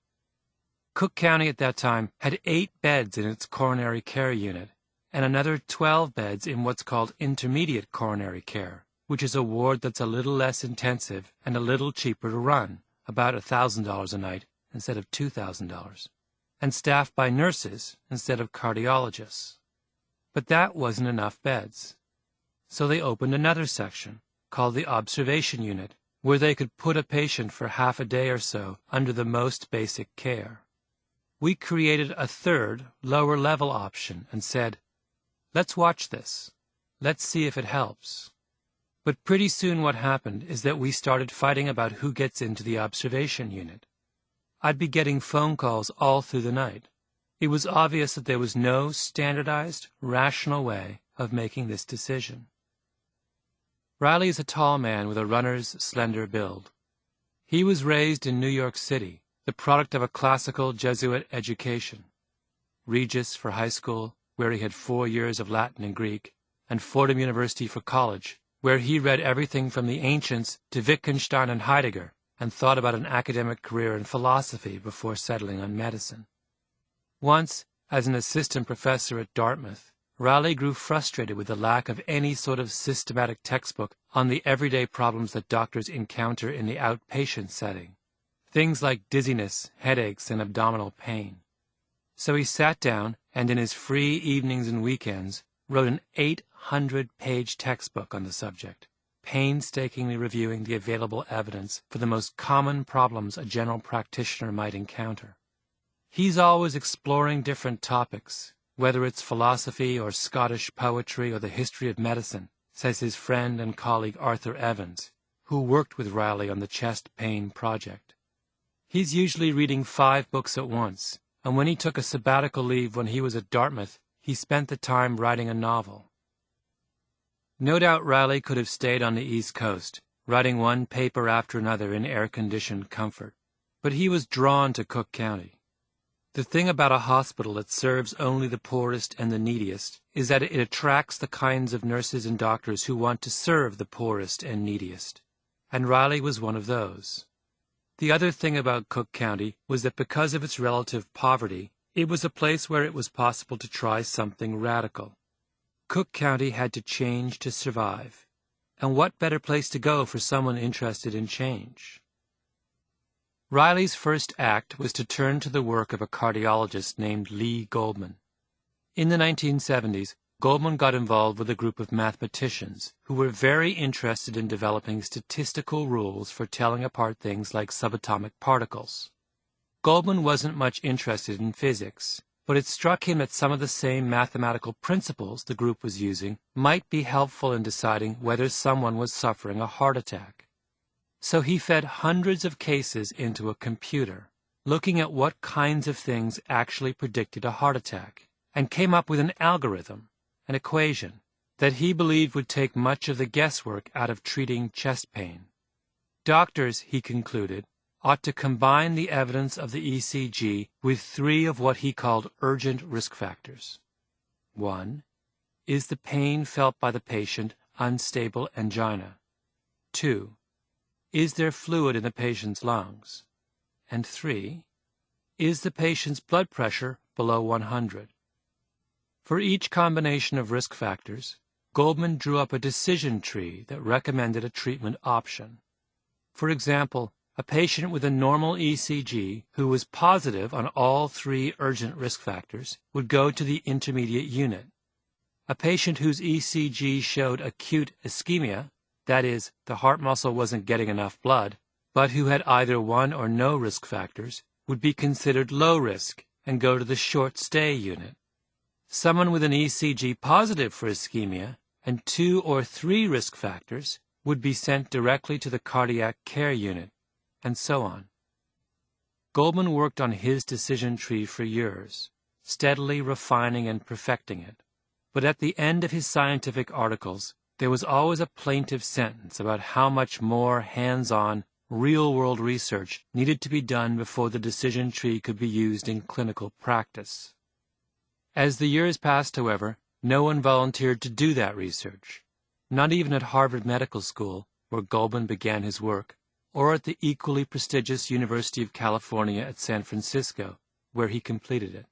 B: Cook County at that time had 8 beds in its coronary care unit and another 12 beds in what's called intermediate coronary care, which is a ward that's a little less intensive and a little cheaper to run, about $1,000 a night instead of $2,000, and staffed by nurses instead of cardiologists. But that wasn't enough beds. So they opened another section, called the observation unit, where they could put a patient for half a day or so under the most basic care. We created a third, lower-level option and said, let's watch this. Let's see if it helps. But pretty soon what happened is that we started fighting about who gets into the observation unit. I'd be getting phone calls all through the night. It was obvious that there was no standardized, rational way of making this decision. Riley is a tall man with a runner's slender build. He was raised in New York City, the product of a classical Jesuit education. Regis for high school, where he had 4 years of Latin and Greek, and Fordham University for college, where he read everything from the ancients to Wittgenstein and Heidegger, and thought about an academic career in philosophy before settling on medicine. Once, as an assistant professor at Dartmouth, Riley grew frustrated with the lack of any sort of systematic textbook on the everyday problems that doctors encounter in the outpatient setting, things like dizziness, headaches, and abdominal pain. So he sat down and in his free evenings and weekends wrote an 800-page textbook on the subject, painstakingly reviewing the available evidence for the most common problems a general practitioner might encounter. He's always exploring different topics, whether it's philosophy or Scottish poetry or the history of medicine, says his friend and colleague Arthur Evans, who worked with Riley on the chest pain project. He's usually reading 5 books at once, and when he took a sabbatical leave when he was at Dartmouth, he spent the time writing a novel. No doubt Riley could have stayed on the East Coast, writing one paper after another in air-conditioned comfort, but he was drawn to Cook County. The thing about a hospital that serves only the poorest and the neediest is that it attracts the kinds of nurses and doctors who want to serve the poorest and neediest, and Riley was one of those. The other thing about Cook County was that because of its relative poverty, it was a place where it was possible to try something radical. Cook County had to change to survive, and what better place to go for someone interested in change? Riley's first act was to turn to the work of a cardiologist named Lee Goldman. In the 1970s, Goldman got involved with a group of mathematicians who were very interested in developing statistical rules for telling apart things like subatomic particles. Goldman wasn't much interested in physics, but it struck him that some of the same mathematical principles the group was using might be helpful in deciding whether someone was suffering a heart attack. So he fed hundreds of cases into a computer, looking at what kinds of things actually predicted a heart attack, and came up with an algorithm, an equation, that he believed would take much of the guesswork out of treating chest pain. Doctors, he concluded, ought to combine the evidence of the ECG with 3 of what he called urgent risk factors. 1. Is the pain felt by the patient unstable angina? 2. Is there fluid in the patient's lungs? And 3. Is the patient's blood pressure below 100? For each combination of risk factors, Goldman drew up a decision tree that recommended a treatment option. For example, a patient with a normal ECG who was positive on all 3 urgent risk factors would go to the intermediate unit. A patient whose ECG showed acute ischemia, that is, the heart muscle wasn't getting enough blood, but who had either 1 or no risk factors, would be considered low risk and go to the short stay unit. Someone with an ECG positive for ischemia and 2 or 3 risk factors would be sent directly to the cardiac care unit, and so on. Goldman worked on his decision tree for years, steadily refining and perfecting it. But at the end of his scientific articles, there was always a plaintive sentence about how much more hands-on, real-world research needed to be done before the decision tree could be used in clinical practice. As the years passed, however, no one volunteered to do that research, not even at Harvard Medical School, where Goldman began his work, or at the equally prestigious University of California at San Francisco, where he completed it.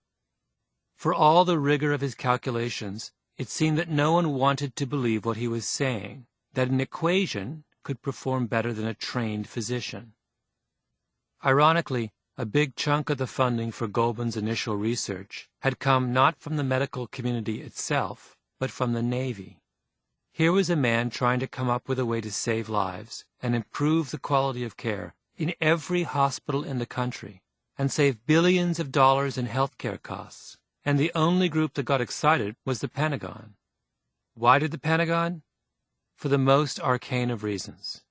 B: For all the rigor of his calculations, it seemed that no one wanted to believe what he was saying, that an equation could perform better than a trained physician. Ironically, a big chunk of the funding for Goldman's initial research had come not from the medical community itself, but from the Navy. Here was a man trying to come up with a way to save lives and improve the quality of care in every hospital in the country, and save billions of dollars in healthcare costs. And the only group that got excited was the Pentagon. Why did the Pentagon? For the most arcane of reasons.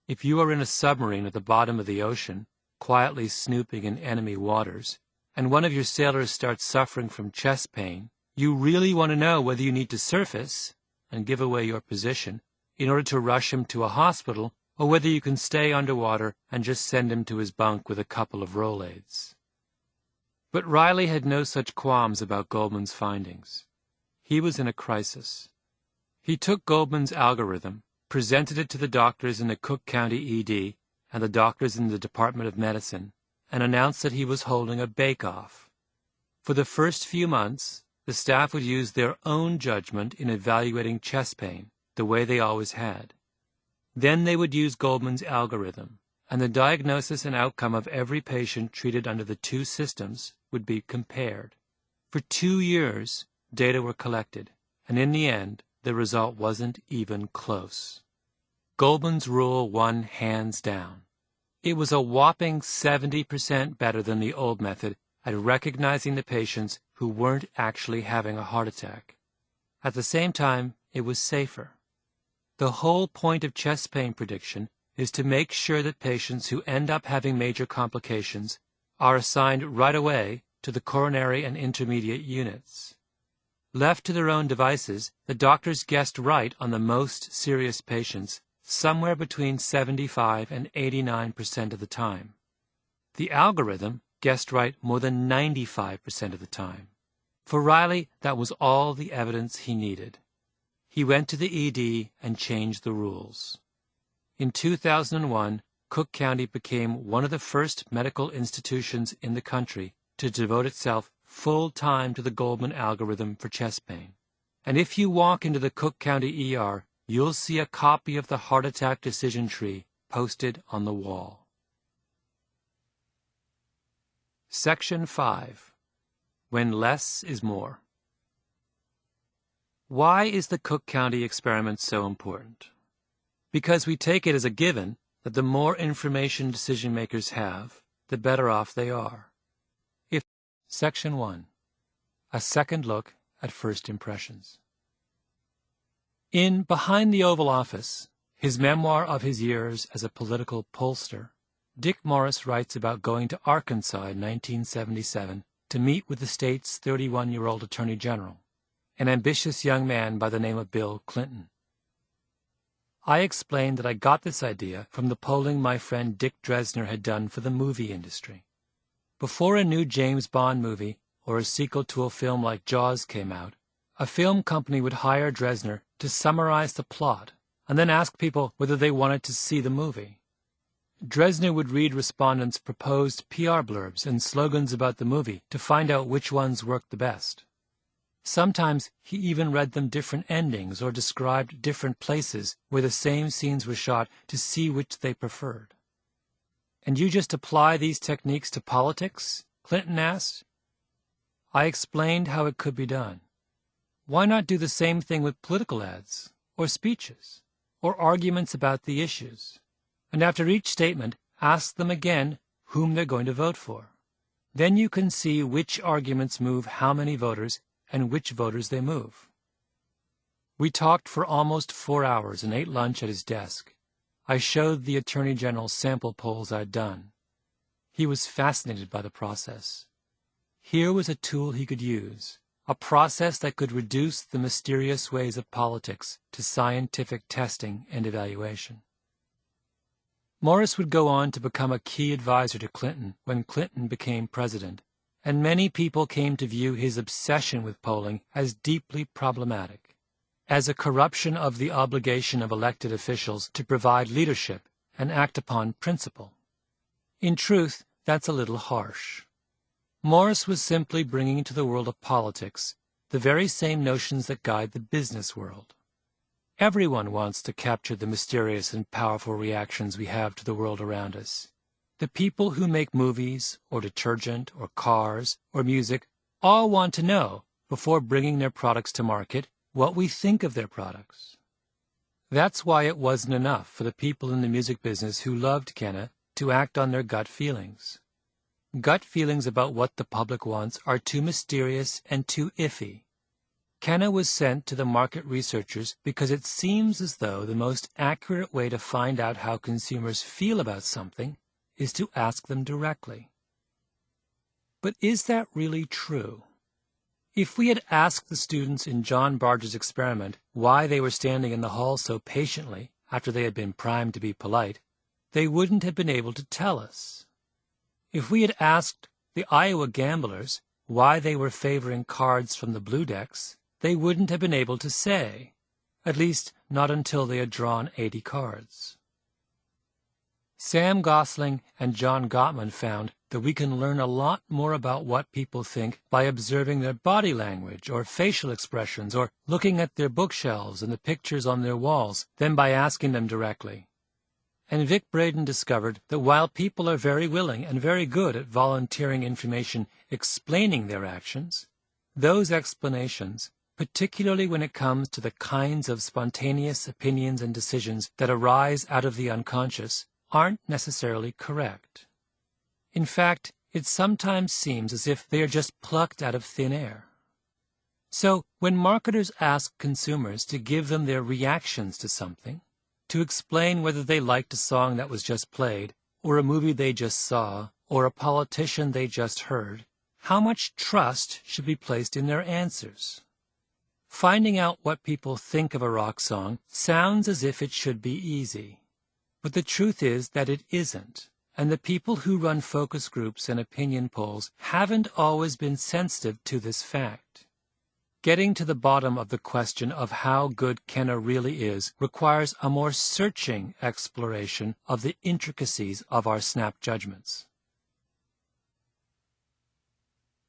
B: If you are in a submarine at the bottom of the ocean, quietly snooping in enemy waters, and one of your sailors starts suffering from chest pain, you really want to know whether you need to surface and give away your position, in order to rush him to a hospital, or whether you can stay underwater and just send him to his bunk with a couple of Rolaids. But Riley had no such qualms about Goldman's findings. He was in a crisis. He took Goldman's algorithm, presented it to the doctors in the Cook County ED and the doctors in the Department of Medicine, and announced that he was holding a bake-off. For the first few months, the staff would use their own judgment in evaluating chest pain, the way they always had. Then they would use Goldman's algorithm, and the diagnosis and outcome of every patient treated under the two systems would be compared. For 2 years, data were collected, and in the end, the result wasn't even close. Goldman's rule won hands down. It was a whopping 70% better than the old method at recognizing the patients who weren't actually having a heart attack. At the same time, it was safer. The whole point of chest pain prediction is to make sure that patients who end up having major complications are assigned right away to the coronary and intermediate units. Left to their own devices, the doctors guessed right on the most serious patients somewhere between 75 and 89% of the time. The algorithm guessed right more than 95% of the time. For Riley, that was all the evidence he needed. He went to the ED and changed the rules. In 2001, Cook County became one of the first medical institutions in the country to devote itself full-time to the Goldman algorithm for chest pain. And if you walk into the Cook County ER, you'll see a copy of the heart attack decision tree posted on the wall. Section 5. When Less is More. Why is the Cook County experiment so important? Because we take it as a given that the more information decision makers have, the better off they are. Section 1. A second look at first impressions. In Behind the Oval Office, his memoir of his years as a political pollster, Dick Morris writes about going to Arkansas in 1977 to meet with the state's 31-year-old Attorney General, an ambitious young man by the name of Bill Clinton. I explained that I got this idea from the polling my friend Dick Dresner had done for the movie industry. Before a new James Bond movie or a sequel to a film like Jaws came out, a film company would hire Dresner to summarize the plot and then ask people whether they wanted to see the movie. Dresner would read respondents' proposed PR blurbs and slogans about the movie to find out which ones worked the best. Sometimes he even read them different endings or described different places where the same scenes were shot to see which they preferred. "And you just apply these techniques to politics?" Clinton asked. I explained how it could be done. Why not do the same thing with political ads, or speeches, or arguments about the issues? And after each statement, ask them again whom they're going to vote for. Then you can see which arguments move how many voters and which voters they move. We talked for almost 4 hours and ate lunch at his desk. I showed the Attorney General sample polls I'd done. He was fascinated by the process. Here was a tool he could use, a process that could reduce the mysterious ways of politics to scientific testing and evaluation. Morris would go on to become a key advisor to Clinton when Clinton became president, and many people came to view his obsession with polling as deeply problematic, as a corruption of the obligation of elected officials to provide leadership and act upon principle. In truth, that's a little harsh. Morris was simply bringing into the world of politics the very same notions that guide the business world. Everyone wants to capture the mysterious and powerful reactions we have to the world around us. The people who make movies, or detergent, or cars, or music all want to know, before bringing their products to market, what we think of their products. That's why it wasn't enough for the people in the music business who loved Kenna to act on their gut feelings. Gut feelings about what the public wants are too mysterious and too iffy. Kenna was sent to the market researchers because it seems as though the most accurate way to find out how consumers feel about something is to ask them directly. But is that really true? If we had asked the students in John Barger's experiment why they were standing in the hall so patiently after they had been primed to be polite, they wouldn't have been able to tell us. If we had asked the Iowa gamblers why they were favoring cards from the blue decks, they wouldn't have been able to say, at least not until they had drawn 80 cards. Sam Gosling and John Gottman found that we can learn a lot more about what people think by observing their body language or facial expressions or looking at their bookshelves and the pictures on their walls than by asking them directly. And Vic Braden discovered that while people are very willing and very good at volunteering information explaining their actions, those explanations, particularly when it comes to the kinds of spontaneous opinions and decisions that arise out of the unconscious, aren't necessarily correct. In fact, it sometimes seems as if they are just plucked out of thin air. So, when marketers ask consumers to give them their reactions to something, to explain whether they liked a song that was just played, or a movie they just saw, or a politician they just heard, how much trust should be placed in their answers? Finding out what people think of a rock song sounds as if it should be easy. But the truth is that it isn't, and the people who run focus groups and opinion polls haven't always been sensitive to this fact. Getting to the bottom of the question of how good Kenna really is requires a more searching exploration of the intricacies of our snap judgments.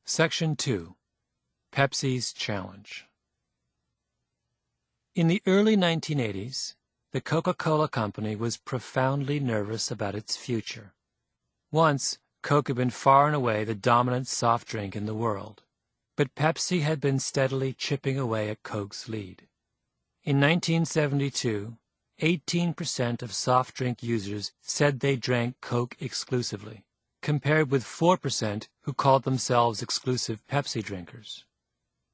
B: Section 2. Pepsi's Challenge. In the early 1980s, the Coca-Cola Company was profoundly nervous about its future. Once, Coke had been far and away the dominant soft drink in the world, but Pepsi had been steadily chipping away at Coke's lead. In 1972, 18% of soft drink users said they drank Coke exclusively, compared with 4% who called themselves exclusive Pepsi drinkers.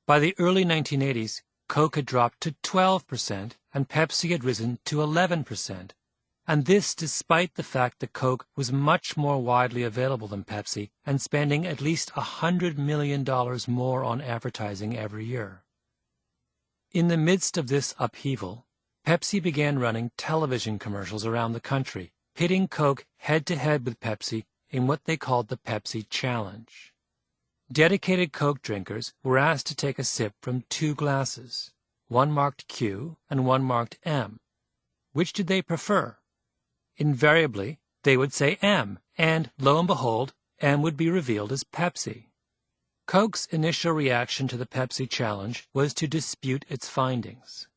B: By the early 1980s, Coke had dropped to 12% and Pepsi had risen to 11%, and this despite the fact that Coke was much more widely available than Pepsi and spending at least $100 million more on advertising every year. In the midst of this upheaval, Pepsi began running television commercials around the country, pitting Coke head-to-head with Pepsi in what they called the Pepsi Challenge. Dedicated Coke drinkers were asked to take a sip from 2 glasses, one marked Q and one marked M. Which did they prefer? Invariably, they would say M, and lo and behold, M would be revealed as Pepsi. Coke's initial reaction to the Pepsi Challenge was to dispute its findings.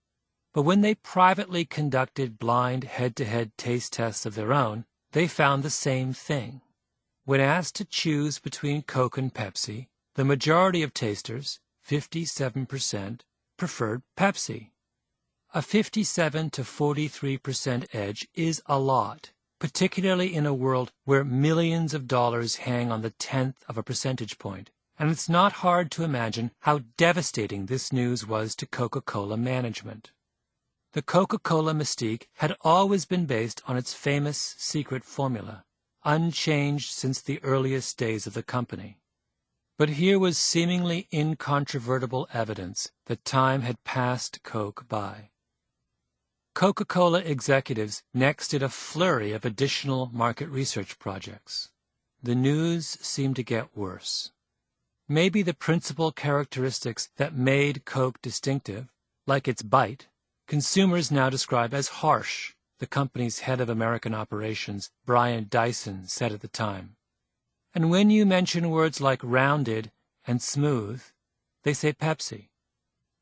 B: But when they privately conducted blind head-to-head taste tests of their own, they found the same thing. When asked to choose between Coke and Pepsi, the majority of tasters, 57%, preferred Pepsi. A 57 to 43% edge is a lot, particularly in a world where millions of dollars hang on the 10th of a percentage point, and it's not hard to imagine how devastating this news was to Coca-Cola management. The Coca-Cola mystique had always been based on its famous secret formula, unchanged since the earliest days of the company. But here was seemingly incontrovertible evidence that time had passed Coke by. Coca-Cola executives next did a flurry of additional market research projects. The news seemed to get worse. Maybe the principal characteristics that made Coke distinctive, like its bite, consumers now describe as harsh, the company's head of American operations, Brian Dyson, said at the time. And when you mention words like rounded and smooth, they say Pepsi.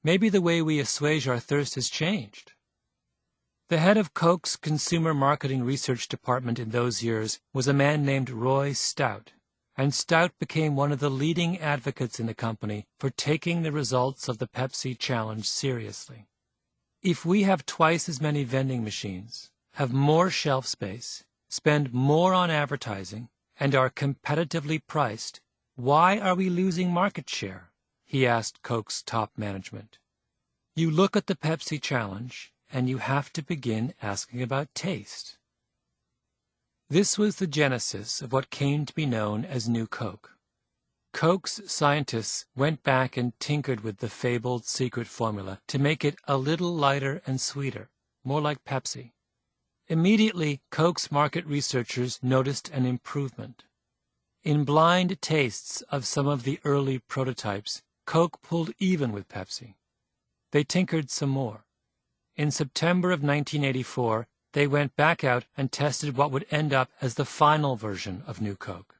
B: Maybe the way we assuage our thirst has changed. The head of Coke's consumer marketing research department in those years was a man named Roy Stout, and Stout became one of the leading advocates in the company for taking the results of the Pepsi Challenge seriously. If we have twice as many vending machines, have more shelf space, spend more on advertising, and are competitively priced, why are we losing market share? He asked Coke's top management. You look at the Pepsi Challenge, and you have to begin asking about taste. This was the genesis of what came to be known as New Coke. Coke's scientists went back and tinkered with the fabled secret formula to make it a little lighter and sweeter, more like Pepsi. Immediately, Coke's market researchers noticed an improvement. In blind tastes of some of the early prototypes, Coke pulled even with Pepsi. They tinkered some more. In September of 1984, they went back out and tested what would end up as the final version of New Coke.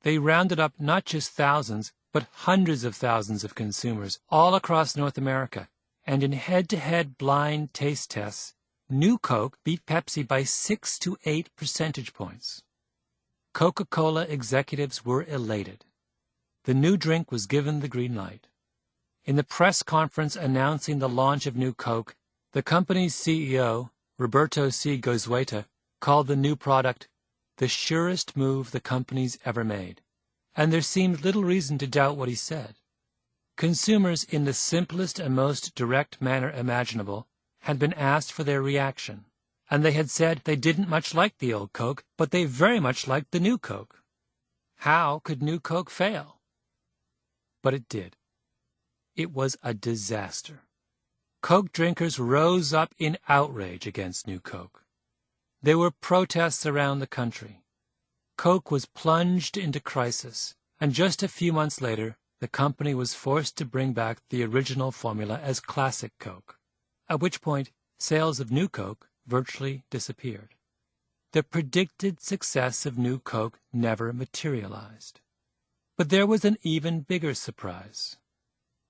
B: They rounded up not just thousands, but hundreds of thousands of consumers all across North America, and in head-to-head blind taste tests, New Coke beat Pepsi by 6 to 8 percentage points. Coca-Cola executives were elated. The new drink was given the green light. In the press conference announcing the launch of New Coke, the company's CEO, Roberto C. Goizueta, called the new product the surest move the company's ever made, and there seemed little reason to doubt what he said. Consumers, in the simplest and most direct manner imaginable, had been asked for their reaction, and they had said they didn't much like the old Coke, but they very much liked the new Coke. How could New Coke fail? But it did. It was a disaster. Coke drinkers rose up in outrage against New Coke. There were protests around the country. Coke was plunged into crisis, and just a few months later, the company was forced to bring back the original formula as Classic Coke, at which point sales of New Coke virtually disappeared. The predicted success of New Coke never materialized. But there was an even bigger surprise.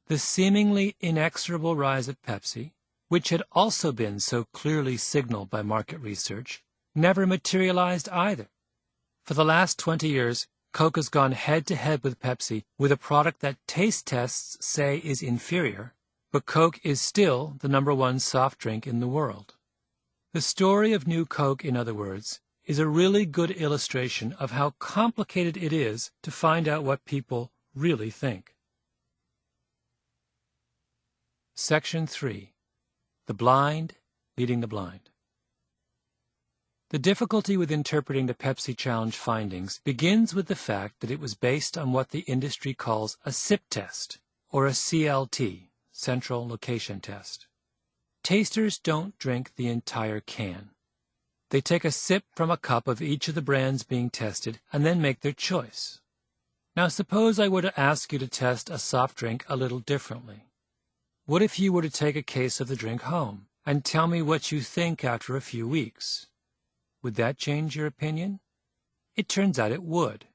B: The seemingly inexorable rise of Pepsi, which had also been so clearly signaled by market research, never materialized either. For the last 20 years, Coke has gone head-to-head with Pepsi with a product that taste tests say is inferior, but Coke is still the #1 soft drink in the world. The story of New Coke, in other words, is a really good illustration of how complicated it is to find out what people really think. Section 3. The blind leading the blind. The difficulty with interpreting the Pepsi Challenge findings begins with the fact that it was based on what the industry calls a sip test, or a CLT, central location test. Tasters don't drink the entire can. They take a sip from a cup of each of the brands being tested and then make their choice. Now suppose I were to ask you to test a soft drink a little differently. What if you were to take a case of the drink home and tell me what you think after a few weeks? Would that change your opinion? It turns out it would.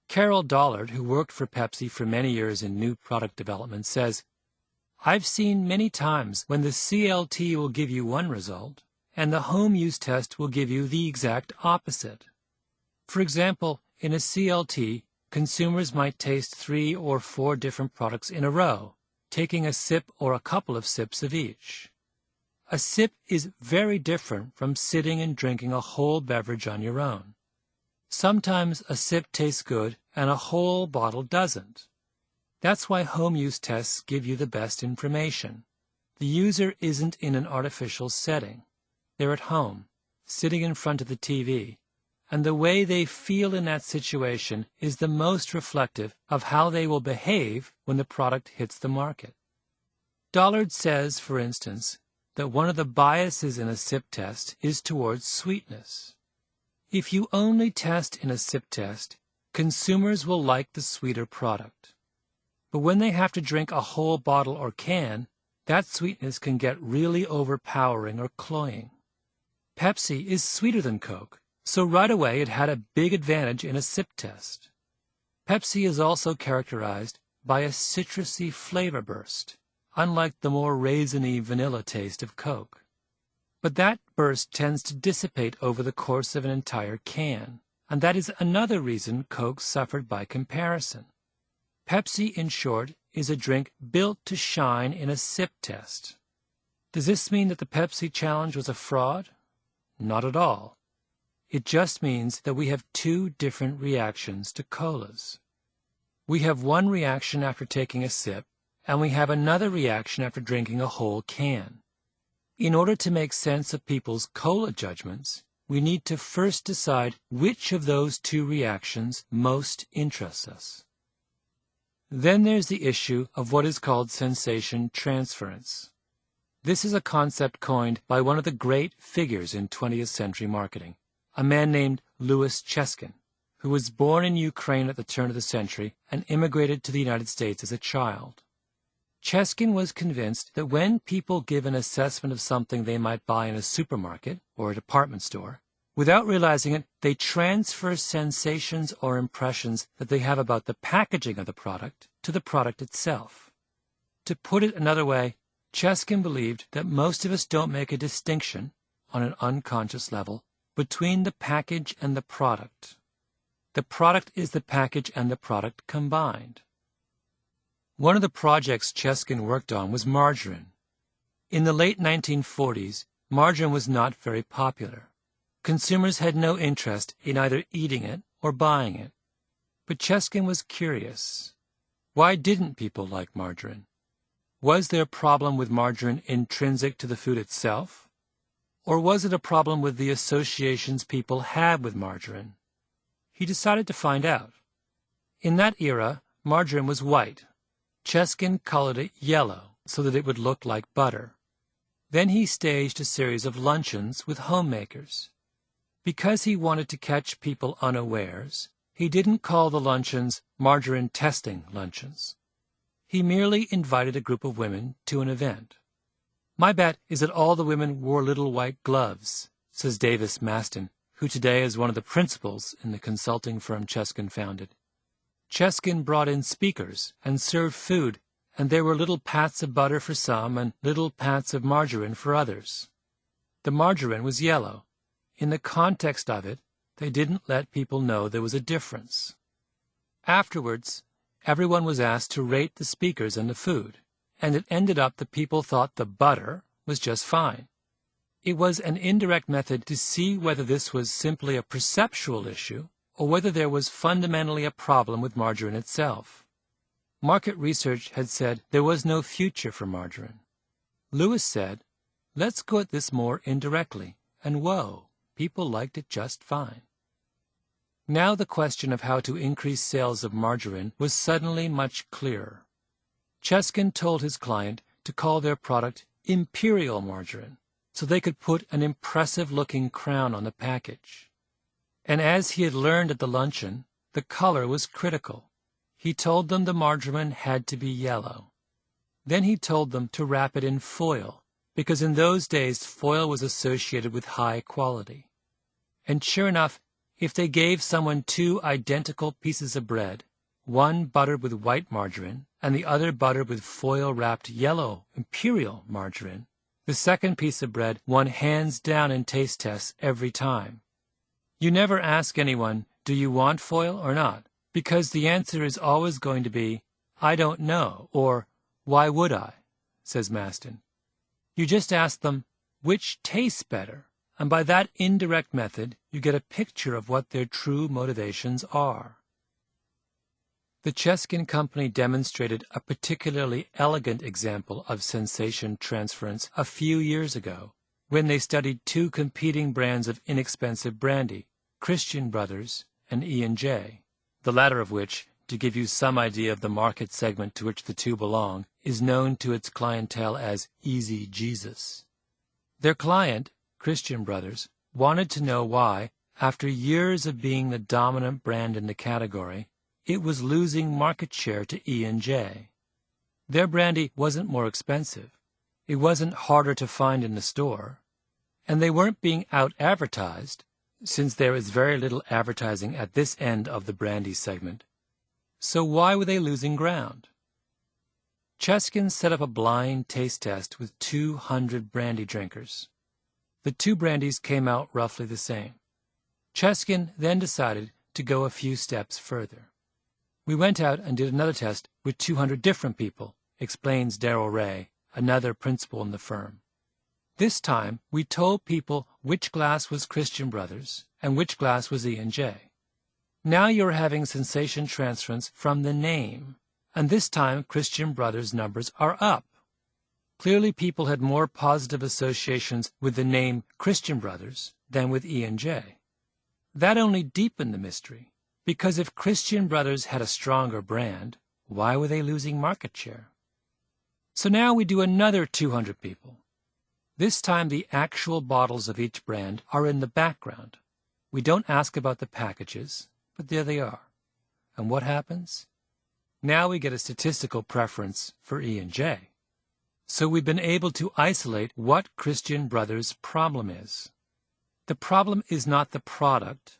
B: Carol Dollard, who worked for Pepsi for many years in new product development, says, "I've seen many times when the CLT will give you one result, and the home use test will give you the exact opposite. For example, in a CLT, consumers might taste 3 or 4 different products in a row, taking a sip or a couple of sips of each. A sip is very different from sitting and drinking a whole beverage on your own. Sometimes a sip tastes good and a whole bottle doesn't. That's why home use tests give you the best information. The user isn't in an artificial setting. They're at home, sitting in front of the TV, and the way they feel in that situation is the most reflective of how they will behave when the product hits the market." Dollard says, for instance, that one of the biases in a sip test is towards sweetness. If you only test in a sip test, consumers will like the sweeter product. But when they have to drink a whole bottle or can, that sweetness can get really overpowering or cloying. Pepsi is sweeter than Coke, so right away it had a big advantage in a sip test. Pepsi is also characterized by a citrusy flavor burst, unlike the more raisiny vanilla taste of Coke. But that burst tends to dissipate over the course of an entire can, and that is another reason Coke suffered by comparison. Pepsi, in short, is a drink built to shine in a sip test. Does this mean that the Pepsi Challenge was a fraud? Not at all. It just means that we have 2 different reactions to colas. We have one reaction after taking a sip, and we have another reaction after drinking a whole can. In order to make sense of people's cola judgments, we need to first decide which of those 2 reactions most interests us. Then there's the issue of what is called sensation transference. This is a concept coined by one of the great figures in 20th century marketing, a man named Louis Cheskin, who was born in Ukraine at the turn of the century and immigrated to the United States as a child. Cheskin was convinced that when people give an assessment of something they might buy in a supermarket or a department store, without realizing it, they transfer sensations or impressions that they have about the packaging of the product to the product itself. To put it another way, Cheskin believed that most of us don't make a distinction, on an unconscious level, between the package and the product. The product is the package and the product combined. One of the projects Cheskin worked on was margarine. In the late 1940s, margarine was not very popular. Consumers had no interest in either eating it or buying it. But Cheskin was curious. Why didn't people like margarine? Was there a problem with margarine intrinsic to the food itself? Or was it a problem with the associations people had with margarine? He decided to find out. In that era, margarine was white. Cheskin colored it yellow so that it would look like butter. Then he staged a series of luncheons with homemakers. Because he wanted to catch people unawares, he didn't call the luncheons margarine testing luncheons. He merely invited a group of women to an event. My bet is that all the women wore little white gloves, says Davis Maston, who today is one of the principals in the consulting firm Cheskin founded. Cheskin brought in speakers and served food, and there were little pats of butter for some and little pats of margarine for others. The margarine was yellow. In the context of it, they didn't let people know there was a difference. Afterwards, everyone was asked to rate the speakers and the food, and it ended up that people thought the butter was just fine. It was an indirect method to see whether this was simply a perceptual issue or whether there was fundamentally a problem with margarine itself. Market research had said there was no future for margarine. Lewis said, let's go at this more indirectly, and whoa, people liked it just fine. Now the question of how to increase sales of margarine was suddenly much clearer. Cheskin told his client to call their product imperial margarine, so they could put an impressive-looking crown on the package. And as he had learned at the luncheon, the color was critical. He told them the margarine had to be yellow. Then he told them to wrap it in foil, because in those days foil was associated with high quality. And sure enough, if they gave someone two identical pieces of bread, one buttered with white margarine and the other buttered with foil-wrapped yellow imperial margarine, the second piece of bread won hands down in taste tests every time. You never ask anyone, do you want foil or not? Because the answer is always going to be, I don't know, or why would I, says Maston. You just ask them, which tastes better? And by that indirect method, you get a picture of what their true motivations are. The Cheskin Company demonstrated a particularly elegant example of sensation transference a few years ago, when they studied two competing brands of inexpensive brandy, Christian Brothers and E&J, the latter of which, to give you some idea of the market segment to which the two belong, is known to its clientele as Easy Jesus. Their client, Christian Brothers, wanted to know why, after years of being the dominant brand in the category, it was losing market share to E&J. Their brandy wasn't more expensive, it wasn't harder to find in the store, and they weren't being out-advertised, since there is very little advertising at this end of the brandy segment. So why were they losing ground? Cheskin set up a blind taste test with 200 brandy drinkers. The two brandies came out roughly the same. Cheskin then decided to go a few steps further. We went out and did another test with 200 different people, explains Darrell Ray, another principal in the firm. This time, we told people which glass was Christian Brothers and which glass was E&J. Now you're having sensation transference from the name, and this time Christian Brothers' numbers are up. Clearly people had more positive associations with the name Christian Brothers than with E&J. That only deepened the mystery, because if Christian Brothers had a stronger brand, Why were they losing market share? So now we do another 200 people. This time the actual bottles of each brand are in the background. We don't ask about the packages, but there they are. And what happens? Now we get a statistical preference for E&J. So we've been able to isolate what Christian Brothers' problem is. The problem is not the product,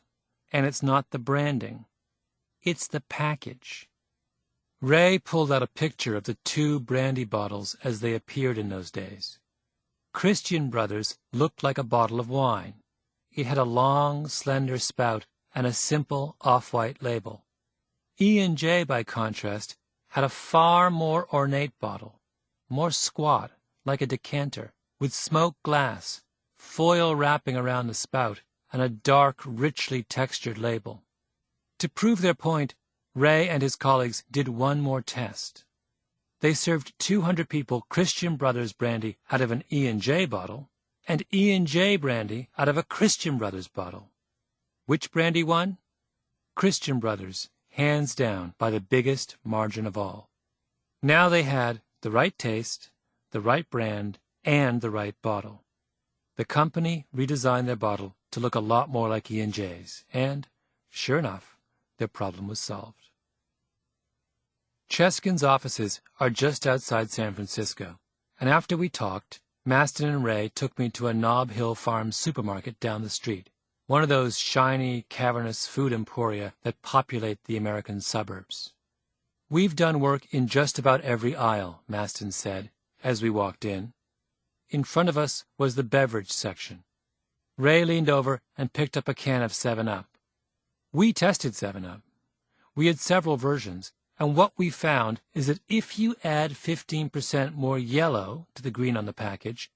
B: and it's not the branding. It's the package. Ray pulled out a picture of the 2 brandy bottles as they appeared in those days. Christian Brothers looked like a bottle of wine. It had a long, slender spout and a simple off-white label. E&J, by contrast, had a far more ornate bottle, more squat, like a decanter, with smoked glass, foil wrapping around the spout, and a dark, richly textured label. To prove their point, Ray and his colleagues did one more test. They served 200 people Christian Brothers brandy out of an E&J bottle, and E&J brandy out of a Christian Brothers bottle. Which brandy won? Christian Brothers, hands down, by the biggest margin of all. Now they had the right taste, the right brand, and the right bottle. The company redesigned their bottle to look a lot more like E&J's, and, sure enough, their problem was solved. Cheskin's offices are just outside San Francisco, and after we talked, Maston and Ray took me to a Nob Hill Farms supermarket down the street, one of those shiny, cavernous food emporia that populate the American suburbs. "We've done work in just about every aisle," Maston said, as we walked in. In front of us was the beverage section. Ray leaned over and picked up a can of 7-Up. We tested 7-Up. We had several versions, and what we found is that if you add 15% more yellow to the green on the package,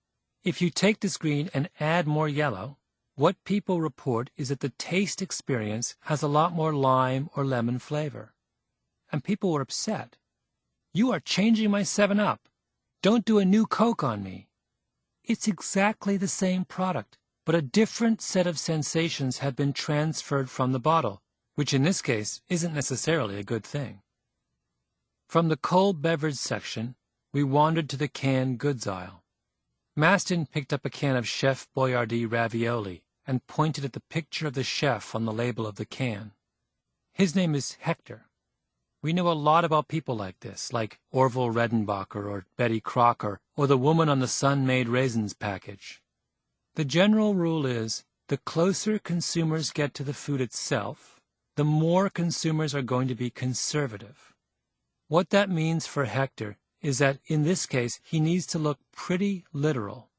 B: if you take this green and add more yellow, what people report is that the taste experience has a lot more lime or lemon flavor. And people were upset. "You are changing my 7-Up. Don't do a new Coke on me." It's exactly the same product, but a different set of sensations have been transferred from the bottle, which in this case isn't necessarily a good thing. From the cold beverage section, we wandered to the canned goods aisle. Maston picked up a can of Chef Boyardee ravioli and pointed at the picture of the chef on the label of the can. His name is Hector. We know a lot about people like this, like Orville Redenbacher or Betty Crocker or the woman on the Sun-Made Raisins package. The general rule is, the closer consumers get to the food itself, the more consumers are going to be conservative. What that means for Hector is that, in this case, he needs to look pretty literal.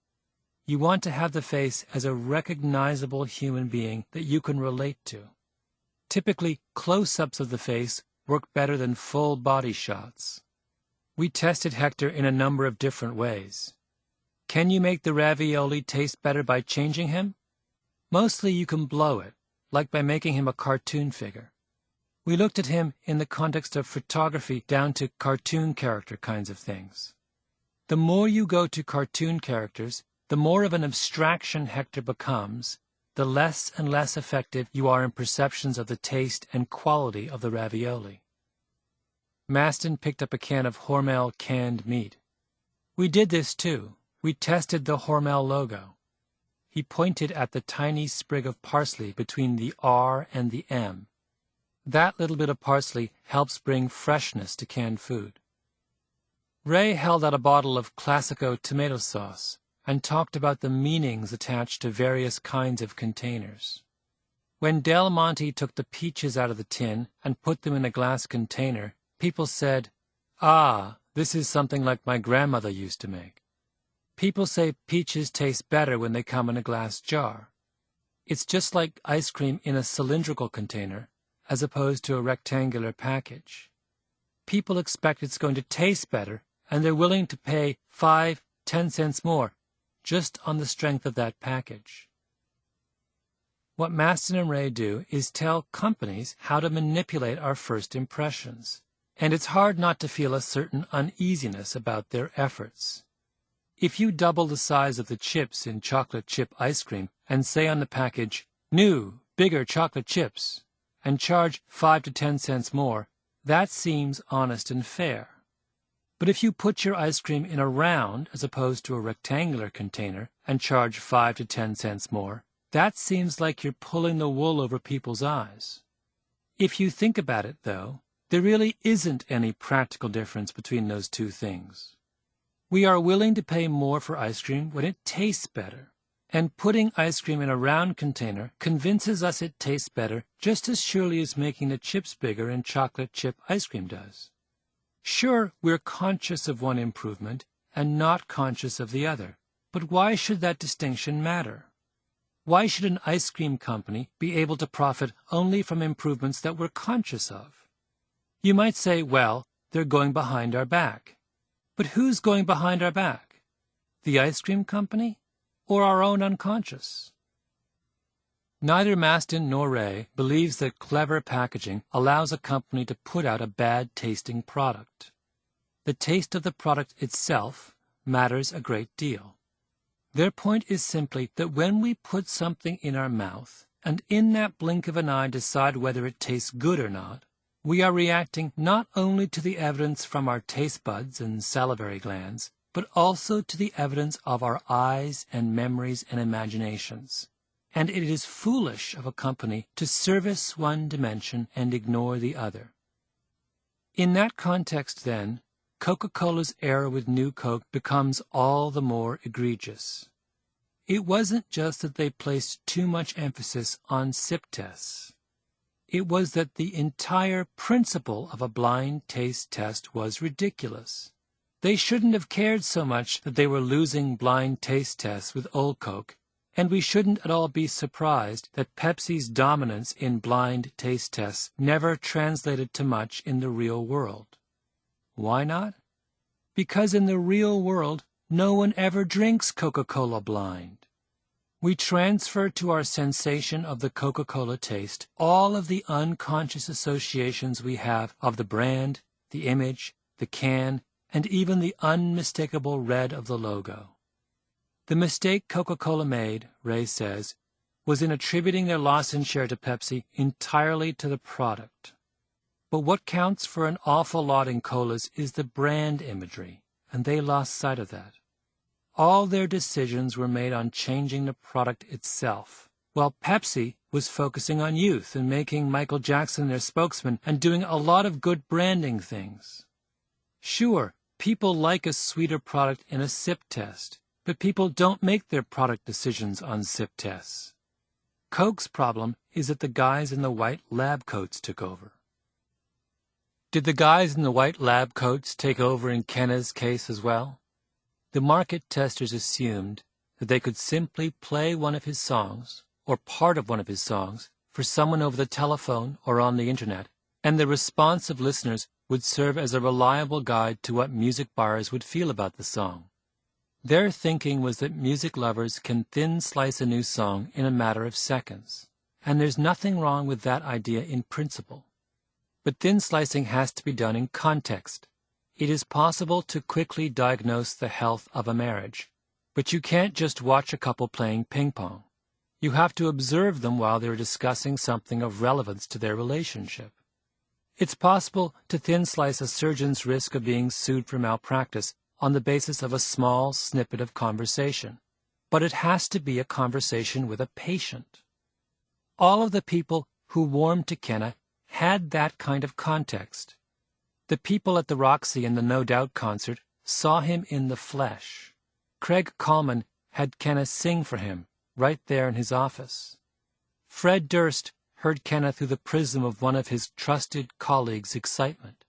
B: You want to have the face as a recognizable human being that you can relate to. Typically, close-ups of the face work better than full body shots. We tested Hector in a number of different ways. Can you make the ravioli taste better by changing him? Mostly you can blow it, like by making him a cartoon figure. We looked at him in the context of photography down to cartoon character kinds of things. The more you go to cartoon characters, the more of an abstraction Hector becomes, the less and less effective you are in perceptions of the taste and quality of the ravioli. Maston picked up a can of Hormel canned meat. We did this too. We tested the Hormel logo. He pointed at the tiny sprig of parsley between the R and the M. That little bit of parsley helps bring freshness to canned food. Ray held out a bottle of Classico tomato sauce and talked about the meanings attached to various kinds of containers. When Del Monte took the peaches out of the tin and put them in a glass container, people said, "Ah, this is something like my grandmother used to make." People say peaches taste better when they come in a glass jar. It's just like ice cream in a cylindrical container, as opposed to a rectangular package. People expect it's going to taste better, and they're willing to pay 5-10 cents more, just on the strength of that package. What Maston and Ray do is tell companies how to manipulate our first impressions, and it's hard not to feel a certain uneasiness about their efforts. If you double the size of the chips in chocolate chip ice cream and say on the package, "New, bigger chocolate chips," and charge 5 to 10 cents more, That seems honest and fair. But if you put your ice cream in a round as opposed to a rectangular container and charge 5 to 10 cents more, that seems like you're pulling the wool over people's eyes. If you think about it, though, there really isn't any practical difference between those two things. We are willing to pay more for ice cream when it tastes better, and putting ice cream in a round container convinces us it tastes better just as surely as making the chips bigger in chocolate chip ice cream does. Sure, we're conscious of one improvement and not conscious of the other, but why should that distinction matter? Why should an ice cream company be able to profit only from improvements that we're conscious of? You might say, well, they're going behind our back. But who's going behind our back? The ice cream company or our own unconscious? Neither Mastin nor Ray believes that clever packaging allows a company to put out a bad-tasting product. The taste of the product itself matters a great deal. Their point is simply that when we put something in our mouth and in that blink of an eye decide whether it tastes good or not, we are reacting not only to the evidence from our taste buds and salivary glands, but also to the evidence of our eyes and memories and imaginations. And it is foolish of a company to service one dimension and ignore the other. In that context, then, Coca-Cola's error with New Coke becomes all the more egregious. It wasn't just that they placed too much emphasis on sip tests. It was that the entire principle of a blind taste test was ridiculous. They shouldn't have cared so much that they were losing blind taste tests with Old Coke, and we shouldn't at all be surprised that Pepsi's dominance in blind taste tests never translated to much in the real world. Why not? Because in the real world, no one ever drinks Coca-Cola blind. We transfer to our sensation of the Coca-Cola taste all of the unconscious associations we have of the brand, the image, the can, and even the unmistakable red of the logo. The mistake Coca-Cola made, Ray says, was in attributing their loss in share to Pepsi entirely to the product. But what counts for an awful lot in colas is the brand imagery, and they lost sight of that. All their decisions were made on changing the product itself, while Pepsi was focusing on youth and making Michael Jackson their spokesman and doing a lot of good branding things. Sure, people like a sweeter product in a sip test, but people don't make their product decisions on sip tests. Coke's problem is that the guys in the white lab coats took over. Did the guys in the white lab coats take over in Kenna's case as well? The market testers assumed that they could simply play one of his songs, or part of one of his songs, for someone over the telephone or on the internet, and the response of listeners would serve as a reliable guide to what music buyers would feel about the song. Their thinking was that music lovers can thin slice a new song in a matter of seconds, and there's nothing wrong with that idea in principle. But thin slicing has to be done in context. It is possible to quickly diagnose the health of a marriage, but you can't just watch a couple playing ping pong. You have to observe them while they're discussing something of relevance to their relationship. It's possible to thin slice a surgeon's risk of being sued for malpractice on the basis of a small snippet of conversation, but it has to be a conversation with a patient. All of the people who warmed to Kenna had that kind of context. The people at the Roxy and the No Doubt concert saw him in the flesh. Craig Kallman had Kenna sing for him right there in his office. Fred Durst heard Kenna through the prism of one of his trusted colleagues' excitement.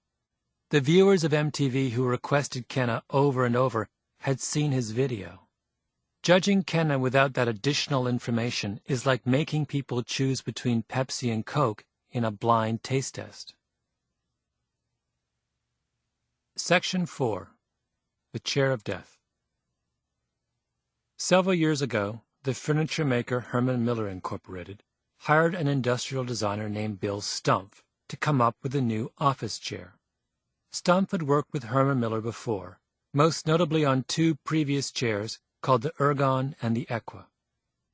B: The viewers of MTV who requested Kenna over and over had seen his video. Judging Kenna without that additional information is like making people choose between Pepsi and Coke in a blind taste test. Section 4. The Chair of Death. Several years ago, the furniture maker Herman Miller Incorporated hired an industrial designer named Bill Stumpf to come up with a new office chair. Stumpf had worked with Herman Miller before, most notably on two previous chairs called the Ergon and the Equa.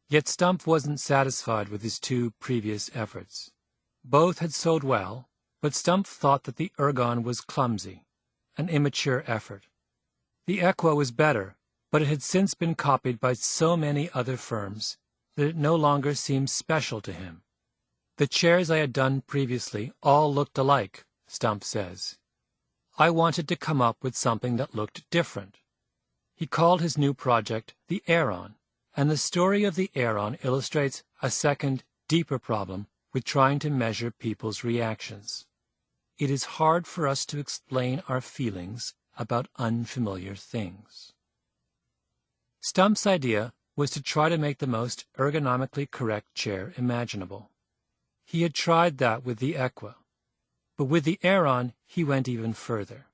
B: Yet Stumpf wasn't satisfied with his two previous efforts. Both had sold well, but Stumpf thought that the ergon was clumsy, an immature effort. The Equa was better, but it had since been copied by so many other firms that it no longer seemed special to him. The chairs I had done previously all looked alike, Stumpf says. I wanted to come up with something that looked different. He called his new project the Aeron, and the story of the Aeron illustrates a second, deeper problem with trying to measure people's reactions. It is hard for us to explain our feelings about unfamiliar things. Stumpf's idea was to try to make the most ergonomically correct chair imaginable. He had tried that with the Equa, but with the Aeron he went even further.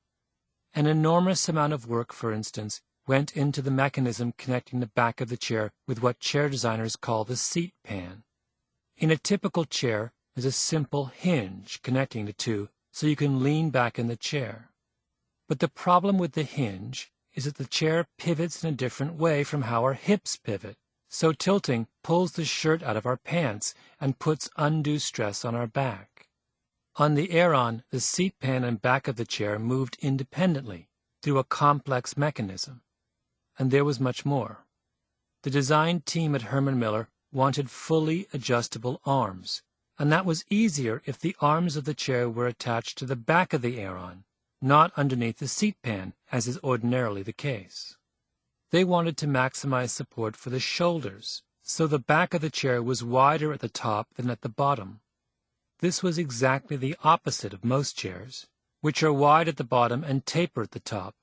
B: An enormous amount of work, for instance, went into the mechanism connecting the back of the chair with what chair designers call the seat pan. In a typical chair, there's a simple hinge connecting the two so you can lean back in the chair. But the problem with the hinge is that the chair pivots in a different way from how our hips pivot, so tilting pulls the shirt out of our pants and puts undue stress on our back. On the Aeron, the seat pan and back of the chair moved independently through a complex mechanism. And there was much more. The design team at Herman Miller wanted fully adjustable arms, and that was easier if the arms of the chair were attached to the back of the Aeron, not underneath the seat pan, as is ordinarily the case. They wanted to maximize support for the shoulders, so the back of the chair was wider at the top than at the bottom. This was exactly the opposite of most chairs, which are wide at the bottom and taper at the top.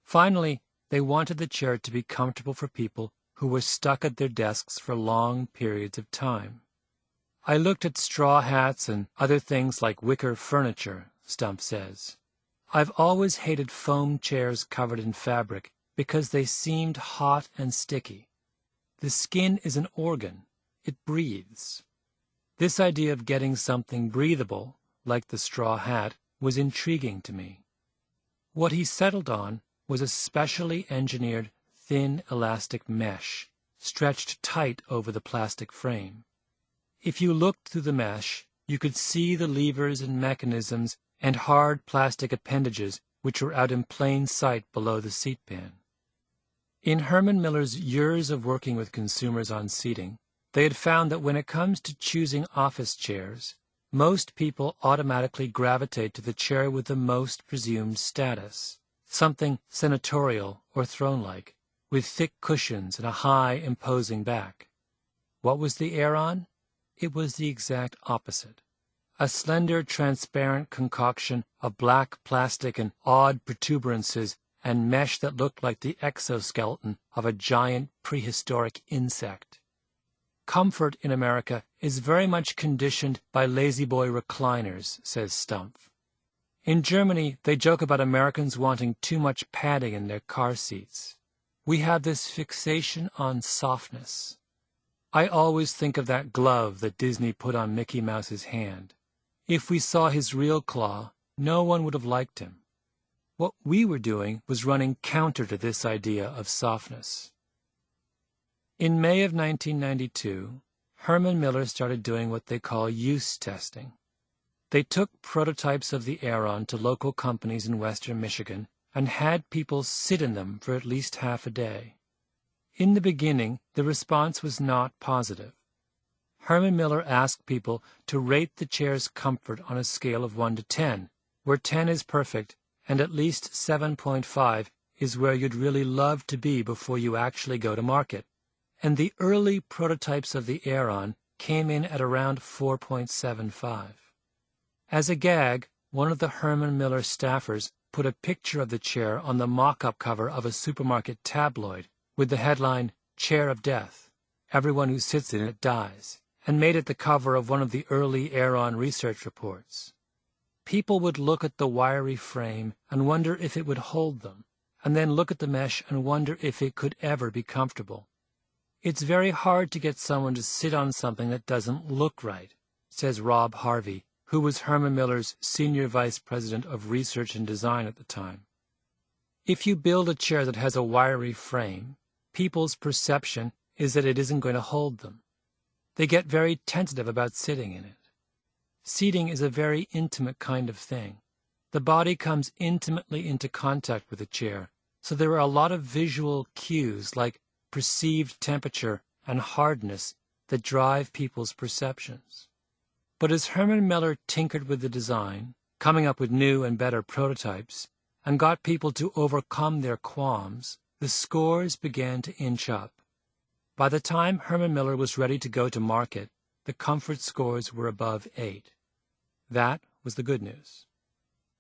B: Finally, they wanted the chair to be comfortable for people who were stuck at their desks for long periods of time. I looked at straw hats and other things like wicker furniture, Stumpf says. I've always hated foam chairs covered in fabric because they seemed hot and sticky. The skin is an organ. It breathes. This idea of getting something breathable, like the straw hat, was intriguing to me. What he settled on was a specially engineered thin elastic mesh, stretched tight over the plastic frame. If you looked through the mesh, you could see the levers and mechanisms and hard plastic appendages which were out in plain sight below the seat pan. In Herman Miller's years of working with consumers on seating, they had found that when it comes to choosing office chairs, most people automatically gravitate to the chair with the most presumed status, something senatorial or throne-like, with thick cushions and a high, imposing back. What was the Aeron? It was the exact opposite. A slender, transparent concoction of black plastic and odd protuberances and mesh that looked like the exoskeleton of a giant prehistoric insect. Comfort in America is very much conditioned by lazy-boy recliners, says Stumpf. In Germany, they joke about Americans wanting too much padding in their car seats. We have this fixation on softness. I always think of that glove that Disney put on Mickey Mouse's hand. If we saw his real claw, no one would have liked him. What we were doing was running counter to this idea of softness. In May of 1992, Herman Miller started doing what they call use testing. They took prototypes of the Aeron to local companies in western Michigan and had people sit in them for at least half a day. In the beginning, the response was not positive. Herman Miller asked people to rate the chair's comfort on a scale of 1 to 10, where 10 is perfect and at least 7.5 is where you'd really love to be before you actually go to market. And the early prototypes of the Aeron came in at around 4.75. As a gag, one of the Herman Miller staffers put a picture of the chair on the mock-up cover of a supermarket tabloid with the headline, "Chair of Death. Everyone who sits in it dies," and made it the cover of one of the early Aeron research reports. People would look at the wiry frame and wonder if it would hold them, and then look at the mesh and wonder if it could ever be comfortable. It's very hard to get someone to sit on something that doesn't look right, says Rob Harvey, who was Herman Miller's Senior Vice President of Research and Design at the time. If you build a chair that has a wiry frame, people's perception is that it isn't going to hold them. They get very tentative about sitting in it. Seating is a very intimate kind of thing. The body comes intimately into contact with the chair, so there are a lot of visual cues like perceived temperature and hardness that drive people's perceptions. But as Herman Miller tinkered with the design, coming up with new and better prototypes, and got people to overcome their qualms, the scores began to inch up. By the time Herman Miller was ready to go to market, the comfort scores were above 8. That was the good news.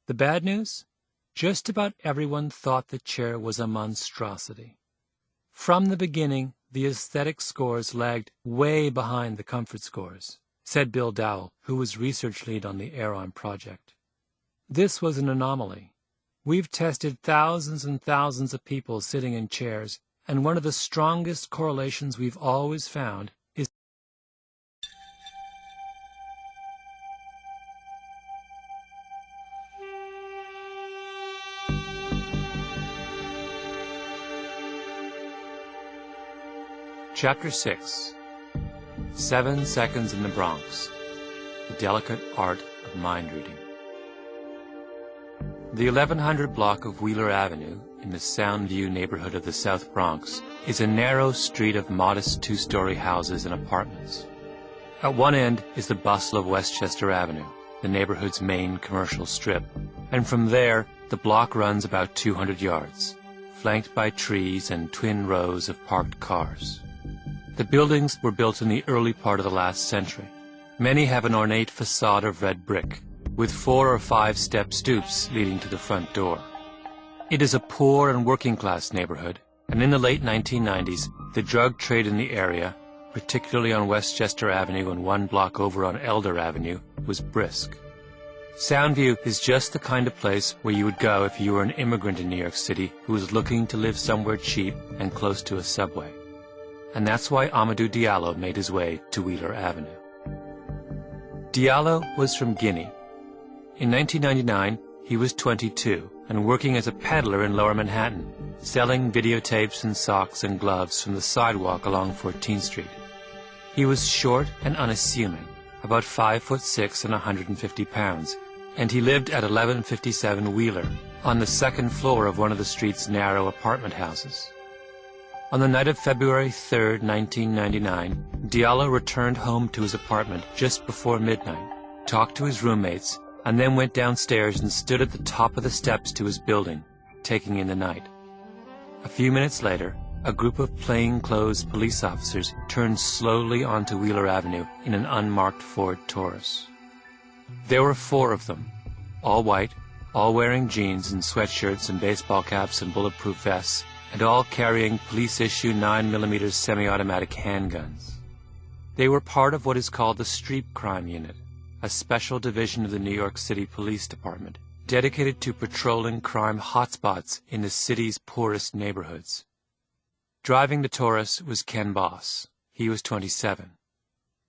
B: The bad news? Just about everyone thought the chair was a monstrosity. From the beginning, the aesthetic scores lagged way behind the comfort scores, said Bill Dowell, who was research lead on the Aeron project. This was an anomaly. We've tested thousands and thousands of people sitting in chairs, and one of the strongest correlations we've always found is Chapter 6 7 Seconds in the Bronx, the delicate art of mind reading. The 1100 block of Wheeler Avenue in the Soundview neighborhood of the South Bronx is a narrow street of modest two-story houses and apartments. At one end is the bustle of Westchester Avenue, the neighborhood's main commercial strip, and from there the block runs about 200 yards, flanked by trees and twin rows of parked cars. The buildings were built in the early part of the last century. Many have an ornate facade of red brick, with 4 or 5 step stoops leading to the front door. It is a poor and working-class neighborhood, and in the late 1990s, the drug trade in the area, particularly on Westchester Avenue and one block over on Elder Avenue, was brisk. Soundview is just the kind of place where you would go if you were an immigrant in New York City who was looking to live somewhere cheap and close to a subway. And that's why Amadou Diallo made his way to Wheeler Avenue. Diallo was from Guinea. In 1999, he was 22 and working as a peddler in Lower Manhattan, selling videotapes and socks and gloves from the sidewalk along 14th Street. He was short and unassuming, about 5'6" and 150 pounds, and he lived at 1157 Wheeler, on the second floor of one of the street's narrow apartment houses. On the night of February 3, 1999, Diallo returned home to his apartment just before midnight, talked to his roommates, and then went downstairs and stood at the top of the steps to his building, taking in the night. A few minutes later, a group of plainclothes police officers turned slowly onto Wheeler Avenue in an unmarked Ford Taurus. There were 4 of them, all white, all wearing jeans and sweatshirts and baseball caps and bulletproof vests, and all carrying police-issue 9mm semi-automatic handguns. They were part of what is called the Street Crime Unit, a special division of the New York City Police Department, dedicated to patrolling crime hotspots in the city's poorest neighborhoods. Driving the Taurus was Ken Boss. He was 27.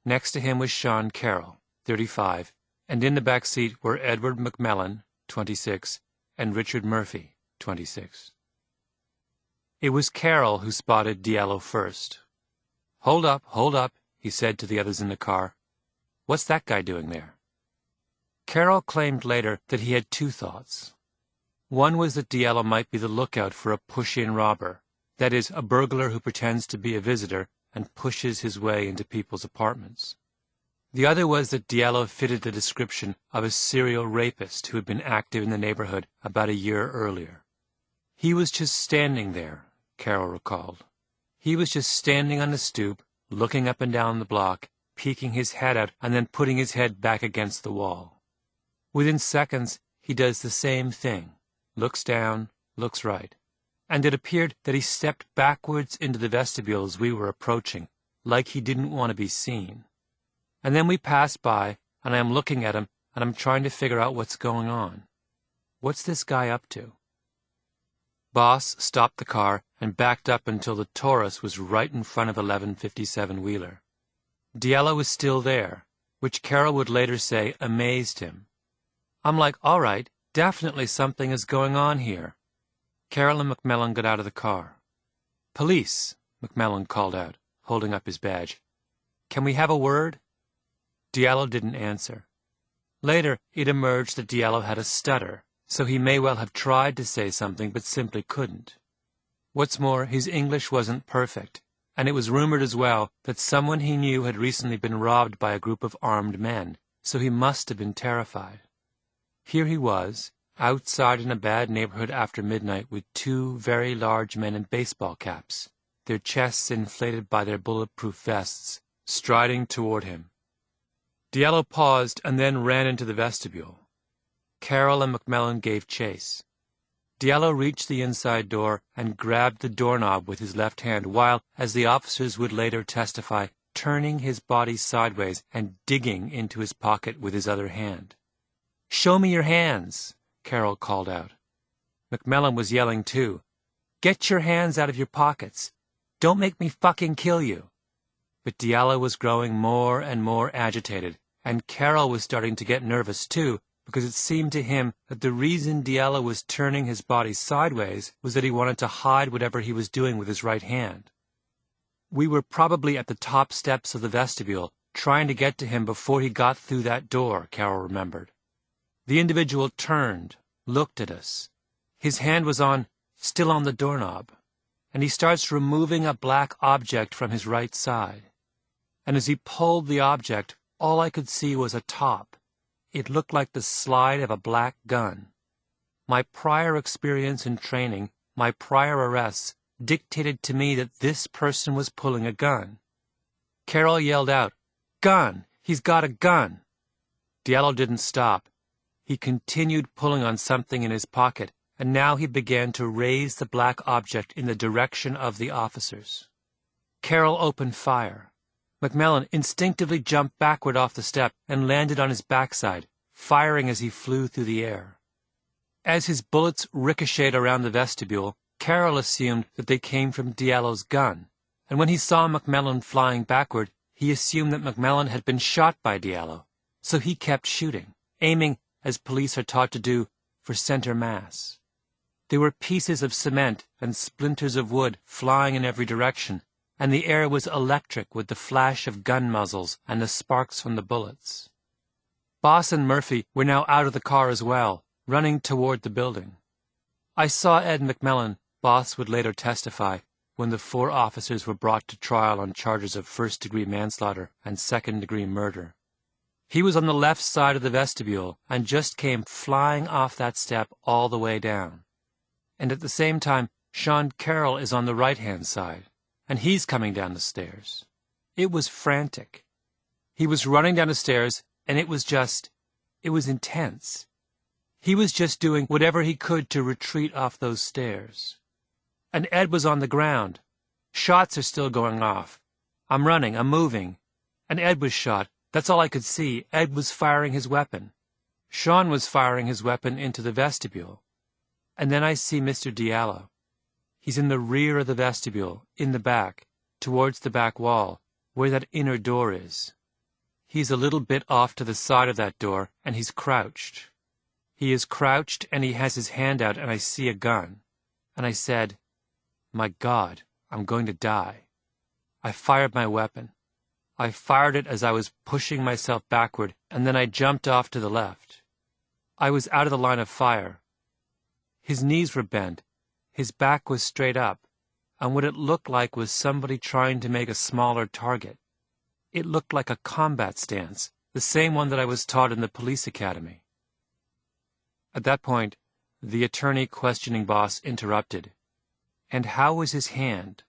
B: Next to him was Sean Carroll, 35, and in the back seat were Edward McMillan, 26, and Richard Murphy, 26. It was Carroll who spotted Diallo first. Hold up, he said to the others in the car. What's that guy doing there? Carroll claimed later that he had 2 thoughts. One was that Diallo might be the lookout for a push-in robber, that is, a burglar who pretends to be a visitor and pushes his way into people's apartments. The other was that Diallo fitted the description of a serial rapist who had been active in the neighborhood about a year earlier. He was just standing there, Carroll recalled. He was just standing on the stoop, looking up and down the block, peeking his head out and then putting his head back against the wall. Within seconds, he does the same thing, looks down, looks right, and it appeared that he stepped backwards into the vestibule as we were approaching, like he didn't want to be seen. And then we passed by, and I am looking at him, and I'm trying to figure out what's going on. What's this guy up to? Boss stopped the car and backed up until the Taurus was right in front of 1157 Wheeler. Diallo was still there, which Carroll would later say amazed him. I'm like, all right, definitely something is going on here. Carroll and McMillan got out of the car. Police, McMillan called out, holding up his badge. Can we have a word? Diallo didn't answer. Later, it emerged that Diallo had a stutter, so he may well have tried to say something but simply couldn't. What's more, his English wasn't perfect, and it was rumored as well that someone he knew had recently been robbed by a group of armed men, so he must have been terrified. Here he was, outside in a bad neighborhood after midnight with two very large men in baseball caps, their chests inflated by their bulletproof vests, striding toward him. Diallo paused and then ran into the vestibule. Carroll and McMillan gave chase. Diallo reached the inside door and grabbed the doorknob with his left hand while, as the officers would later testify, turning his body sideways and digging into his pocket with his other hand. "Show me your hands," Carroll called out. McMillan was yelling too. "Get your hands out of your pockets. Don't make me fucking kill you." But Diallo was growing more and more agitated, and Carroll was starting to get nervous too, because it seemed to him that the reason Diallo was turning his body sideways was that he wanted to hide whatever he was doing with his right hand. We were probably at the top steps of the vestibule, trying to get to him before he got through that door, Carroll remembered. The individual turned, looked at us. His hand was still on the doorknob, and he starts removing a black object from his right side. And as he pulled the object, all I could see was a top. It looked like the slide of a black gun. My prior experience in training, my prior arrests, dictated to me that this person was pulling a gun. Carroll yelled out, "Gun! He's got a gun!" Diallo didn't stop. He continued pulling on something in his pocket, and now he began to raise the black object in the direction of the officers. Carroll opened fire. McMillan instinctively jumped backward off the step and landed on his backside, firing as he flew through the air. As his bullets ricocheted around the vestibule, Carroll assumed that they came from Diallo's gun, and when he saw McMillan flying backward, he assumed that McMillan had been shot by Diallo, so he kept shooting, aiming, as police are taught to do, for center mass. There were pieces of cement and splinters of wood flying in every direction, and the air was electric with the flash of gun muzzles and the sparks from the bullets. Boss and Murphy were now out of the car as well, running toward the building. I saw Ed McMillan, Boss would later testify, when the 4 officers were brought to trial on charges of first-degree manslaughter and second-degree murder. He was on the left side of the vestibule and just came flying off that step all the way down. And at the same time, Sean Carroll is on the right-hand side, and he's coming down the stairs. It was frantic. He was running down the stairs, and it was intense. He was just doing whatever he could to retreat off those stairs. And Ed was on the ground. Shots are still going off. I'm running, I'm moving. And Ed was shot. That's all I could see. Ed was firing his weapon. Sean was firing his weapon into the vestibule. And then I see Mr. Diallo. He's in the rear of the vestibule, in the back, towards the back wall, where that inner door is. He's a little bit off to the side of that door, and he's crouched. He is crouched, and he has his hand out, and I see a gun. And I said, "My God, I'm going to die." I fired my weapon. I fired it as I was pushing myself backward, and then I jumped off to the left. I was out of the line of fire. His knees were bent. His back was straight up, and what it looked like was somebody trying to make a smaller target. It looked like a combat stance, the same one that I was taught in the police academy. At that point, the attorney questioning Boss interrupted. "And how was his hand?"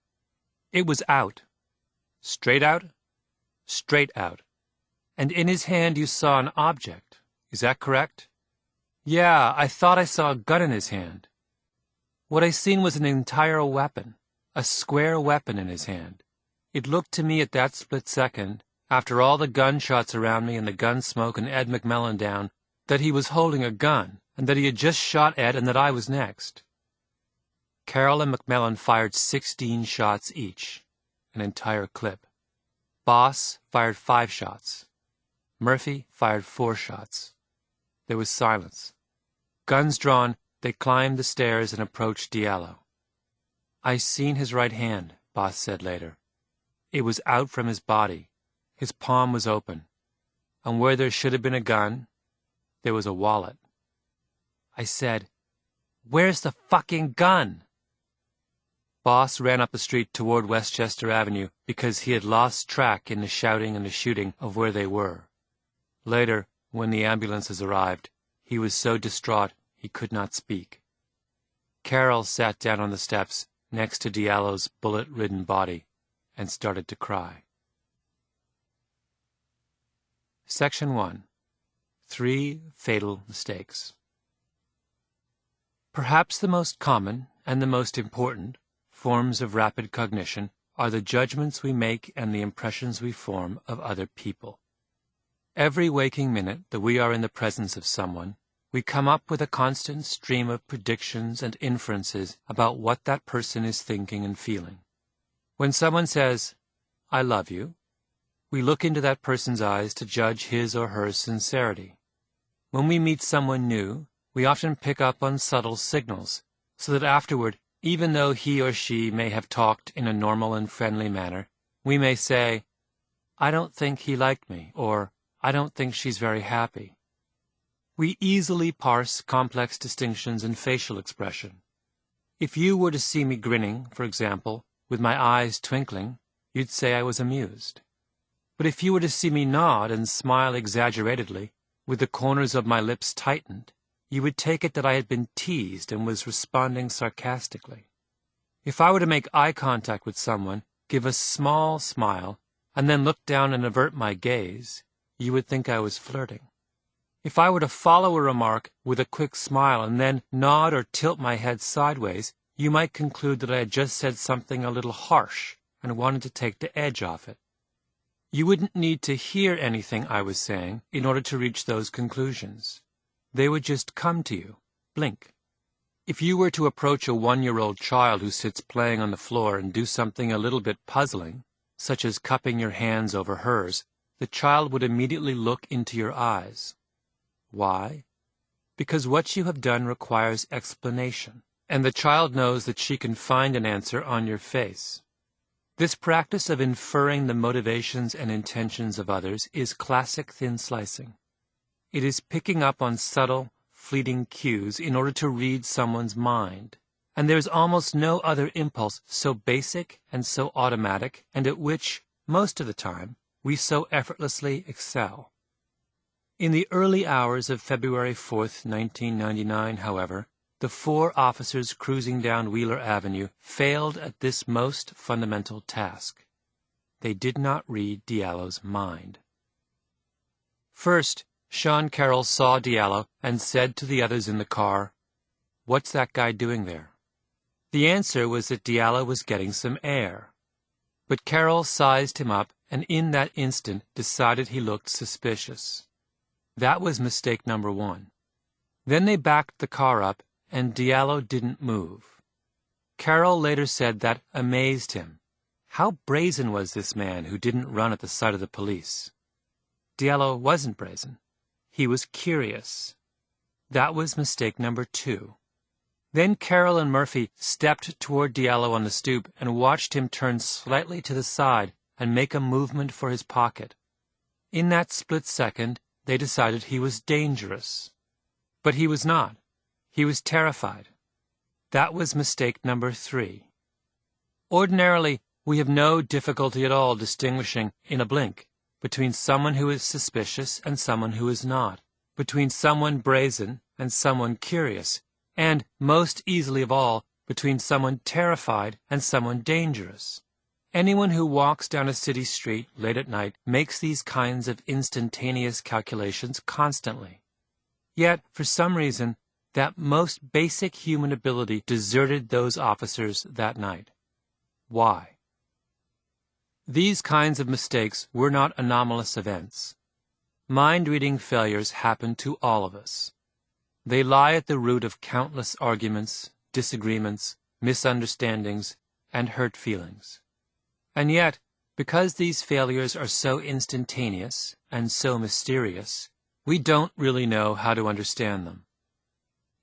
B: "It was out." "Straight out?" "Straight out." "And in his hand you saw an object. Is that correct?" "Yeah, I thought I saw a gun in his hand." "What I seen was an entire weapon, a square weapon in his hand. It looked to me at that split second, after all the gunshots around me and the gun smoke and Ed McMillan down, that he was holding a gun, and that he had just shot Ed and that I was next." Carroll and McMillan fired 16 shots each, an entire clip. Boss fired 5 shots. Murphy fired 4 shots. There was silence. Guns drawn, they climbed the stairs and approached Diallo. "I seen his right hand," Boss said later. "It was out from his body. His palm was open. And where there should have been a gun, there was a wallet. I said, "Where's the fucking gun?" Boss ran up the street toward Westchester Avenue because he had lost track in the shouting and the shooting of where they were. Later, when the ambulances arrived, he was so distraught he could not speak. Carol sat down on the steps next to Diallo's bullet-ridden body and started to cry. Section 1. 3 Fatal Mistakes. Perhaps the most common and the most important forms of rapid cognition are the judgments we make and the impressions we form of other people. Every waking minute that we are in the presence of someone, we come up with a constant stream of predictions and inferences about what that person is thinking and feeling. When someone says, "I love you," we look into that person's eyes to judge his or her sincerity. When we meet someone new, we often pick up on subtle signals, so that afterward, even though he or she may have talked in a normal and friendly manner, we may say, "I don't think he liked me," or "I don't think she's very happy." We easily parse complex distinctions in facial expression. If you were to see me grinning, for example, with my eyes twinkling, you'd say I was amused. But if you were to see me nod and smile exaggeratedly, with the corners of my lips tightened, you would take it that I had been teased and was responding sarcastically. If I were to make eye contact with someone, give a small smile, and then look down and avert my gaze, you would think I was flirting. If I were to follow a remark with a quick smile and then nod or tilt my head sideways, you might conclude that I had just said something a little harsh and wanted to take the edge off it. You wouldn't need to hear anything I was saying in order to reach those conclusions. They would just come to you, blink. If you were to approach a 1-year-old child who sits playing on the floor and do something a little bit puzzling, such as cupping your hands over hers, the child would immediately look into your eyes. Why? Because what you have done requires explanation, and the child knows that she can find an answer on your face. This practice of inferring the motivations and intentions of others is classic thin slicing. It is picking up on subtle, fleeting cues in order to read someone's mind, and there is almost no other impulse so basic and so automatic, and at which, most of the time, we so effortlessly excel. In the early hours of February 4th, 1999, however, the 4 officers cruising down Wheeler Avenue failed at this most fundamental task. They did not read Diallo's mind. First, Sean Carroll saw Diallo and said to the others in the car, "What's that guy doing there?" The answer was that Diallo was getting some air. But Carroll sized him up and in that instant decided he looked suspicious. That was mistake number 1. Then they backed the car up, and Diallo didn't move. Carroll later said that amazed him. How brazen was this man who didn't run at the sight of the police? Diallo wasn't brazen. He was curious. That was mistake number 2. Then Carroll and Murphy stepped toward Diallo on the stoop and watched him turn slightly to the side and make a movement for his pocket. In that split second, they decided he was dangerous. But he was not. He was terrified. That was mistake number 3. Ordinarily, we have no difficulty at all distinguishing, in a blink, between someone who is suspicious and someone who is not, between someone brazen and someone curious, and, most easily of all, between someone terrified and someone dangerous. Anyone who walks down a city street late at night makes these kinds of instantaneous calculations constantly. Yet, for some reason, that most basic human ability deserted those officers that night. Why? These kinds of mistakes were not anomalous events. Mind-reading failures happen to all of us. They lie at the root of countless arguments, disagreements, misunderstandings, and hurt feelings. And yet, because these failures are so instantaneous and so mysterious, we don't really know how to understand them.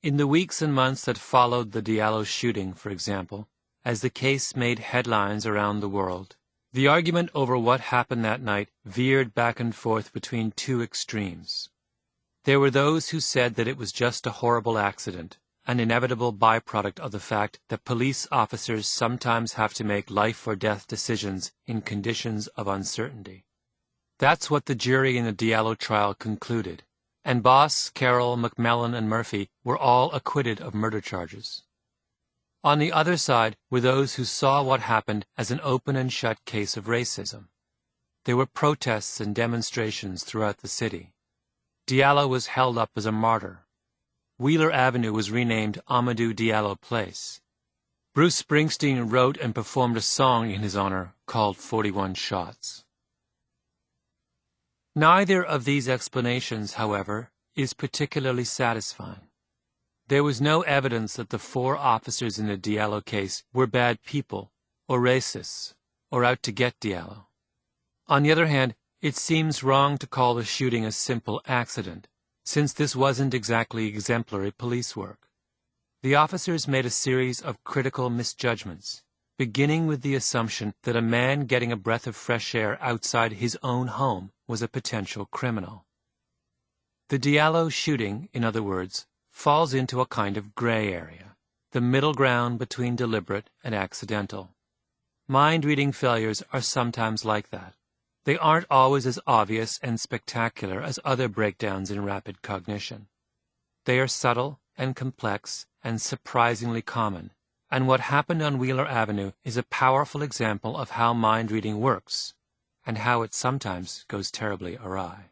B: In the weeks and months that followed the Diallo shooting, for example, as the case made headlines around the world, the argument over what happened that night veered back and forth between 2 extremes. There were those who said that it was just a horrible accident, an inevitable byproduct of the fact that police officers sometimes have to make life-or-death decisions in conditions of uncertainty. That's what the jury in the Diallo trial concluded, and Boss, Carroll, McMillan, and Murphy were all acquitted of murder charges. On the other side were those who saw what happened as an open and shut case of racism. There were protests and demonstrations throughout the city. Diallo was held up as a martyr. Wheeler Avenue was renamed Amadou Diallo Place. Bruce Springsteen wrote and performed a song in his honor called 41 Shots. Neither of these explanations, however, is particularly satisfying. There was no evidence that the 4 officers in the Diallo case were bad people, or racists, or out to get Diallo. On the other hand, it seems wrong to call the shooting a simple accident, since this wasn't exactly exemplary police work. The officers made a series of critical misjudgments, beginning with the assumption that a man getting a breath of fresh air outside his own home was a potential criminal. The Diallo shooting, in other words, falls into a kind of gray area, the middle ground between deliberate and accidental. Mind-reading failures are sometimes like that. They aren't always as obvious and spectacular as other breakdowns in rapid cognition. They are subtle and complex and surprisingly common, and what happened on Wheeler Avenue is a powerful example of how mind-reading works, and how it sometimes goes terribly awry.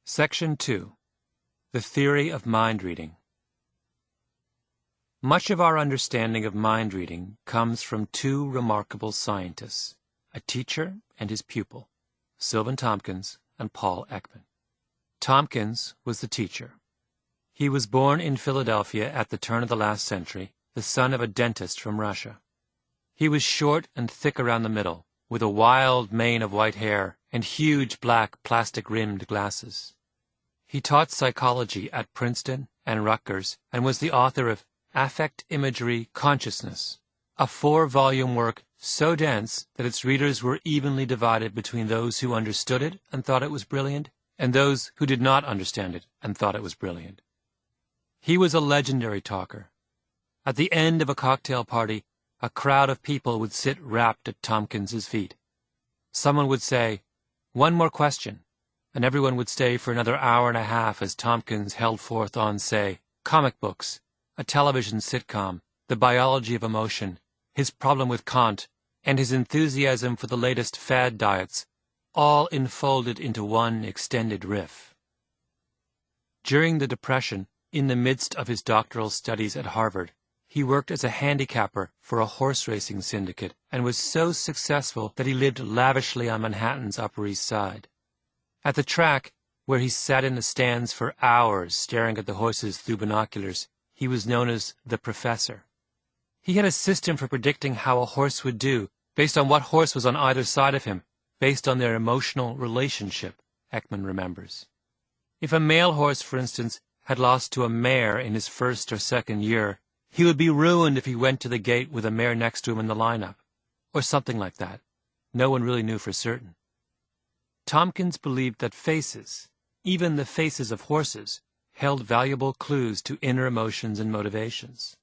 B: Section 2. The Theory of Mind Reading. Much of our understanding of mind reading comes from 2 remarkable scientists, a teacher and his pupil, Sylvan Tompkins and Paul Ekman. Tompkins was the teacher. He was born in Philadelphia at the turn of the last century, the son of a dentist from Russia. He was short and thick around the middle, with a wild mane of white hair and huge black plastic-rimmed glasses. He taught psychology at Princeton and Rutgers and was the author of Affect Imagery Consciousness, a 4-volume work so dense that its readers were evenly divided between those who understood it and thought it was brilliant, and those who did not understand it and thought it was brilliant. He was a legendary talker. At the end of a cocktail party, a crowd of people would sit rapt at Tompkins's feet. Someone would say, "One more question," and everyone would stay for another hour and a half as Tompkins held forth on, say, comic books, a television sitcom, the biology of emotion, his problem with Kant, and his enthusiasm for the latest fad diets, all enfolded into one extended riff. During the Depression, in the midst of his doctoral studies at Harvard, he worked as a handicapper for a horse racing syndicate and was so successful that he lived lavishly on Manhattan's Upper East Side. At the track, where he sat in the stands for hours staring at the horses through binoculars, he was known as the Professor. He had a system for predicting how a horse would do, based on what horse was on either side of him, based on their emotional relationship, Ekman remembers. If a male horse, for instance, had lost to a mare in his first or second year, he would be ruined if he went to the gate with a mare next to him in the lineup, or something like that. No one really knew for certain. Tompkins believed that faces, even the faces of horses, held valuable clues to inner emotions and motivations.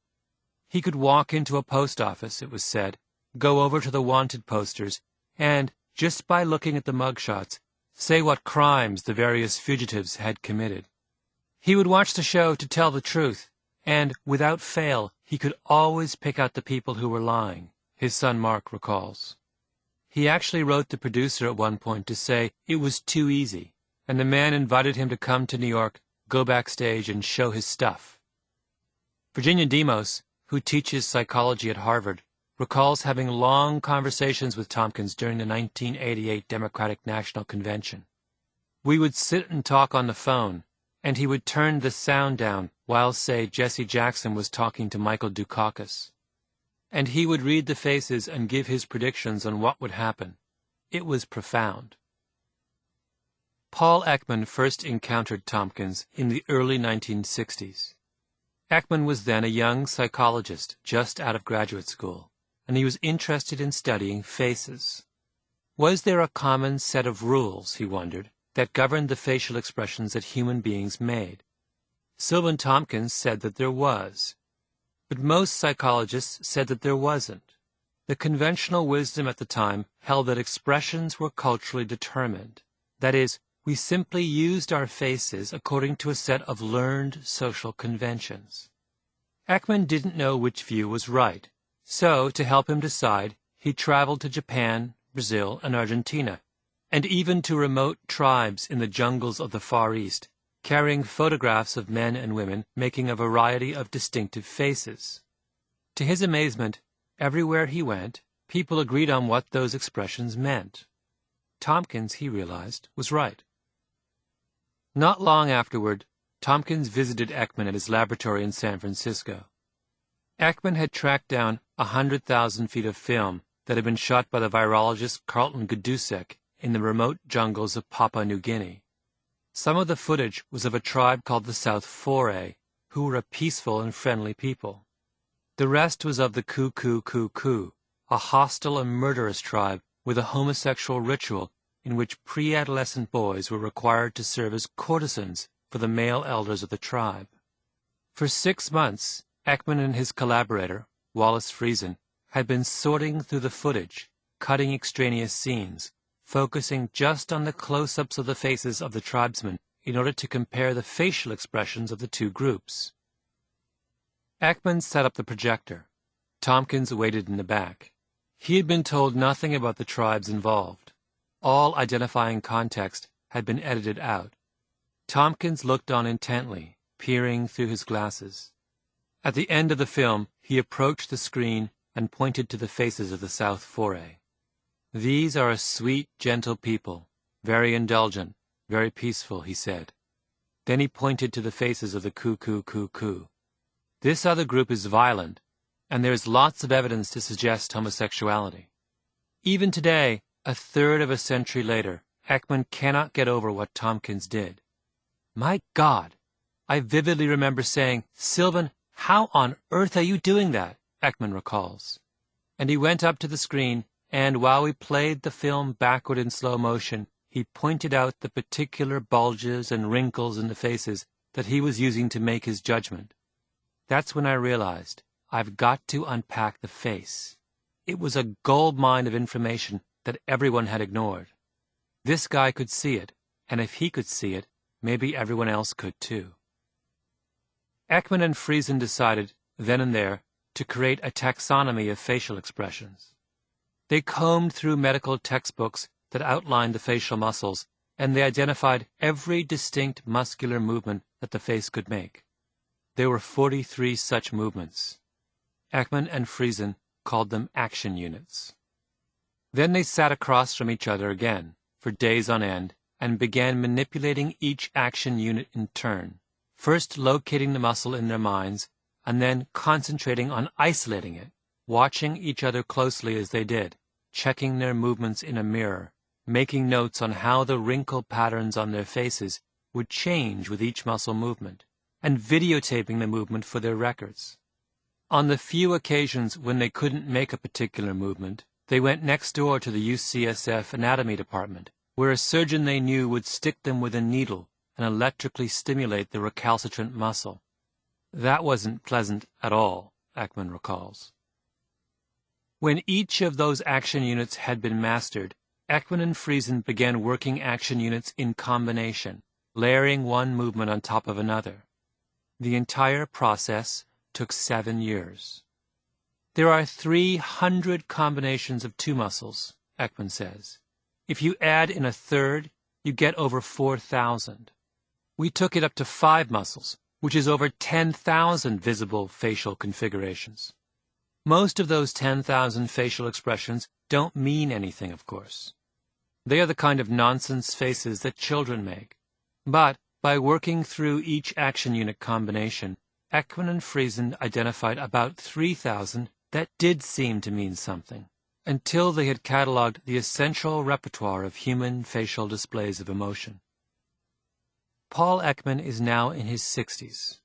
B: He could walk into a post office, it was said, go over to the wanted posters, and, just by looking at the mugshots, say what crimes the various fugitives had committed. He would watch the show to tell the truth, and, without fail, he could always pick out the people who were lying, his son Mark recalls. He actually wrote the producer at one point to say it was too easy, and the man invited him to come to New York, go backstage, and show his stuff. Virginia Demos, who teaches psychology at Harvard, recalls having long conversations with Tompkins during the 1988 Democratic National Convention. We would sit and talk on the phone, and he would turn the sound down while, say, Jesse Jackson was talking to Michael Dukakis. And he would read the faces and give his predictions on what would happen. It was profound. Paul Ekman first encountered Tompkins in the early 1960s. Ekman was then a young psychologist just out of graduate school, and he was interested in studying faces. Was there a common set of rules, he wondered, that governed the facial expressions that human beings made. Sylvan Tompkins said that there was, but most psychologists said that there wasn't. The conventional wisdom at the time held that expressions were culturally determined. That is, we simply used our faces according to a set of learned social conventions. Ekman didn't know which view was right, so to help him decide, he traveled to Japan, Brazil, and Argentina, and even to remote tribes in the jungles of the Far East, carrying photographs of men and women making a variety of distinctive faces. To his amazement, everywhere he went, people agreed on what those expressions meant. Tompkins, he realized, was right. Not long afterward, Tompkins visited Ekman at his laboratory in San Francisco. Ekman had tracked down 100,000 feet of film that had been shot by the virologist Carlton Gadusek in the remote jungles of Papua New Guinea. Some of the footage was of a tribe called the South Foray, who were a peaceful and friendly people. The rest was of the Ku, a hostile and murderous tribe with a homosexual ritual in which pre-adolescent boys were required to serve as courtesans for the male elders of the tribe. For 6 months, Ekman and his collaborator, Wallace Friesen, had been sorting through the footage, cutting extraneous scenes, focusing just on the close-ups of the faces of the tribesmen in order to compare the facial expressions of the two groups. Ekman set up the projector. Tompkins waited in the back. He had been told nothing about the tribes involved. All identifying context had been edited out. Tompkins looked on intently, peering through his glasses. At the end of the film, he approached the screen and pointed to the faces of the South Foray. "These are a sweet, gentle people, very indulgent, very peaceful," he said. Then he pointed to the faces of the Ku. "This other group is violent, and there is lots of evidence to suggest homosexuality." Even today, a third of a century later, Ekman cannot get over what Tompkins did. "My God!" I vividly remember saying, "Sylvan, how on earth are you doing that?" Ekman recalls. And he went up to the screen, and while we played the film backward in slow motion, he pointed out the particular bulges and wrinkles in the faces that he was using to make his judgment. That's when I realized, I've got to unpack the face. It was a gold mine of information that everyone had ignored. This guy could see it, and if he could see it, maybe everyone else could too. Ekman and Friesen decided, then and there, to create a taxonomy of facial expressions. They combed through medical textbooks that outlined the facial muscles, and they identified every distinct muscular movement that the face could make. There were 43 such movements. Ekman and Friesen called them action units. Then they sat across from each other again, for days on end, and began manipulating each action unit in turn, first locating the muscle in their minds, and then concentrating on isolating it, watching each other closely as they did, checking their movements in a mirror, making notes on how the wrinkle patterns on their faces would change with each muscle movement, and videotaping the movement for their records. On the few occasions when they couldn't make a particular movement, they went next door to the UCSF anatomy department, where a surgeon they knew would stick them with a needle and electrically stimulate the recalcitrant muscle. That wasn't pleasant at all, Ekman recalls. When each of those action units had been mastered, Ekman and Friesen began working action units in combination, layering one movement on top of another. The entire process took 7 years. There are 300 combinations of two muscles, Ekman says. If you add in a third, you get over 4,000. We took it up to 5 muscles, which is over 10,000 visible facial configurations. Most of those 10,000 facial expressions don't mean anything, of course. They are the kind of nonsense faces that children make. But by working through each action unit combination, Ekman and Friesen identified about 3,000 that did seem to mean something, until they had cataloged the essential repertoire of human facial displays of emotion. Paul Ekman is now in his 60s.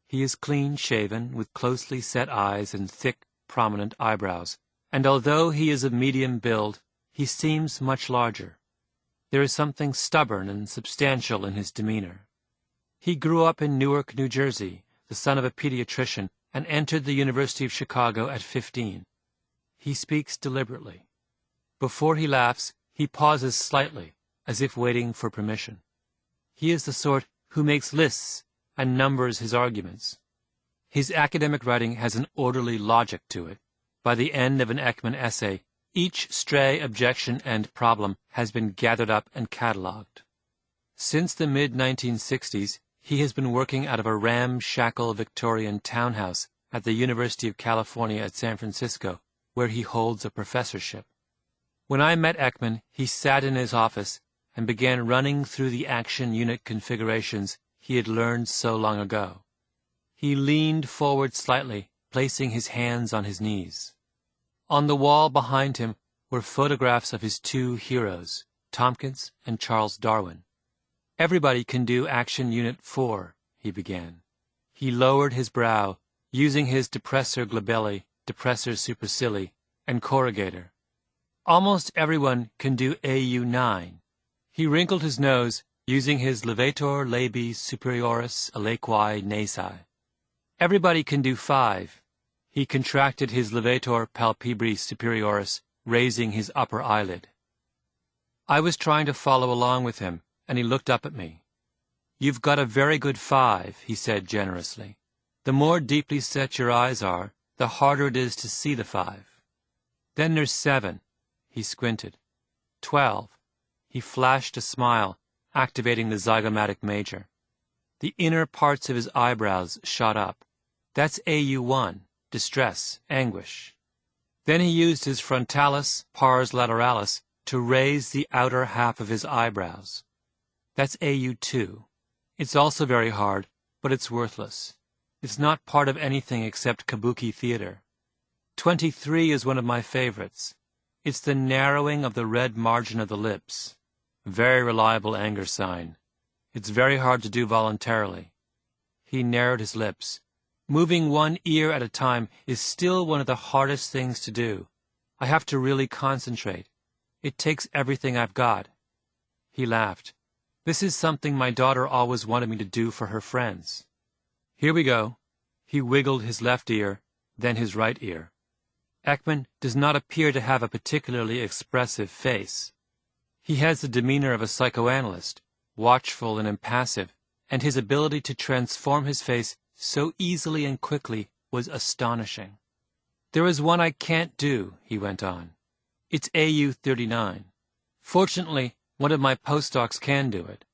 B: He is clean-shaven, with closely set eyes and thick, prominent eyebrows, and although he is of medium build, he seems much larger. There is something stubborn and substantial in his demeanor. He grew up in Newark, New Jersey, the son of a pediatrician, and entered the University of Chicago at 15. He speaks deliberately. Before he laughs, he pauses slightly, as if waiting for permission. He is the sort who makes lists and numbers his arguments. His academic writing has an orderly logic to it. By the end of an Ekman essay, each stray objection and problem has been gathered up and catalogued. Since the mid-1960s, he has been working out of a ramshackle Victorian townhouse at the University of California at San Francisco, where he holds a professorship. When I met Ekman, he sat in his office and began running through the action unit configurations he had learned so long ago. He leaned forward slightly, placing his hands on his knees. On the wall behind him were photographs of his two heroes, Tompkins and Charles Darwin. "Everybody can do Action Unit 4, he began. He lowered his brow, using his depressor glabelli, depressor supercilii, and corrugator. "Almost everyone can do AU 9. He wrinkled his nose, using his levator labii superioris aliquae nasi. "Everybody can do 5. He contracted his levator palpebri superioris, raising his upper eyelid. I was trying to follow along with him, and he looked up at me. "You've got a very good 5, he said generously. "The more deeply set your eyes are, the harder it is to see the 5. "Then there's 7. He squinted. 12. He flashed a smile, activating the zygomatic major. The inner parts of his eyebrows shot up. "That's AU1, distress, anguish. Then he used his frontalis pars lateralis to raise the outer half of his eyebrows. "That's AU2. It's also very hard, but it's worthless. It's not part of anything except kabuki theater. 23 is one of my favorites. It's the narrowing of the red margin of the lips. Very reliable anger sign. It's very hard to do voluntarily." He narrowed his lips. "Moving one ear at a time is still one of the hardest things to do. I have to really concentrate. It takes everything I've got." He laughed. "This is something my daughter always wanted me to do for her friends. Here we go." He wiggled his left ear, then his right ear. Ekman does not appear to have a particularly expressive face. He has the demeanor of a psychoanalyst, watchful and impassive, and his ability to transform his face so easily and quickly was astonishing. "There is one I can't do," he went on. "It's AU 39. Fortunately, one of my postdocs can do it.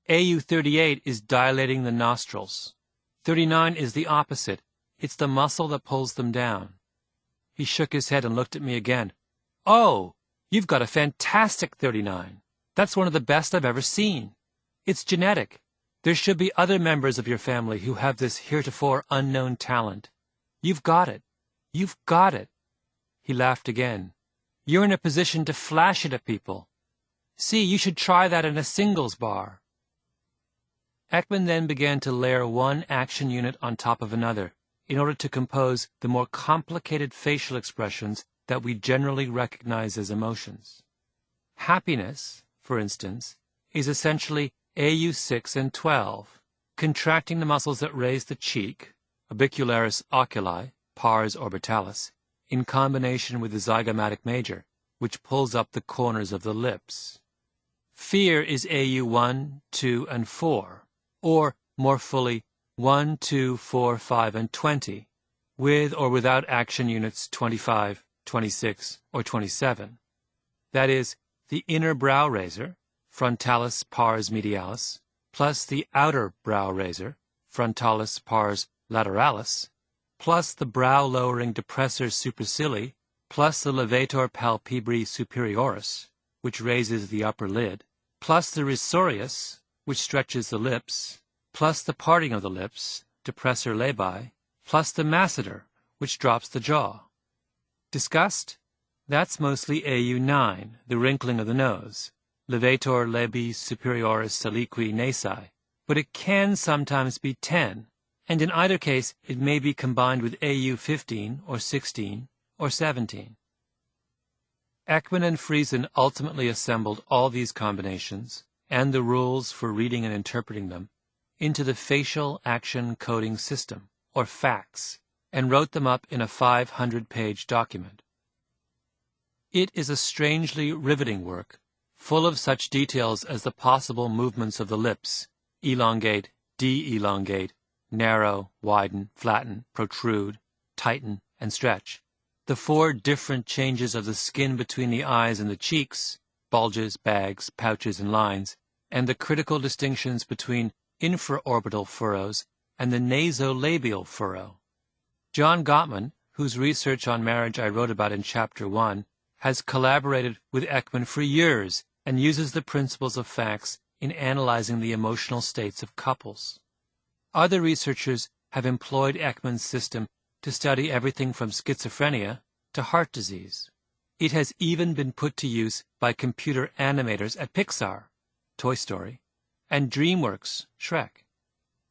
B: AU 38 is dilating the nostrils. 39 is the opposite. It's the muscle that pulls them down." He shook his head and looked at me again. "Oh, you've got a fantastic 39. That's one of the best I've ever seen. It's genetic. There should be other members of your family who have this heretofore unknown talent. You've got it. You've got it." He laughed again. "You're in a position to flash it at people. See, you should try that in a singles bar." Ekman then began to layer one action unit on top of another in order to compose the more complicated facial expressions that we generally recognize as emotions. Happiness, for instance, is essentially AU6 and 12, contracting the muscles that raise the cheek, orbicularis oculi, pars orbitalis, in combination with the zygomatic major, which pulls up the corners of the lips. Fear is AU1, 2, and 4, or, more fully, 1, 2, 4, 5, and 20, with or without action units 25, 26, or 27. That is, the inner brow raiser, frontalis pars medialis, plus the outer brow raiser, frontalis pars lateralis, plus the brow-lowering depressor supercilii, plus the levator palpebri superioris, which raises the upper lid, plus the risorius, which stretches the lips, plus the parting of the lips, depressor labii, plus the masseter, which drops the jaw. Disgust? That's mostly AU9, the wrinkling of the nose, levator labii superioris aliqui nasi, but it can sometimes be 10, and in either case it may be combined with AU15 or 16 or 17. Ekman and Friesen ultimately assembled all these combinations, and the rules for reading and interpreting them, into the Facial Action Coding System, or FACS, and wrote them up in a 500-page document. It is a strangely riveting work, full of such details as the possible movements of the lips: elongate, de-elongate, narrow, widen, flatten, protrude, tighten, and stretch; the 4 different changes of the skin between the eyes and the cheeks, bulges, bags, pouches, and lines, and the critical distinctions between infraorbital furrows and the nasolabial furrow. John Gottman, whose research on marriage I wrote about in Chapter 1, has collaborated with Ekman for years and uses the principles of FACS in analyzing the emotional states of couples. Other researchers have employed Ekman's system to study everything from schizophrenia to heart disease. It has even been put to use by computer animators at Pixar, Toy Story, and DreamWorks, Shrek.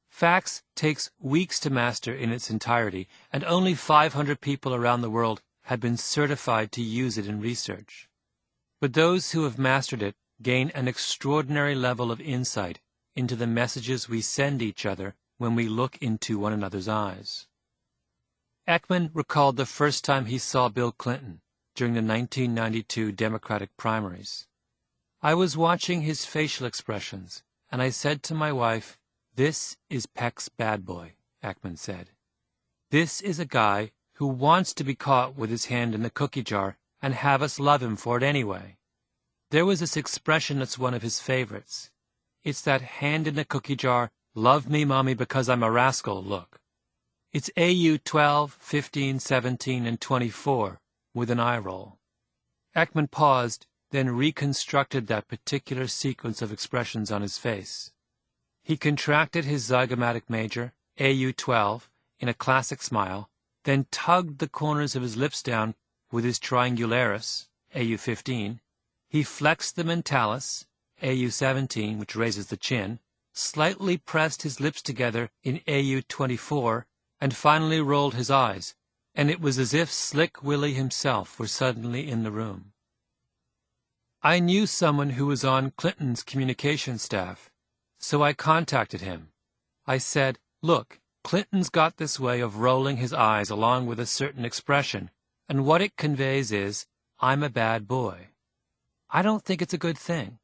B: FACS takes weeks to master in its entirety, and only 500 people around the world have been certified to use it in research. But those who have mastered it gain an extraordinary level of insight into the messages we send each other when we look into one another's eyes. Ekman recalled the first time he saw Bill Clinton during the 1992 Democratic primaries. I was watching his facial expressions, and I said to my wife, "This is Peck's bad boy," Ekman said. "This is a guy who wants to be caught with his hand in the cookie jar and have us love him for it anyway." There was this expression that's one of his favorites. It's that hand in the cookie jar, love me, mommy, because I'm a rascal look. It's AU 12, 15, 17, and 24, with an eye roll. Ekman paused, then reconstructed that particular sequence of expressions on his face. He contracted his zygomatic major, AU 12, in a classic smile, then tugged the corners of his lips down with his triangularis, AU 15. He flexed the mentalis, AU 17, which raises the chin, slightly pressed his lips together in AU 24, and finally rolled his eyes, and it was as if Slick Willie himself were suddenly in the room. I knew someone who was on Clinton's communication staff, so I contacted him. I said, "Look, Clinton's got this way of rolling his eyes along with a certain expression, and what it conveys is, I'm a bad boy. I don't think it's a good thing.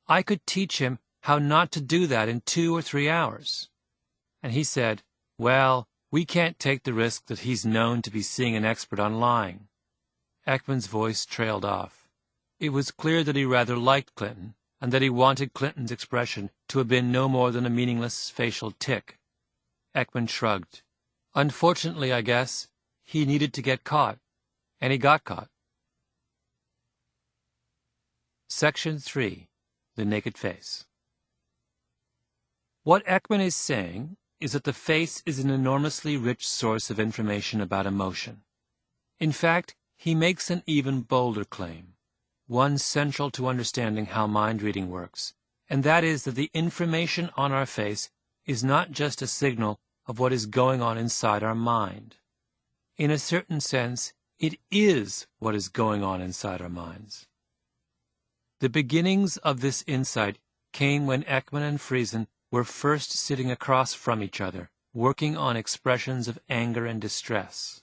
B: I could teach him how not to do that in 2 or 3 hours." And he said, "Well, we can't take the risk that he's known to be seeing an expert on lying." Ekman's voice trailed off. It was clear that he rather liked Clinton, and that he wanted Clinton's expression to have been no more than a meaningless facial tic. Ekman shrugged. Unfortunately, I guess, he needed to get caught, and he got caught. Section 3. The Naked Face. What Ekman is saying is that the face is an enormously rich source of information about emotion. In fact, he makes an even bolder claim, one central to understanding how mind reading works, and that is that the information on our face is not just a signal of what is going on inside our mind. In a certain sense, it is what is going on inside our minds. The beginnings of this insight came when Ekman and Friesen were first sitting across from each other, working on expressions of anger and distress.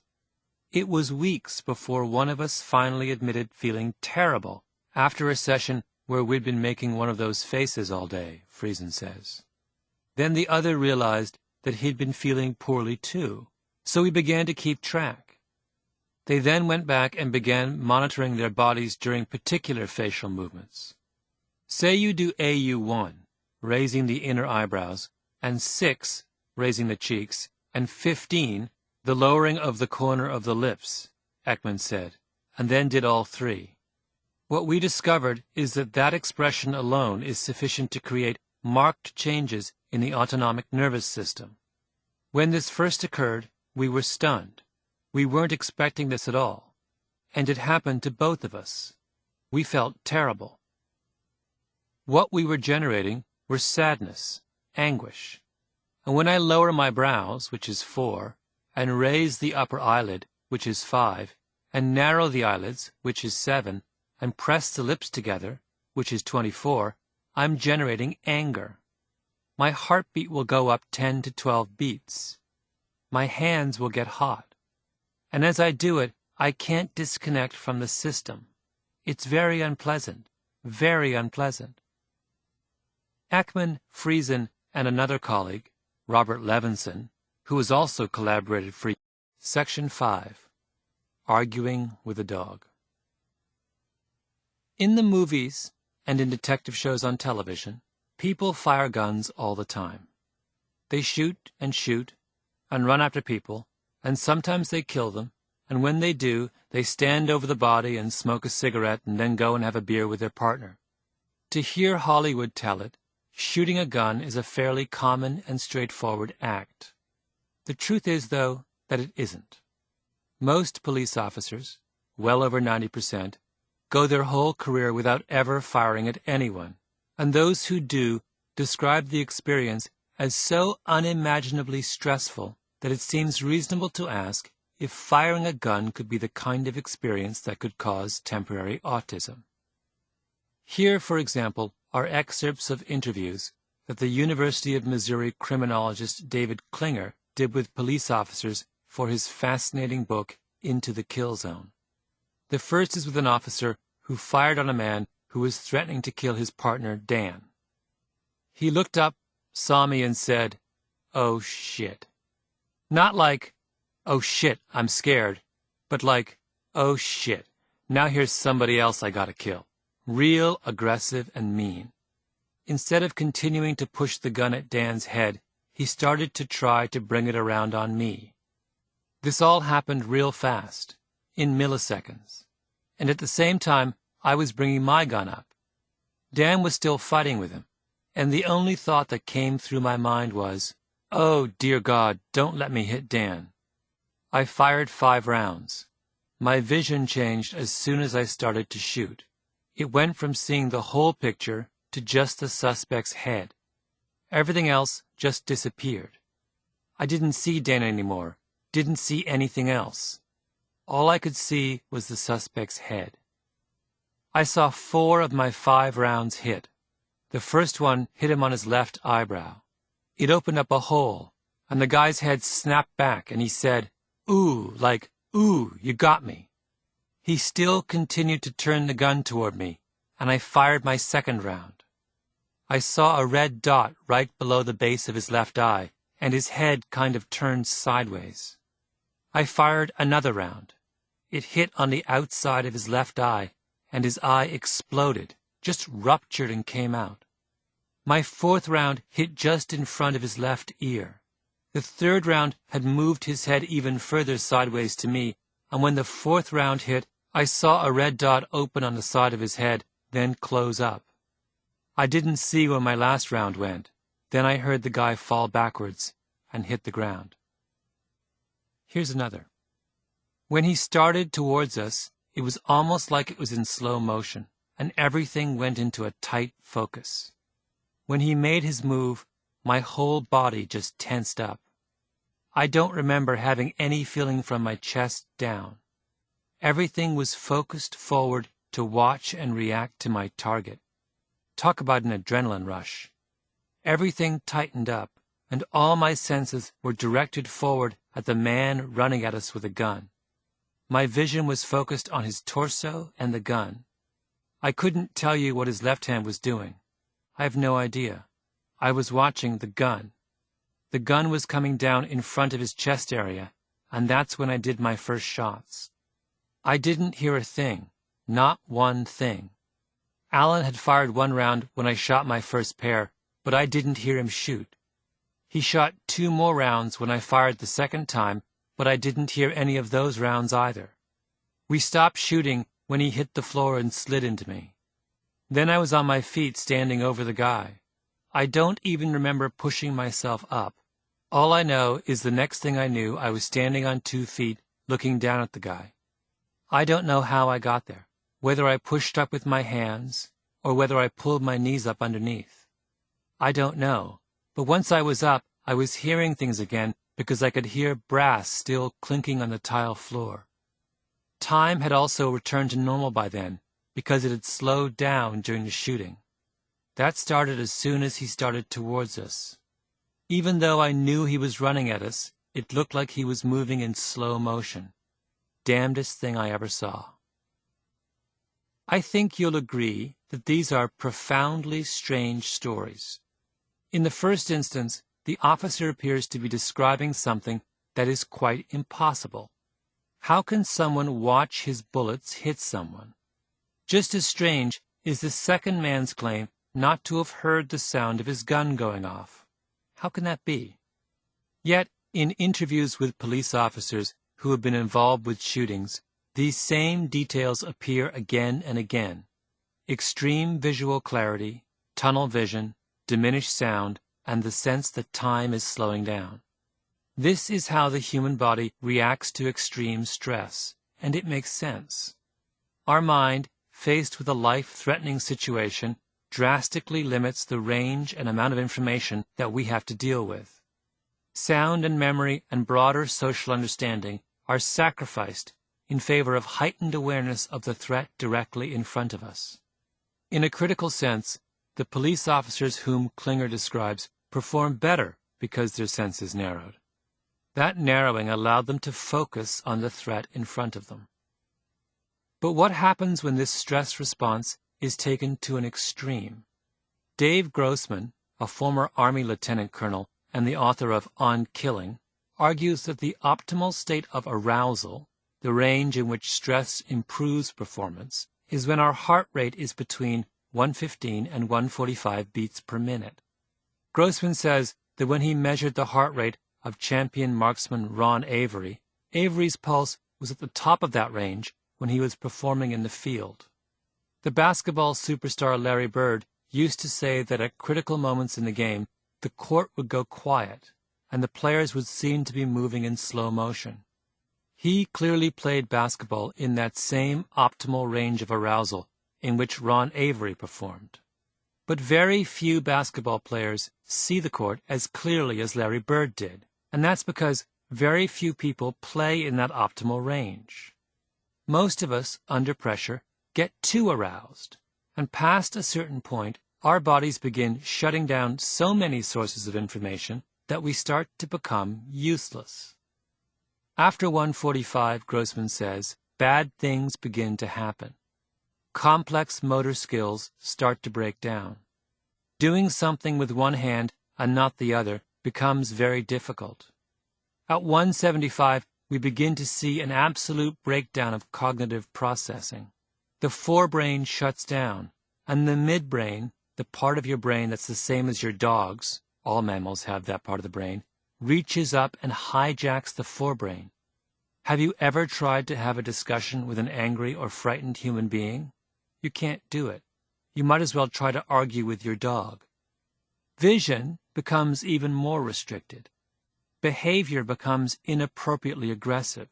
B: It was weeks before one of us finally admitted feeling terrible after a session where we'd been making one of those faces all day, Friesen says. Then the other realized that he'd been feeling poorly too, so we began to keep track. They then went back and began monitoring their bodies during particular facial movements. Say you do AU1, raising the inner eyebrows, and 6, raising the cheeks, and 15, the lowering of the corner of the lips, Ekman said, and then did all 3. What we discovered is that that expression alone is sufficient to create marked changes in the autonomic nervous system. When this first occurred, we were stunned. We weren't expecting this at all, and it happened to both of us. We felt terrible. What we were generating were sadness, anguish. And when I lower my brows, which is 4, and raise the upper eyelid, which is 5, and narrow the eyelids, which is 7, and press the lips together, which is 24, I'm generating anger. My heartbeat will go up 10 to 12 beats. My hands will get hot. And as I do it, I can't disconnect from the system. It's very unpleasant, very unpleasant. Ekman, Friesen, and another colleague, Robert Levinson, who has also collaborated for Section 5, Arguing with a Dog. In the movies and in detective shows on television, people fire guns all the time. They shoot and run after people, and sometimes they kill them, and when they do, they stand over the body and smoke a cigarette and then go and have a beer with their partner. To hear Hollywood tell it, shooting a gun is a fairly common and straightforward act. The truth is, though, that it isn't. Most police officers, well over 90%, go their whole career without ever firing at anyone, and those who do describe the experience as so unimaginably stressful that it seems reasonable to ask if firing a gun could be the kind of experience that could cause temporary autism. Here, for example, are excerpts of interviews that the University of Missouri criminologist David Klinger did with police officers for his fascinating book, Into the Kill Zone. The first is with an officer who fired on a man who was threatening to kill his partner, Dan. He looked up, saw me, and said, "Oh, shit." Not like, "Oh, shit, I'm scared," but like, "Oh, shit, now here's somebody else I gotta kill." Real, aggressive, and mean. Instead of continuing to push the gun at Dan's head, he started to try to bring it around on me. This all happened real fast, in milliseconds, and at the same time, I was bringing my gun up. Dan was still fighting with him, and the only thought that came through my mind was, "Oh, dear God, don't let me hit Dan." I fired 5 rounds. My vision changed as soon as I started to shoot. It went from seeing the whole picture to just the suspect's head. Everything else just disappeared. I didn't see Dan anymore, didn't see anything else. All I could see was the suspect's head. I saw 4 of my 5 rounds hit. The first one hit him on his left eyebrow. It opened up a hole, and the guy's head snapped back, and he said, "Ooh," like, "Ooh, you got me." He still continued to turn the gun toward me, and I fired my second round. I saw a red dot right below the base of his left eye, and his head kind of turned sideways. I fired another round. It hit on the outside of his left eye, and his eye exploded, just ruptured and came out. My 4th round hit just in front of his left ear. The 3rd round had moved his head even further sideways to me, and when the 4th round hit, I saw a red dot open on the side of his head, then close up. I didn't see where my last round went. Then I heard the guy fall backwards and hit the ground. Here's another. When he started towards us, it was almost like it was in slow motion, and everything went into a tight focus. When he made his move, my whole body just tensed up. I don't remember having any feeling from my chest down. Everything was focused forward to watch and react to my target. Talk about an adrenaline rush. Everything tightened up, and all my senses were directed forward at the man running at us with a gun. My vision was focused on his torso and the gun. I couldn't tell you what his left hand was doing. I have no idea. I was watching the gun. The gun was coming down in front of his chest area, and that's when I did my first shots. I didn't hear a thing, not one thing. Alan had fired 1 round when I shot my first pair, but I didn't hear him shoot. He shot 2 more rounds when I fired the second time, but I didn't hear any of those rounds either. We stopped shooting when he hit the floor and slid into me. Then I was on my feet standing over the guy. I don't even remember pushing myself up. All I know is the next thing I knew, I was standing on 2 feet looking down at the guy. I don't know how I got there, whether I pushed up with my hands or whether I pulled my knees up underneath. I don't know, but once I was up, I was hearing things again because I could hear brass still clinking on the tile floor. Time had also returned to normal by then, because it had slowed down during the shooting. That started as soon as he started towards us. Even though I knew he was running at us, it looked like he was moving in slow motion. Damnedest thing I ever saw. I think you'll agree that these are profoundly strange stories. In the first instance, the officer appears to be describing something that is quite impossible. How can someone watch his bullets hit someone? Just as strange is the second man's claim not to have heard the sound of his gun going off. How can that be? Yet, in interviews with police officers who have been involved with shootings, these same details appear again and again. Extreme visual clarity, tunnel vision, diminished sound, and the sense that time is slowing down. This is how the human body reacts to extreme stress, and it makes sense. Our mind, faced with a life-threatening situation, drastically limits the range and amount of information that we have to deal with. Sound and memory and broader social understanding are sacrificed in favor of heightened awareness of the threat directly in front of us. In a critical sense, the police officers whom Klinger describes perform better because their sense is narrowed. That narrowing allowed them to focus on the threat in front of them. But what happens when this stress response is taken to an extreme? Dave Grossman, a former Army lieutenant colonel and the author of On Killing, argues that the optimal state of arousal, the range in which stress improves performance, is when our heart rate is between 115 and 145 beats per minute. Grossman says that when he measured the heart rate of champion marksman Ron Avery, Avery's pulse was at the top of that range when he was performing in the field. The basketball superstar Larry Bird used to say that at critical moments in the game, the court would go quiet, and the players would seem to be moving in slow motion. He clearly played basketball in that same optimal range of arousal in which Ron Avery performed. But very few basketball players see the court as clearly as Larry Bird did, and that's because very few people play in that optimal range. Most of us, under pressure, get too aroused, and past a certain point, our bodies begin shutting down so many sources of information that we start to become useless. After 145, Grossman says, bad things begin to happen. Complex motor skills start to break down. Doing something with one hand and not the other becomes very difficult. At 175, we begin to see an absolute breakdown of cognitive processing. The forebrain shuts down, and the midbrain, the part of your brain that's the same as your dog's, all mammals have that part of the brain, reaches up and hijacks the forebrain. Have you ever tried to have a discussion with an angry or frightened human being? You can't do it. You might as well try to argue with your dog. Vision becomes even more restricted. Behavior becomes inappropriately aggressive.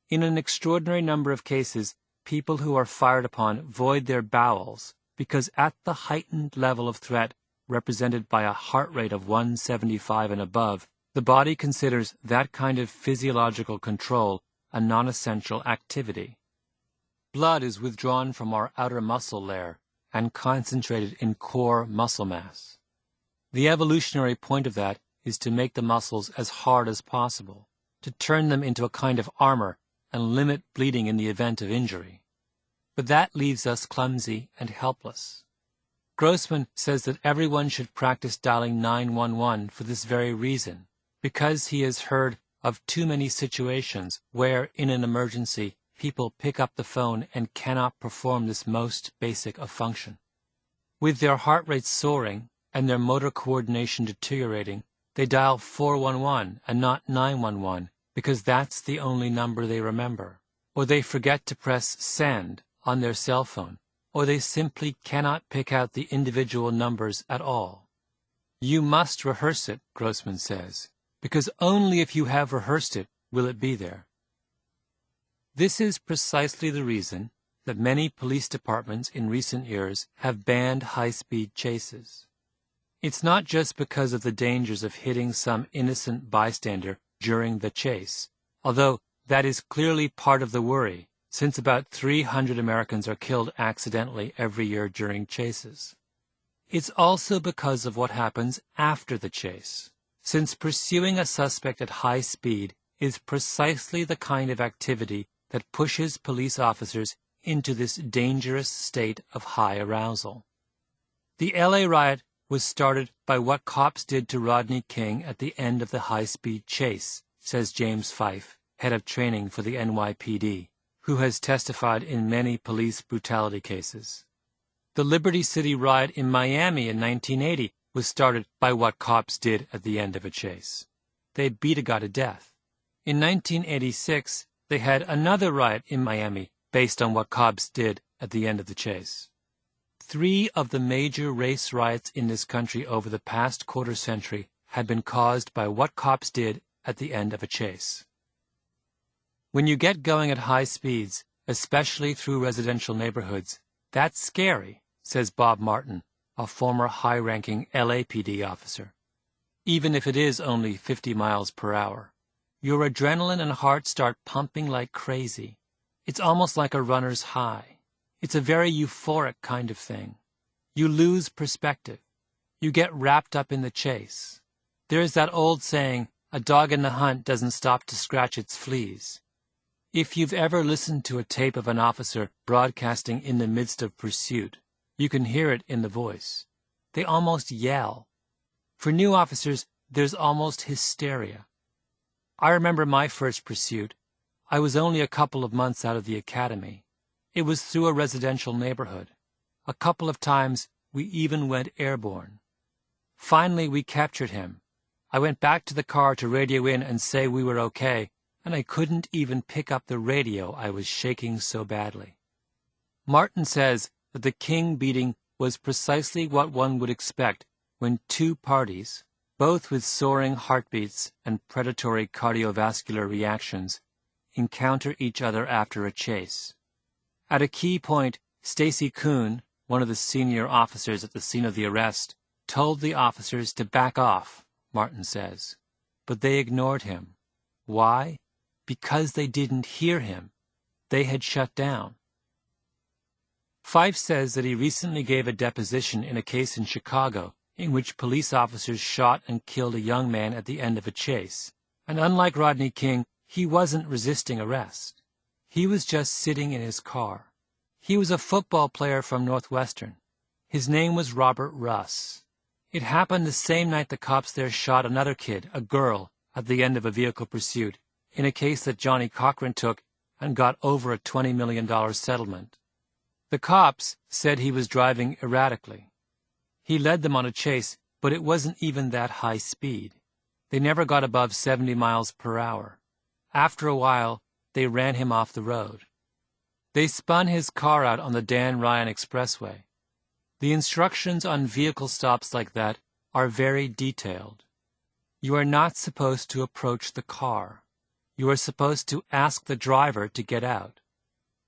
B: In an extraordinary number of cases, people who are fired upon void their bowels because at the heightened level of threat represented by a heart rate of 175 and above, the body considers that kind of physiological control a non-essential activity. Blood is withdrawn from our outer muscle layer and concentrated in core muscle mass. The evolutionary point of that is to make the muscles as hard as possible, to turn them into a kind of armor and limit bleeding in the event of injury. But that leaves us clumsy and helpless. Grossman says that everyone should practice dialing 911 for this very reason, because he has heard of too many situations where, in an emergency, people pick up the phone and cannot perform this most basic of function. With their heart rates soaring and their motor coordination deteriorating, they dial 411 and not 911 because that's the only number they remember. Or they forget to press send on their cell phone, or they simply cannot pick out the individual numbers at all. You must rehearse it, Grossman says, because only if you have rehearsed it will it be there. This is precisely the reason that many police departments in recent years have banned high-speed chases. It's not just because of the dangers of hitting some innocent bystander during the chase, although that is clearly part of the worry, since about 300 Americans are killed accidentally every year during chases. It's also because of what happens after the chase, since pursuing a suspect at high speed is precisely the kind of activity that pushes police officers into this dangerous state of high arousal. The LA riot was started by what cops did to Rodney King at the end of the high-speed chase, says James Fife, head of training for the NYPD, who has testified in many police brutality cases. The Liberty City riot in Miami in 1980 was started by what cops did at the end of a chase. They beat a guy to death. In 1986, they had another riot in Miami based on what cops did at the end of the chase. 3 of the major race riots in this country over the past quarter century had been caused by what cops did at the end of a chase. When you get going at high speeds, especially through residential neighborhoods, that's scary, says Bob Martin, a former high-ranking LAPD officer. Even if it is only 50 miles per hour. Your adrenaline and heart start pumping like crazy. It's almost like a runner's high. It's a very euphoric kind of thing. You lose perspective. You get wrapped up in the chase. There is that old saying, a dog in the hunt doesn't stop to scratch its fleas. If you've ever listened to a tape of an officer broadcasting in the midst of pursuit, you can hear it in the voice. They almost yell. For new officers, there's almost hysteria. I remember my first pursuit. I was only a couple of months out of the academy. It was through a residential neighborhood. A couple of times, we even went airborne. Finally, we captured him. I went back to the car to radio in and say we were okay, and I couldn't even pick up the radio. I was shaking so badly. Martin says that the King beating was precisely what one would expect when 2 parties, both with soaring heartbeats and predatory cardiovascular reactions, encounter each other after a chase. At a key point, Stacy Kuhn, one of the senior officers at the scene of the arrest, told the officers to back off, Martin says. But they ignored him. Why? Because they didn't hear him. They had shut down. Fife says that he recently gave a deposition in a case in Chicago in which police officers shot and killed a young man at the end of a chase. And unlike Rodney King, he wasn't resisting arrest. He was just sitting in his car. He was a football player from Northwestern. His name was Robert Russ. It happened the same night the cops there shot another kid, a girl, at the end of a vehicle pursuit, in a case that Johnny Cochran took and got over a $20 million settlement. The cops said he was driving erratically. He led them on a chase, but it wasn't even that high speed. They never got above 70 miles per hour. After a while, they ran him off the road. They spun his car out on the Dan Ryan Expressway. The instructions on vehicle stops like that are very detailed. You are not supposed to approach the car. You are supposed to ask the driver to get out.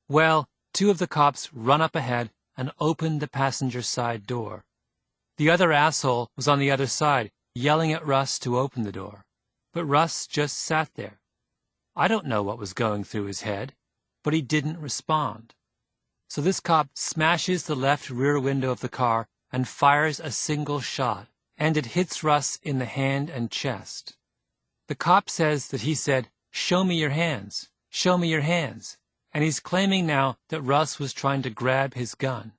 B: Well, 2 of the cops run up ahead and opened the passenger side door. The other asshole was on the other side, yelling at Russ to open the door. But Russ just sat there. I don't know what was going through his head, but he didn't respond. So this cop smashes the left rear window of the car and fires a single shot, and it hits Russ in the hand and chest. The cop says that he said, "Show me your hands, show me your hands," and he's claiming now that Russ was trying to grab his gun.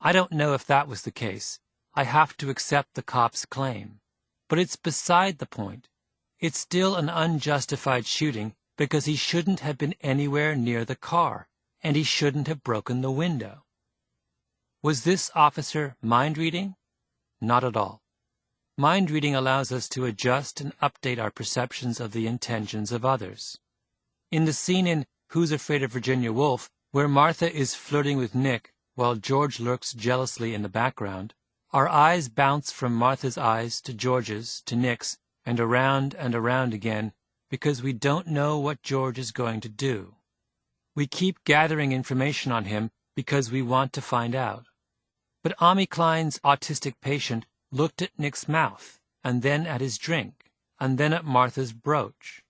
B: I don't know if that was the case. I have to accept the cop's claim. But it's beside the point. It's still an unjustified shooting because he shouldn't have been anywhere near the car, and he shouldn't have broken the window. Was this officer mind-reading? Not at all. Mind-reading allows us to adjust and update our perceptions of the intentions of others. In the scene in Who's Afraid of Virginia Woolf, where Martha is flirting with Nick while George lurks jealously in the background, our eyes bounce from Martha's eyes to George's to Nick's and around again because we don't know what George is going to do. We keep gathering information on him because we want to find out. But Ami Klein's autistic patient looked at Nick's mouth, and then at his drink, and then at Martha's brooch.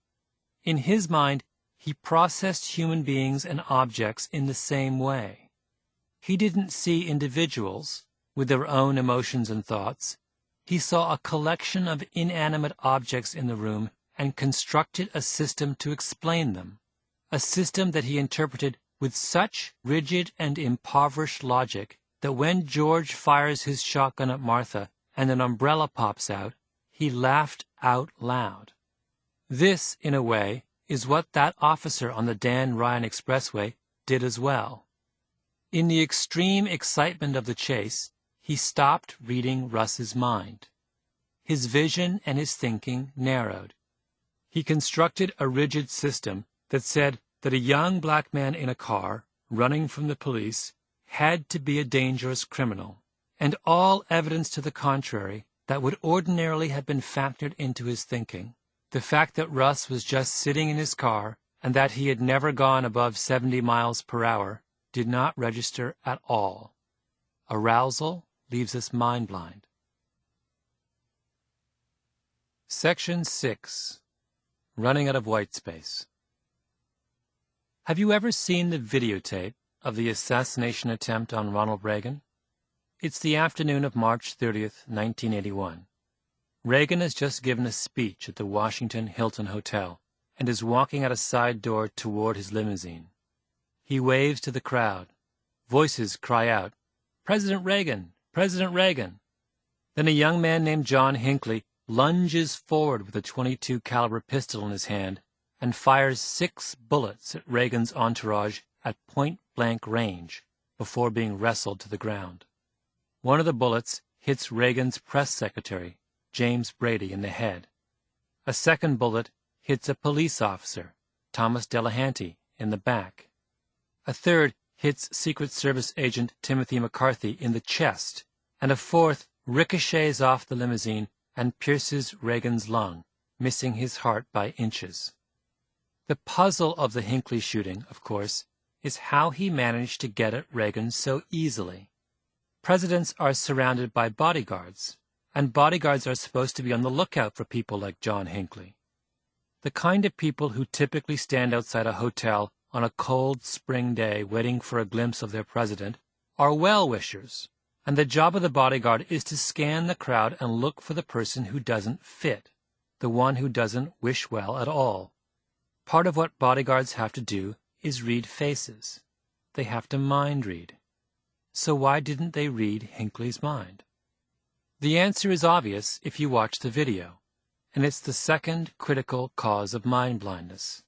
B: In his mind, he processed human beings and objects in the same way. He didn't see individuals with their own emotions and thoughts. He saw a collection of inanimate objects in the room and constructed a system to explain them, a system that he interpreted with such rigid and impoverished logic that when George fires his shotgun at Martha and an umbrella pops out, he laughed out loud. This, in a way, is what that officer on the Dan Ryan Expressway did as well. In the extreme excitement of the chase, he stopped reading Russ's mind. His vision and his thinking narrowed. He constructed a rigid system that said that a young black man in a car, running from the police, had to be a dangerous criminal, and all evidence to the contrary that would ordinarily have been factored into his thinking, the fact that Russ was just sitting in his car and that he had never gone above 70 miles per hour, did not register at all. Arousal leaves us mind-blind. Section 6. Running out of white space. Have you ever seen the videotape of the assassination attempt on Ronald Reagan? It's the afternoon of March 30th, 1981. Reagan has just given a speech at the Washington Hilton Hotel and is walking out a side door toward his limousine. He waves to the crowd. Voices cry out, "President Reagan! President Reagan!" Then a young man named John Hinckley lunges forward with a .22 caliber pistol in his hand and fires 6 bullets at Reagan's entourage at point-blank range before being wrestled to the ground. One of the bullets hits Reagan's press secretary, James Brady, in the head. A second bullet hits a police officer, Thomas Delahanty, in the back. A third hits Secret Service agent Timothy McCarthy in the chest, and a fourth ricochets off the limousine and pierces Reagan's lung, missing his heart by inches. The puzzle of the Hinckley shooting, of course, is how he managed to get at Reagan so easily. Presidents are surrounded by bodyguards, and bodyguards are supposed to be on the lookout for people like John Hinckley. The kind of people who typically stand outside a hotel on a cold spring day waiting for a glimpse of their president are well-wishers, and the job of the bodyguard is to scan the crowd and look for the person who doesn't fit, the one who doesn't wish well at all. Part of what bodyguards have to do is read faces. They have to mind read. So why didn't they read Hinckley's mind? The answer is obvious if you watch the video, and it's the second critical cause of mind blindness.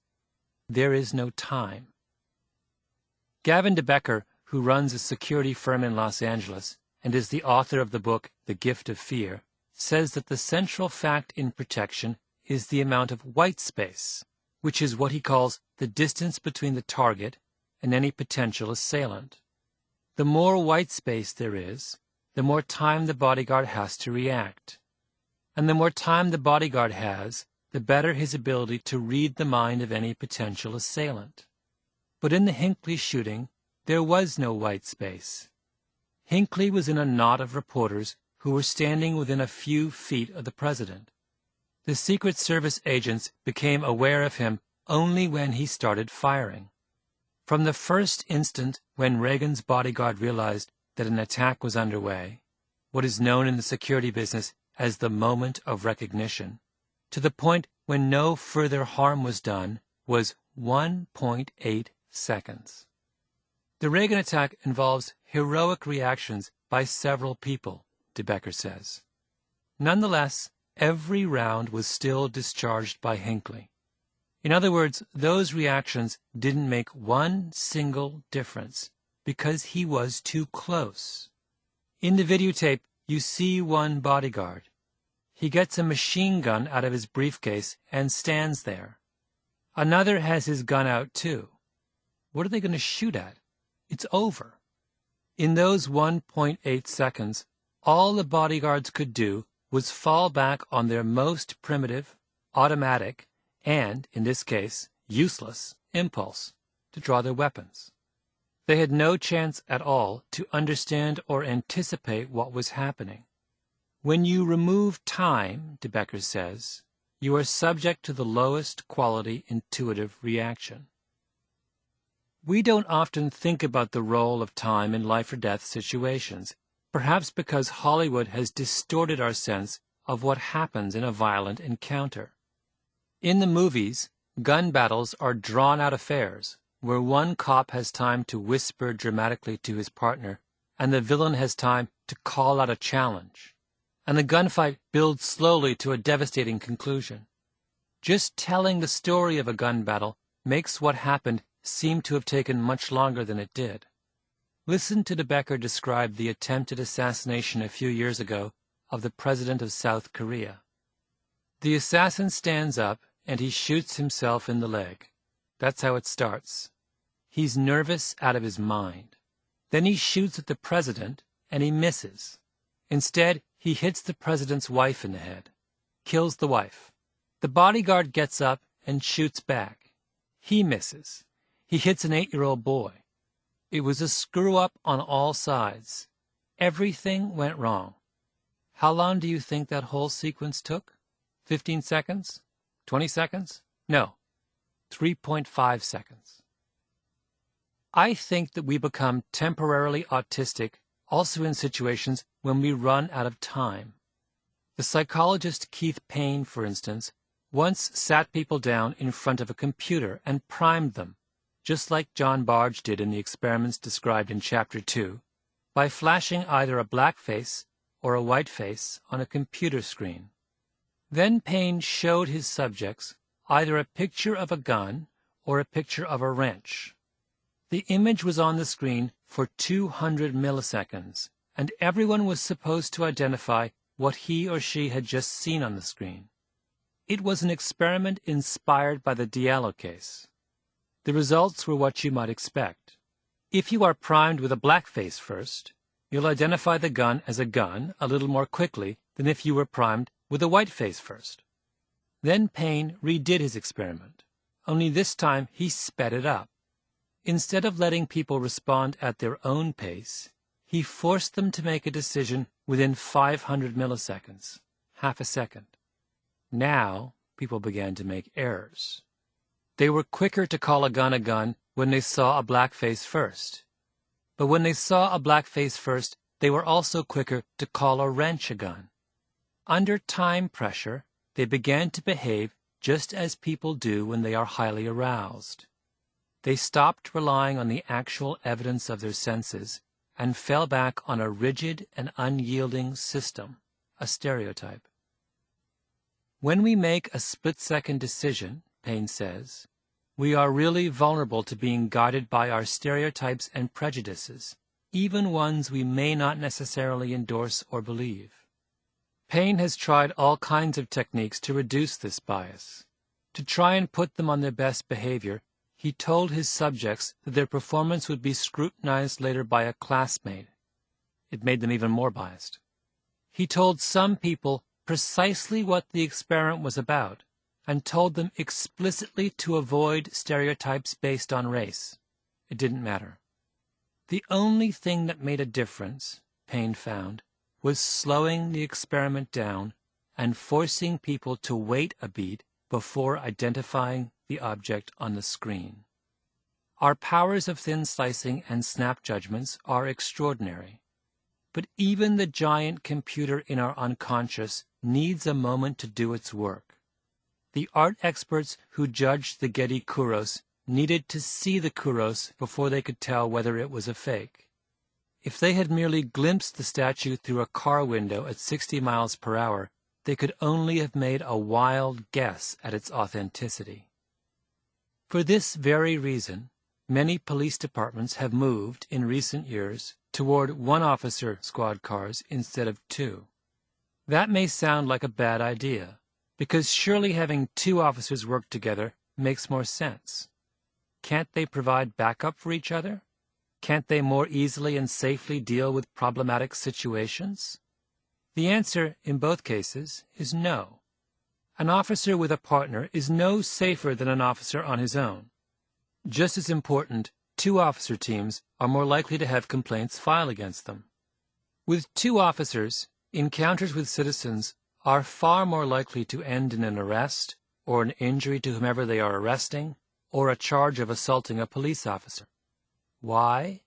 B: There is no time. Gavin DeBecker, who runs a security firm in Los Angeles and is the author of the book The Gift of Fear, says that the central fact in protection is the amount of white space, which is what he calls the distance between the target and any potential assailant. The more white space there is, the more time the bodyguard has to react. And the more time the bodyguard has, the better his ability to read the mind of any potential assailant. But in the Hinckley shooting, there was no white space. Hinckley was in a knot of reporters who were standing within a few feet of the president. The Secret Service agents became aware of him only when he started firing. From the first instant when Reagan's bodyguard realized that an attack was underway, what is known in the security business as the moment of recognition, to the point when no further harm was done, was 1.8 seconds. The Reagan attack involves heroic reactions by several people, DeBecker says. Nonetheless, every round was still discharged by Hinckley. In other words, those reactions didn't make one single difference because he was too close. In the videotape, you see one bodyguard. He gets a machine gun out of his briefcase and stands there. Another has his gun out too. What are they going to shoot at? It's over. In those 1.8 seconds, all the bodyguards could do was fall back on their most primitive, automatic, and, in this case, useless impulse to draw their weapons. They had no chance at all to understand or anticipate what was happening. When you remove time, DeBecker says, you are subject to the lowest quality intuitive reaction. We don't often think about the role of time in life-or-death situations, perhaps because Hollywood has distorted our sense of what happens in a violent encounter. In the movies, gun battles are drawn-out affairs, where one cop has time to whisper dramatically to his partner, and the villain has time to call out a challenge, and the gunfight builds slowly to a devastating conclusion. Just telling the story of a gun battle makes what happened seem to have taken much longer than it did. Listen to DeBecker describe the attempted assassination a few years ago of the president of South Korea. The assassin stands up and he shoots himself in the leg. That's how it starts. He's nervous out of his mind. Then he shoots at the president and he misses. Instead, he hits the president's wife in the head, kills the wife. The bodyguard gets up and shoots back. He misses. He hits an 8-year-old boy. It was a screw-up on all sides. Everything went wrong. How long do you think that whole sequence took? 15 seconds? 20 seconds? No, 3.5 seconds. I think that we become temporarily autistic also in situations when we run out of time. The psychologist Keith Payne, for instance, once sat people down in front of a computer and primed them, just like John Barge did in the experiments described in Chapter 2, by flashing either a black face or a white face on a computer screen. Then Payne showed his subjects either a picture of a gun or a picture of a wrench. The image was on the screen for 200 milliseconds, and everyone was supposed to identify what he or she had just seen on the screen. It was an experiment inspired by the Diallo case. The results were what you might expect. If you are primed with a black face first, you'll identify the gun as a gun a little more quickly than if you were primed with a white face first. Then Payne redid his experiment, only this time he sped it up. Instead of letting people respond at their own pace, he forced them to make a decision within 500 milliseconds, half a second. Now, people began to make errors. They were quicker to call a gun when they saw a black face first. But when they saw a black face first, they were also quicker to call a wrench a gun. Under time pressure, they began to behave just as people do when they are highly aroused. They stopped relying on the actual evidence of their senses and fell back on a rigid and unyielding system, a stereotype. When we make a split-second decision, Payne says, we are really vulnerable to being guided by our stereotypes and prejudices, even ones we may not necessarily endorse or believe. Payne has tried all kinds of techniques to reduce this bias. To try and put them on their best behavior, he told his subjects that their performance would be scrutinized later by a classmate. It made them even more biased. He told some people precisely what the experiment was about, and told them explicitly to avoid stereotypes based on race. It didn't matter. The only thing that made a difference, Payne found, was slowing the experiment down and forcing people to wait a beat before identifying the object on the screen. Our powers of thin slicing and snap judgments are extraordinary. But even the giant computer in our unconscious needs a moment to do its work. The art experts who judged the Getty Kuros needed to see the Kuros before they could tell whether it was a fake. If they had merely glimpsed the statue through a car window at 60 miles per hour, they could only have made a wild guess at its authenticity. For this very reason, many police departments have moved in recent years toward one-officer squad cars instead of two. That may sound like a bad idea, because surely having two officers work together makes more sense. Can't they provide backup for each other? Can't they more easily and safely deal with problematic situations? The answer in both cases is no. An officer with a partner is no safer than an officer on his own. Just as important, two officer teams are more likely to have complaints filed against them. With two officers, encounters with citizens are far more likely to end in an arrest, or an injury to whomever they are arresting, or a charge of assaulting a police officer. Why?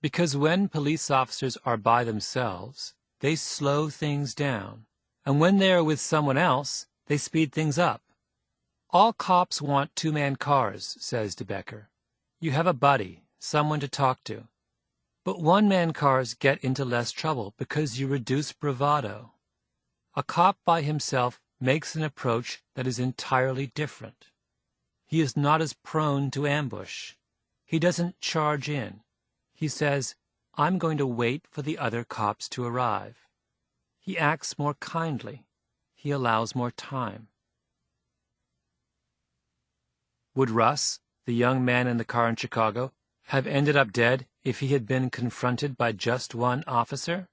B: Because when police officers are by themselves, they slow things down, and when they are with someone else, they speed things up. All cops want two-man cars, says De Becker. You have a buddy, someone to talk to. But one-man cars get into less trouble because you reduce bravado. A cop by himself makes an approach that is entirely different. He is not as prone to ambush. He doesn't charge in. He says, I'm going to wait for the other cops to arrive. He acts more kindly. He allows more time. Would Russ, the young man in the car in Chicago, have ended up dead if he had been confronted by just one officer?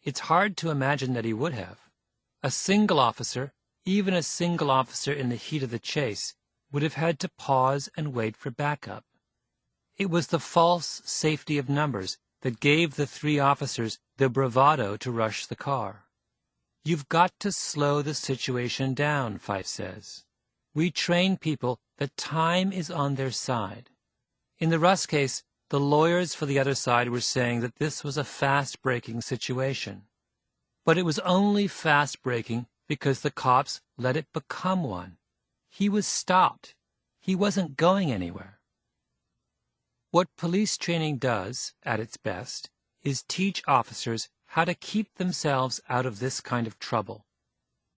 B: It's hard to imagine that he would have. A single officer, even a single officer in the heat of the chase, would have had to pause and wait for backup. It was the false safety of numbers that gave the three officers the bravado to rush the car. You've got to slow the situation down, Fife says. We train people that time is on their side. In the Russ case, the lawyers for the other side were saying that this was a fast-breaking situation. But it was only fast-breaking because the cops let it become one. He was stopped. He wasn't going anywhere. What police training does, at its best, is teach officers how to keep themselves out of this kind of trouble,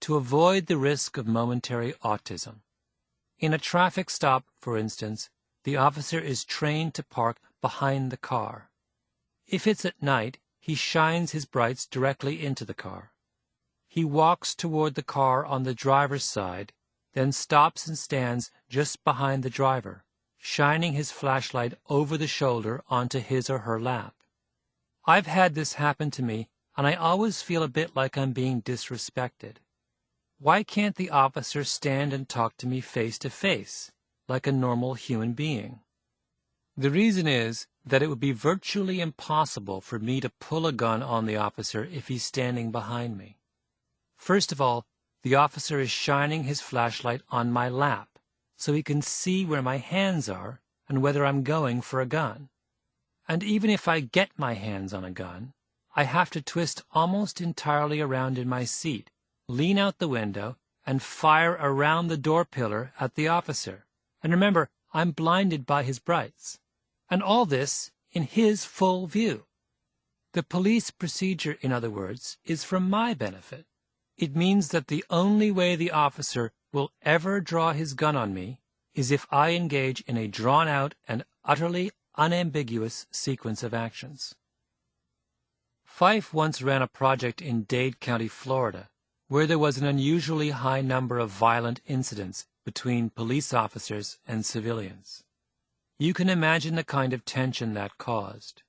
B: to avoid the risk of momentary autism. In a traffic stop, for instance, the officer is trained to park behind the car. If it's at night, he shines his brights directly into the car. He walks toward the car on the driver's side, then stops and stands just behind the driver, shining his flashlight over the shoulder onto his or her lap. I've had this happen to me, and I always feel a bit like I'm being disrespected. Why can't the officer stand and talk to me face to face, like a normal human being? The reason is that it would be virtually impossible for me to pull a gun on the officer if he's standing behind me. First of all, the officer is shining his flashlight on my lap, so he can see where my hands are and whether I'm going for a gun. And even if I get my hands on a gun, I have to twist almost entirely around in my seat, lean out the window, and fire around the door pillar at the officer. And remember, I'm blinded by his brights. And all this in his full view. The police procedure, in other words, is for my benefit. It means that the only way the officer will ever draw his gun on me is if I engage in a drawn-out and utterly unambiguous sequence of actions. Fife once ran a project in Dade County, Florida, where there was an unusually high number of violent incidents between police officers and civilians. You can imagine the kind of tension that caused.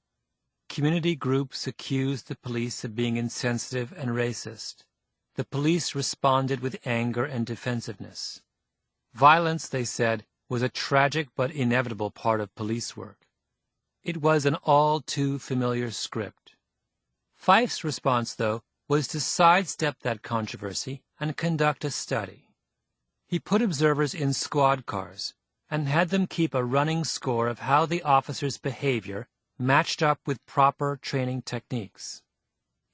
B: Community groups accused the police of being insensitive and racist. The police responded with anger and defensiveness. Violence, they said, was a tragic but inevitable part of police work. It was an all-too-familiar script. Fife's response, though, was to sidestep that controversy and conduct a study. He put observers in squad cars and had them keep a running score of how the officer's behavior matched up with proper training techniques.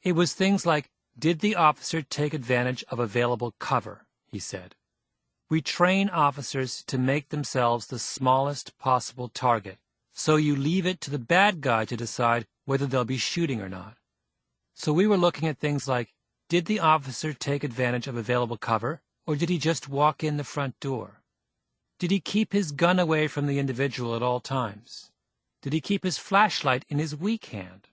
B: It was things like, did the officer take advantage of available cover, he said. We train officers to make themselves the smallest possible target, so you leave it to the bad guy to decide whether they'll be shooting or not. So we were looking at things like, did the officer take advantage of available cover, or did he just walk in the front door? Did he keep his gun away from the individual at all times? Did he keep his flashlight in his weak hand?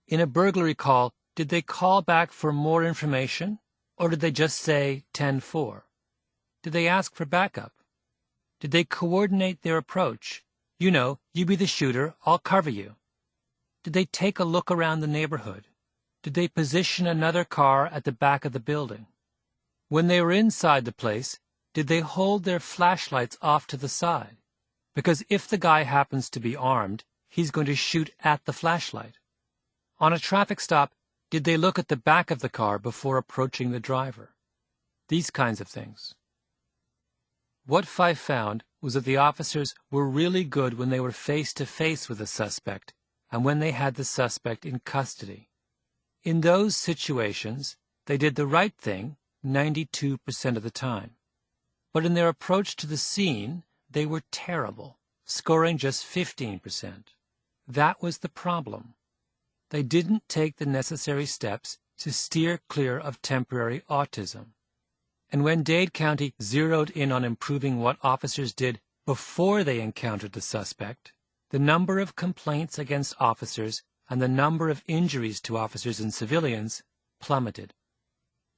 B: In a burglary call, did they call back for more information, or did they just say 10-4? Did they ask for backup? Did they coordinate their approach? You know, you be the shooter, I'll cover you. Did they take a look around the neighborhood? Did they position another car at the back of the building? When they were inside the place, did they hold their flashlights off to the side? Because if the guy happens to be armed, he's going to shoot at the flashlight. On a traffic stop, did they look at the back of the car before approaching the driver? These kinds of things. What Fife found was that the officers were really good when they were face to face with a suspect and when they had the suspect in custody. In those situations, they did the right thing 92% of the time. But in their approach to the scene, they were terrible, scoring just 15%. That was the problem. They didn't take the necessary steps to steer clear of temporary autism. And when Dade County zeroed in on improving what officers did before they encountered the suspect, the number of complaints against officers and the number of injuries to officers and civilians plummeted.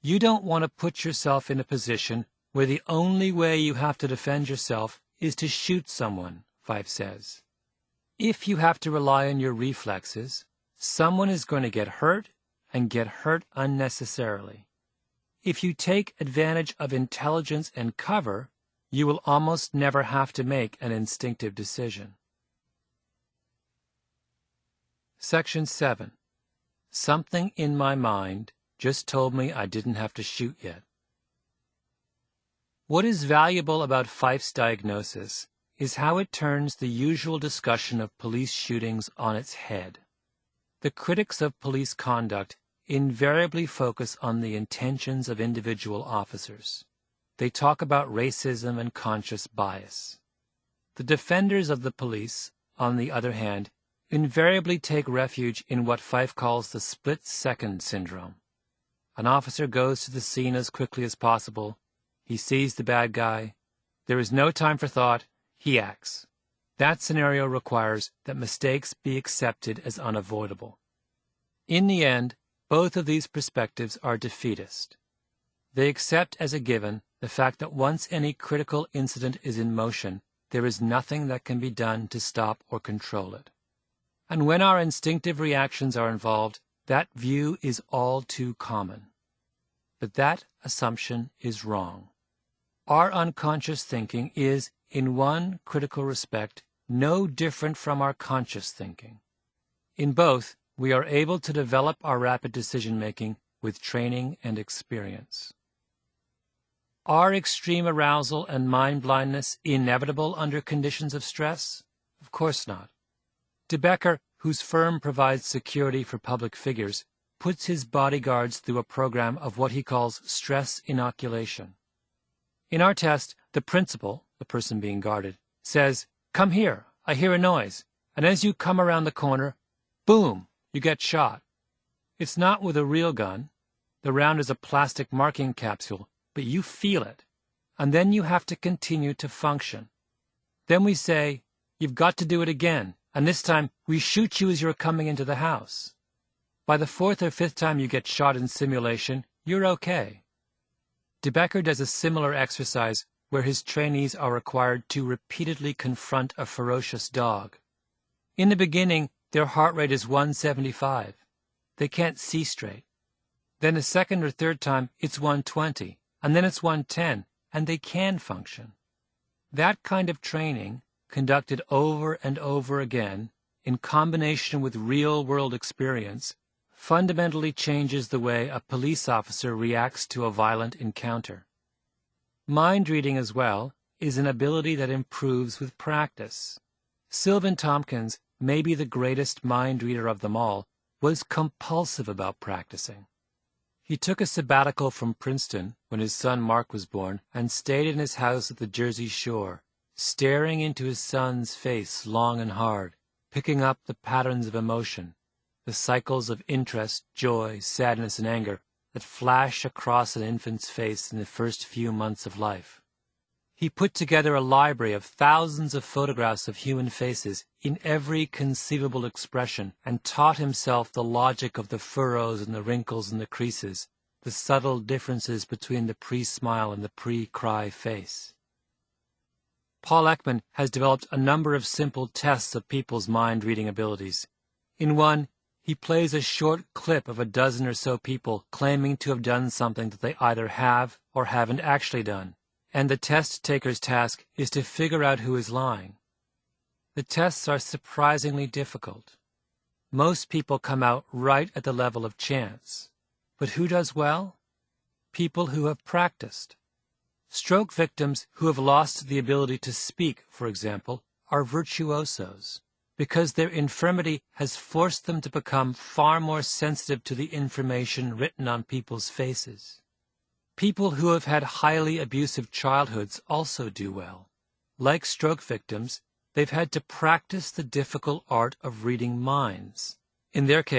B: You don't want to put yourself in a position where the only way you have to defend yourself is to shoot someone, Fife says. If you have to rely on your reflexes, someone is going to get hurt and get hurt unnecessarily. If you take advantage of intelligence and cover, you will almost never have to make an instinctive decision. Section 7. Something in my mind just told me I didn't have to shoot yet. What is valuable about Fife's diagnosis is how it turns the usual discussion of police shootings on its head. The critics of police conduct invariably focus on the intentions of individual officers. They talk about racism and conscious bias. The defenders of the police, on the other hand, invariably take refuge in what Fife calls the split-second syndrome. An officer goes to the scene as quickly as possible. He sees the bad guy. There is no time for thought. He acts. That scenario requires that mistakes be accepted as unavoidable. In the end, both of these perspectives are defeatist. They accept as a given the fact that once any critical incident is in motion, there is nothing that can be done to stop or control it. And when our instinctive reactions are involved, that view is all too common. But that assumption is wrong. Our unconscious thinking is, in one critical respect, no different from our conscious thinking. In both, we are able to develop our rapid decision-making with training and experience. Are extreme arousal and mind blindness inevitable under conditions of stress? Of course not. De Becker, whose firm provides security for public figures, puts his bodyguards through a program of what he calls stress inoculation. In our test, the principal, the person being guarded, says, "Come here, I hear a noise," and as you come around the corner, boom, you get shot. It's not with a real gun. The round is a plastic marking capsule, but you feel it, and then you have to continue to function. Then we say, "You've got to do it again, and this time we shoot you as you're coming into the house." By the fourth or fifth time you get shot in simulation, you're okay. De Becker does a similar exercise where his trainees are required to repeatedly confront a ferocious dog. In the beginning, their heart rate is 175. They can't see straight. Then the second or third time, it's 120, and then it's 110, and they can function. That kind of training, conducted over and over again, in combination with real-world experience, fundamentally changes the way a police officer reacts to a violent encounter. Mind reading as well is an ability that improves with practice. Sylvan Tompkins, maybe the greatest mind reader of them all, was compulsive about practicing. He took a sabbatical from Princeton when his son Mark was born and stayed in his house at the Jersey Shore, staring into his son's face long and hard, picking up the patterns of emotion, the cycles of interest, joy, sadness, and anger that flash across an infant's face in the first few months of life. He put together a library of thousands of photographs of human faces in every conceivable expression and taught himself the logic of the furrows and the wrinkles and the creases, the subtle differences between the pre-smile and the pre-cry face. Paul Ekman has developed a number of simple tests of people's mind-reading abilities. In one, he plays a short clip of a dozen or so people claiming to have done something that they either have or haven't actually done, and the test taker's task is to figure out who is lying. The tests are surprisingly difficult. Most people come out right at the level of chance. But who does well? people who have practiced. Stroke victims who have lost the ability to speak, for example, are virtuosos, because their infirmity has forced them to become far more sensitive to the information written on people's faces. People who have had highly abusive childhoods also do well. Like stroke victims, they've had to practice the difficult art of reading minds. In their case,